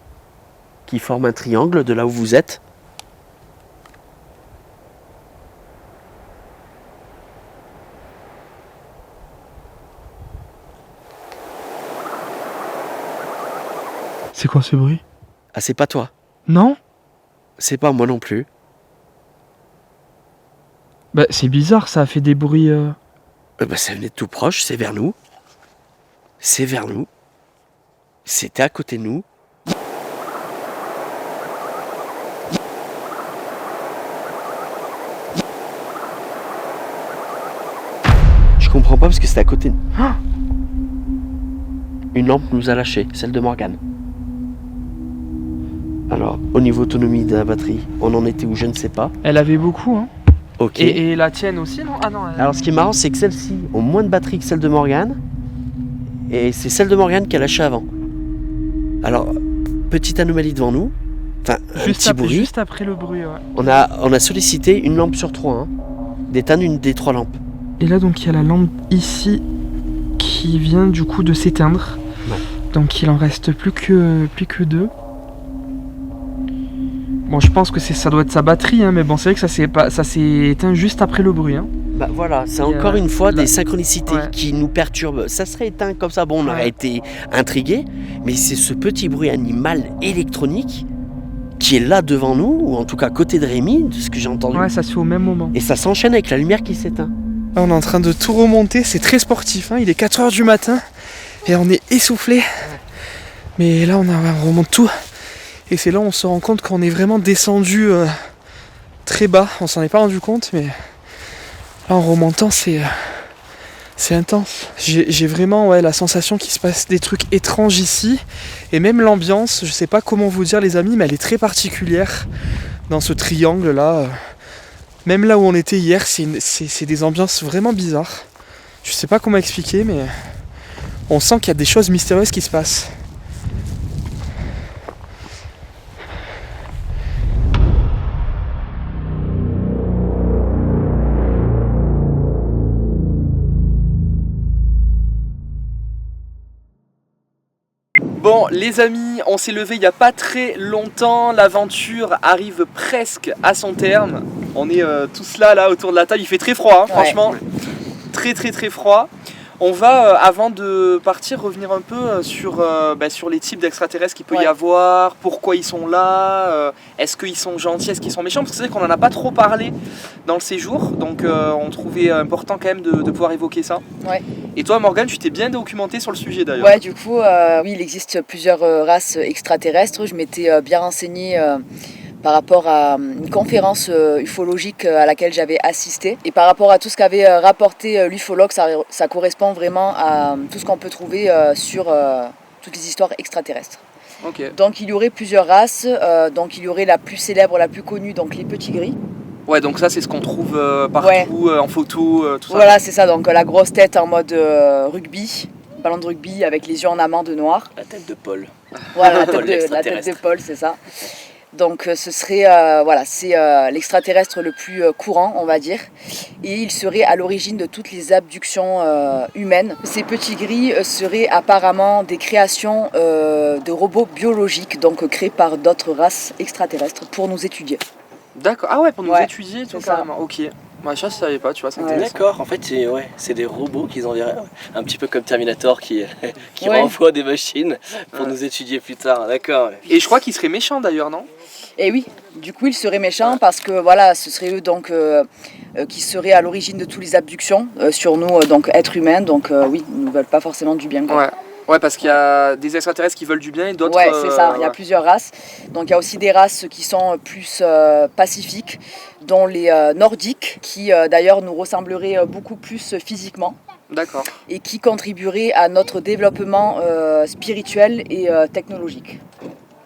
Speaker 3: qui forme un triangle de là où vous êtes ?
Speaker 5: C'est quoi ce bruit?
Speaker 3: Ah, c'est pas toi.
Speaker 5: Non?
Speaker 3: C'est pas moi non plus.
Speaker 5: Bah, c'est bizarre, ça a fait des bruits.
Speaker 3: Bah, ça venait de tout proche, c'est vers nous. C'est vers nous. C'était à côté de nous. Je comprends pas parce que c'était à côté de nous.
Speaker 5: Ah,
Speaker 3: une lampe nous a lâché, celle de Morgane. Alors, au niveau autonomie de la batterie, on en était où je ne sais pas.
Speaker 5: elle avait beaucoup, hein.
Speaker 3: Ok.
Speaker 5: Et la tienne aussi, non? Ah non.
Speaker 3: Alors, ce qui est marrant, c'est que celle-ci ont moins de batterie que celle de Morgane. Et c'est celle de Morgane qui a lâché avant. Alors, petite anomalie devant nous. Enfin,
Speaker 5: Juste après le bruit, ouais.
Speaker 3: On a sollicité une lampe sur 3, hein, d'éteindre une des 3 lampes.
Speaker 5: Et là, donc, il y a la lampe ici qui vient du coup de s'éteindre.
Speaker 3: Ouais.
Speaker 5: Donc, il en reste plus que 2. Bon, je pense que ça doit être sa batterie, hein, mais bon, c'est vrai que ça s'est éteint juste après le bruit. Hein.
Speaker 3: Bah voilà, c'est encore une fois des synchronicités qui nous perturbent. Ça serait éteint comme ça, bon, on aurait été intrigué, mais c'est ce petit bruit animal électronique qui est là devant nous, ou en tout cas à côté de Rémi, de ce que j'ai entendu.
Speaker 5: Ouais, ça se fait au même moment.
Speaker 3: Et ça s'enchaîne avec la lumière qui s'éteint.
Speaker 2: Là, on est en train de tout remonter, c'est très sportif, hein. Il est 4h du matin et on est essoufflé. Mais là, on remonte tout. Et c'est là où on se rend compte qu'on est vraiment descendu très bas. On s'en est pas rendu compte, mais là, en remontant, c'est intense. J'ai vraiment la sensation qu'il se passe des trucs étranges ici. Et même l'ambiance, je sais pas comment vous dire les amis, mais elle est très particulière dans ce triangle-là. Même là où on était hier, c'est des ambiances vraiment bizarres. Je sais pas comment expliquer, mais on sent qu'il y a des choses mystérieuses qui se passent. les amis, on s'est levé il n'y a pas très longtemps, l'aventure arrive presque à son terme. On est tous là autour de la table, il fait très froid, hein, franchement, très froid. On va, avant de partir, revenir un peu sur les types d'extraterrestres qu'il peut y avoir, pourquoi ils sont là, est-ce qu'ils sont gentils, est-ce qu'ils sont méchants, parce que c'est vrai qu'on n'en a pas trop parlé dans le séjour, donc on trouvait important quand même de pouvoir évoquer ça. Ouais. Et toi Morgane, tu t'es bien documentée sur le sujet d'ailleurs.
Speaker 4: Ouais, du coup, oui, il existe plusieurs races extraterrestres, je m'étais bien renseignée par rapport à une conférence ufologique à laquelle j'avais assisté. Et par rapport à tout ce qu'avait rapporté l'ufologue, ça correspond vraiment à tout ce qu'on peut trouver sur toutes les histoires extraterrestres. Okay. Donc il y aurait plusieurs races, donc il y aurait la plus célèbre, la plus connue, donc les petits gris.
Speaker 2: Ouais, donc ça c'est ce qu'on trouve partout, en photo, tout ça.
Speaker 4: Voilà, c'est ça, donc la grosse tête en mode rugby, ballon de rugby avec les yeux en amande noir.
Speaker 7: La tête de Paul.
Speaker 4: Voilà, la tête de Paul, c'est ça. Donc ce serait c'est l'extraterrestre le plus courant, on va dire, et il serait à l'origine de toutes les abductions humaines. Ces petits gris seraient apparemment des créations de robots biologiques, donc créés par d'autres races extraterrestres pour nous étudier.
Speaker 2: D'accord, ah ouais, pour nous étudier, tout carrément, ok. Moi, ça, je savais pas, tu vois, c'est intéressant.
Speaker 7: D'accord, en fait, c'est des robots qu'ils enverraient, un petit peu comme Terminator qui renvoie des machines pour nous étudier plus tard, d'accord.
Speaker 2: Et je crois qu'ils seraient méchants d'ailleurs, non?
Speaker 4: Et oui, du coup, ils seraient méchants parce que voilà, ce seraient eux donc qui seraient à l'origine de toutes les abductions sur nous, donc êtres humains, donc oui, ils ne veulent pas forcément du bien. Quoi.
Speaker 2: Ouais, parce qu'il y a des extraterrestres qui veulent du bien et d'autres...
Speaker 4: Ouais, c'est ça, il y a plusieurs races. Donc il y a aussi des races qui sont plus pacifiques, dont les nordiques, qui d'ailleurs nous ressembleraient beaucoup plus physiquement.
Speaker 2: D'accord.
Speaker 4: Et qui contribueraient à notre développement spirituel et technologique.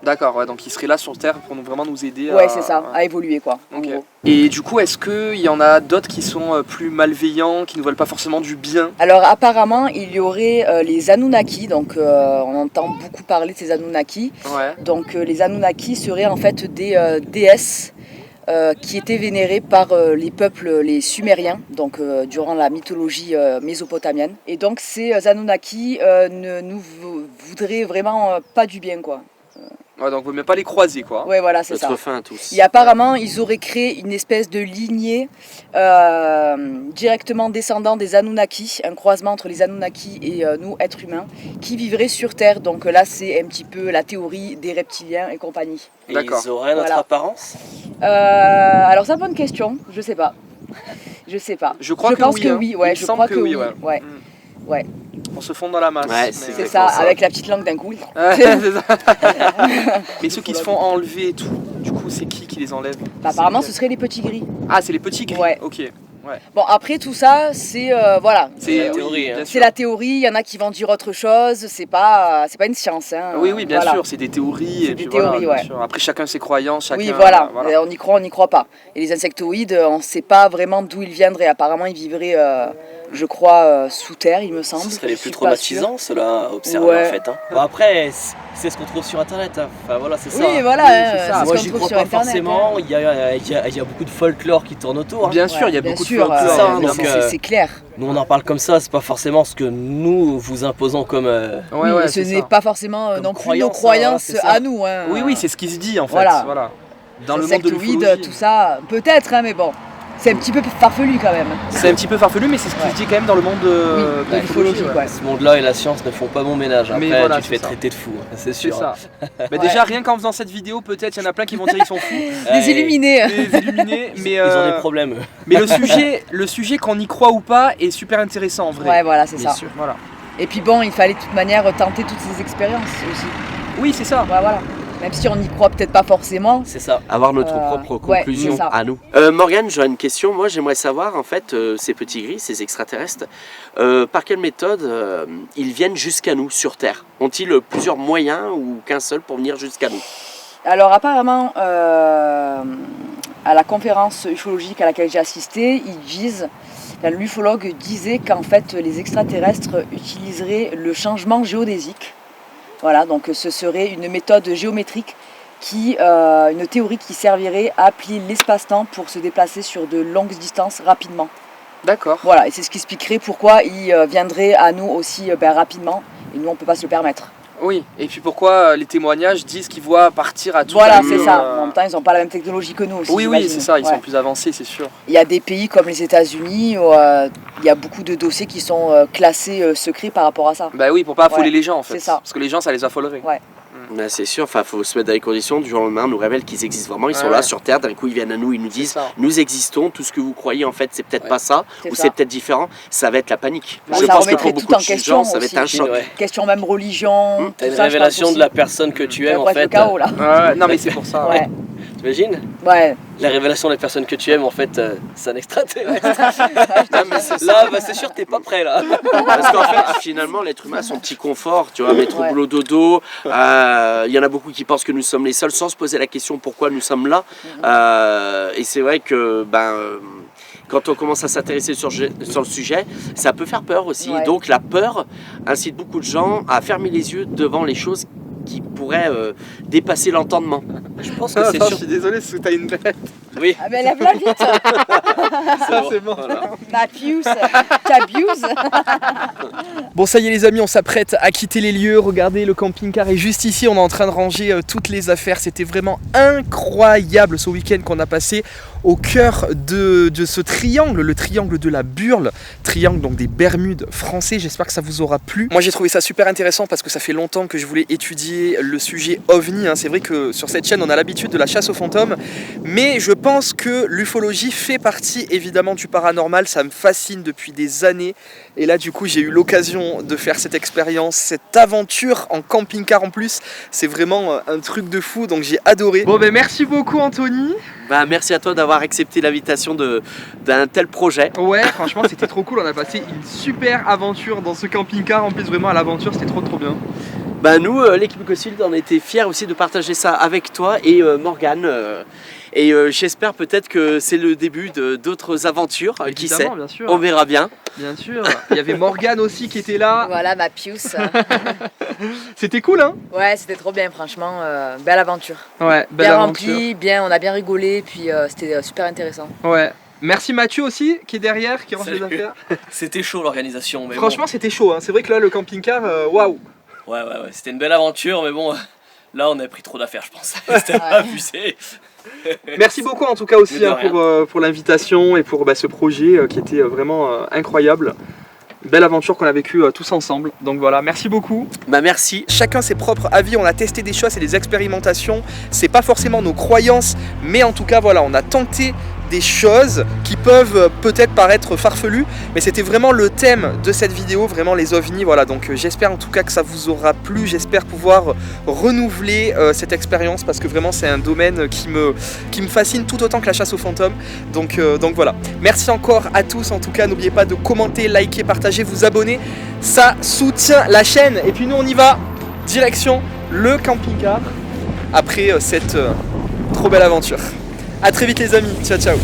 Speaker 2: D'accord, ouais, donc ils seraient là sur Terre pour vraiment nous aider
Speaker 4: à... Ouais, c'est ça, à évoluer quoi.
Speaker 2: Okay. Et du coup, est-ce qu'il y en a d'autres qui sont plus malveillants, qui ne veulent pas forcément du bien?
Speaker 4: Alors apparemment, il y aurait les Anunnaki, donc on entend beaucoup parler de ces Anunnaki. Ouais. Donc les Anunnaki seraient en fait des déesses qui étaient vénérées par les peuples, les Sumériens, donc durant la mythologie mésopotamienne. Et donc ces Anunnaki ne nous voudraient vraiment pas du bien quoi.
Speaker 2: Ouais, donc vous ne pouvez pas les croiser quoi.
Speaker 4: Ouais, voilà, c'est ça.
Speaker 3: Fin, tous.
Speaker 4: Et apparemment, ils auraient créé une espèce de lignée directement descendant des Anunnaki, un croisement entre les Anunnaki et nous, êtres humains, qui vivraient sur Terre. Donc là, c'est un petit peu la théorie des reptiliens et compagnie.
Speaker 7: Et ils auraient notre apparence
Speaker 4: alors, c'est une bonne question, je sais pas. Je sais pas.
Speaker 2: Je pense que oui.
Speaker 4: Ouais, je crois que oui. Ouais. Ouais.
Speaker 2: On se fond dans la masse.
Speaker 3: Ouais,
Speaker 4: c'est ça, avec la petite langue d'un coup.
Speaker 2: Mais ceux qui se font enlever et tout, du coup, c'est qui les enlève?
Speaker 4: Apparemment, ce seraient les petits gris.
Speaker 2: Ah, c'est les petits gris.
Speaker 4: Ouais.
Speaker 2: Ok. Ouais.
Speaker 4: Bon, après tout ça, c'est voilà.
Speaker 7: C'est la théorie. Hein.
Speaker 4: C'est la théorie. Il y en a qui vont dire autre chose. C'est pas une science. Hein.
Speaker 2: Oui, bien sûr. C'est des théories.
Speaker 4: C'est des théories, ouais.
Speaker 2: Après, chacun ses croyances.
Speaker 4: Oui, voilà. On y croit, on n'y croit pas. Et les insectoïdes, on ne sait pas vraiment d'où ils viendraient. Apparemment, ils vivraient, je crois, sous terre, il me semble.
Speaker 7: Ce serait les plus traumatisants, ceux-là, à observer en fait. Hein. Bon, après, c'est ce qu'on trouve sur Internet. Hein. Enfin voilà, c'est ça.
Speaker 4: Oui, voilà.
Speaker 7: C'est ça. Moi, j'y crois pas forcément. Il y a beaucoup de folklore qui tourne autour. Hein.
Speaker 2: Bien sûr, il y a beaucoup de folklore.
Speaker 4: C'est clair.
Speaker 7: Nous on en parle comme ça, c'est pas forcément ce que nous vous imposons comme.
Speaker 4: Oui, ce n'est pas forcément non plus nos croyances à nous. Hein.
Speaker 2: Oui, c'est ce qui se dit en fait. Voilà. Dans le monde de l'ufologie.
Speaker 4: Tout ça, peut-être, hein, mais bon. C'est un petit peu farfelu quand même.
Speaker 2: C'est un petit peu farfelu, mais c'est ce qui se dit quand même dans le monde de l'ufologie.
Speaker 7: Ce monde-là et la science ne font pas bon ménage. Après, tu te fais traiter de fou, c'est sûr.
Speaker 2: C'est ça. Mais déjà, rien qu'en faisant cette vidéo, peut-être il y en a plein qui vont dire qu'ils sont fous.
Speaker 4: Les illuminés.
Speaker 7: Mais ils ont des problèmes.
Speaker 2: Mais le sujet, qu'on y croit ou pas, est super intéressant en vrai.
Speaker 4: Ouais, voilà, c'est ça.
Speaker 2: Sûr. Voilà.
Speaker 4: Et puis bon, il fallait de toute manière tenter toutes ces expériences aussi.
Speaker 2: Oui, c'est ça.
Speaker 4: Ouais, voilà. Même si on n'y croit peut-être pas forcément.
Speaker 7: C'est ça.
Speaker 3: Avoir notre propre conclusion à nous. Morgane, j'aurais une question. Moi, j'aimerais savoir, en fait, ces petits gris, ces extraterrestres, par quelle méthode ils viennent jusqu'à nous sur Terre? Ont-ils plusieurs moyens ou qu'un seul pour venir jusqu'à nous?
Speaker 4: Alors, apparemment, à la conférence ufologique à laquelle j'ai assisté, l'ufologue disait qu'en fait, les extraterrestres utiliseraient le changement géodésique. Voilà, donc ce serait une méthode géométrique, une théorie qui servirait à plier l'espace-temps pour se déplacer sur de longues distances rapidement.
Speaker 2: D'accord.
Speaker 4: Voilà, et c'est ce qui expliquerait pourquoi ils viendraient à nous aussi rapidement, et nous on ne peut pas se le permettre.
Speaker 2: Oui, et puis pourquoi les témoignages disent qu'ils voient partir à tout.
Speaker 8: Voilà, c'est ça. En même temps, ils n'ont pas la même technologie que nous aussi.
Speaker 2: Oui, c'est ça, ils sont plus avancés, c'est sûr.
Speaker 8: Il y a des pays comme les États-Unis où il y a beaucoup de dossiers qui sont classés secrets par rapport à ça.
Speaker 2: Bah oui, pour pas affoler les gens en fait.
Speaker 8: C'est ça.
Speaker 2: Parce que les gens, ça les affolerait.
Speaker 8: Ouais.
Speaker 3: Ben, c'est sûr, il faut se mettre dans les conditions. Du jour au lendemain, on nous révèle qu'ils existent vraiment. Ils sont là sur Terre. D'un coup, ils viennent à nous, ils nous disent nous existons. Tout ce que vous croyez, en fait, c'est peut-être pas ça, ou c'est peut-être différent. Ça va être la panique.
Speaker 8: Bah,
Speaker 3: je
Speaker 8: ça
Speaker 3: pense que pour
Speaker 8: remettrait
Speaker 3: beaucoup de gens, ça va être un choc.
Speaker 8: Question même religion.
Speaker 7: T'as une révélation de la personne que tu aimes en fait.
Speaker 8: Le chaos là.
Speaker 2: Non, mais c'est pour ça.
Speaker 8: Ouais.
Speaker 7: T'imagines?
Speaker 8: Ouais.
Speaker 7: La révélation des personnes que tu aimes, en fait, c'est un extraterrestre. Là, bah, c'est sûr, t'es pas prêt là.
Speaker 3: Parce qu'en fait, finalement, l'être humain a son petit confort, tu vois, mettre au boulot dodo. Il y en a beaucoup qui pensent que nous sommes les seuls sans se poser la question pourquoi nous sommes là. Et c'est vrai que, quand on commence à s'intéresser sur le sujet, ça peut faire peur aussi.
Speaker 8: Ouais.
Speaker 3: Donc la peur incite beaucoup de gens à fermer les yeux devant les choses qui pourraient dépasser l'entendement.
Speaker 7: Je pense que c'est sûr.
Speaker 2: Je suis désolé, t'as une bête.
Speaker 3: Oui.
Speaker 8: Ah ben lève-la vite.
Speaker 2: C'est bon.
Speaker 3: Voilà.
Speaker 8: T'abuses.
Speaker 2: Bon, ça y est les amis, on s'apprête à quitter les lieux. Regardez, le camping-car est juste ici. On est en train de ranger toutes les affaires. C'était vraiment incroyable ce week-end qu'on a passé au cœur de ce triangle, le triangle de la Burle, triangle donc des Bermudes français. J'espère que ça vous aura plu. Moi j'ai trouvé ça super intéressant parce que ça fait longtemps que je voulais étudier le sujet OVNI. C'est vrai que sur cette chaîne on a l'habitude de la chasse aux fantômes, mais je pense que l'ufologie fait partie évidemment du paranormal. Ça me fascine depuis des années et là du coup j'ai eu l'occasion de faire cette expérience, cette aventure en camping-car en plus. C'est vraiment un truc de fou, donc j'ai adoré. Bon ben merci beaucoup Anthony.
Speaker 3: Merci à toi d'avoir accepté l'invitation d'un tel projet.
Speaker 2: Ouais, franchement c'était trop cool, on a passé une super aventure dans ce camping-car, en plus vraiment à l'aventure c'était trop bien.
Speaker 3: Nous, l'équipe Ecoshield, on était fiers aussi de partager ça avec toi et Morgane. Et j'espère peut-être que c'est le début d'autres aventures, qui sait,
Speaker 2: bien sûr.
Speaker 3: On verra bien.
Speaker 2: Bien sûr, il y avait Morgane aussi qui était là.
Speaker 8: Voilà ma piouce.
Speaker 2: C'était cool hein.
Speaker 8: Ouais, c'était trop bien franchement, belle aventure.
Speaker 2: Ouais, belle
Speaker 8: bien
Speaker 2: aventure.
Speaker 8: rempli, on a bien rigolé, puis c'était super intéressant.
Speaker 2: Ouais. Merci Mathieu aussi qui est derrière, qui range les affaires.
Speaker 7: C'était chaud l'organisation.
Speaker 2: Franchement c'était chaud, hein. C'est vrai que là le camping-car, waouh.
Speaker 7: Ouais, c'était une belle aventure, mais bon, là on a pris trop d'affaires je pense. C'était pas abusé.
Speaker 2: Merci beaucoup en tout cas aussi pour l'invitation et pour ce projet qui était vraiment incroyable. Belle aventure qu'on a vécue tous ensemble, donc voilà, merci beaucoup.
Speaker 3: Merci.
Speaker 2: Chacun ses propres avis, on a testé des choses et des expérimentations, c'est pas forcément nos croyances, mais en tout cas voilà, on a tenté des choses qui peuvent peut-être paraître farfelues, mais c'était vraiment le thème de cette vidéo, vraiment les ovnis, voilà, donc j'espère en tout cas que ça vous aura plu, j'espère pouvoir renouveler cette expérience parce que vraiment c'est un domaine qui me fascine tout autant que la chasse aux fantômes, donc voilà. Merci encore à tous, en tout cas n'oubliez pas de commenter, liker, partager, vous abonner, ça soutient la chaîne, et puis nous on y va, direction le camping-car, après cette trop belle aventure. A très vite les amis, ciao ciao.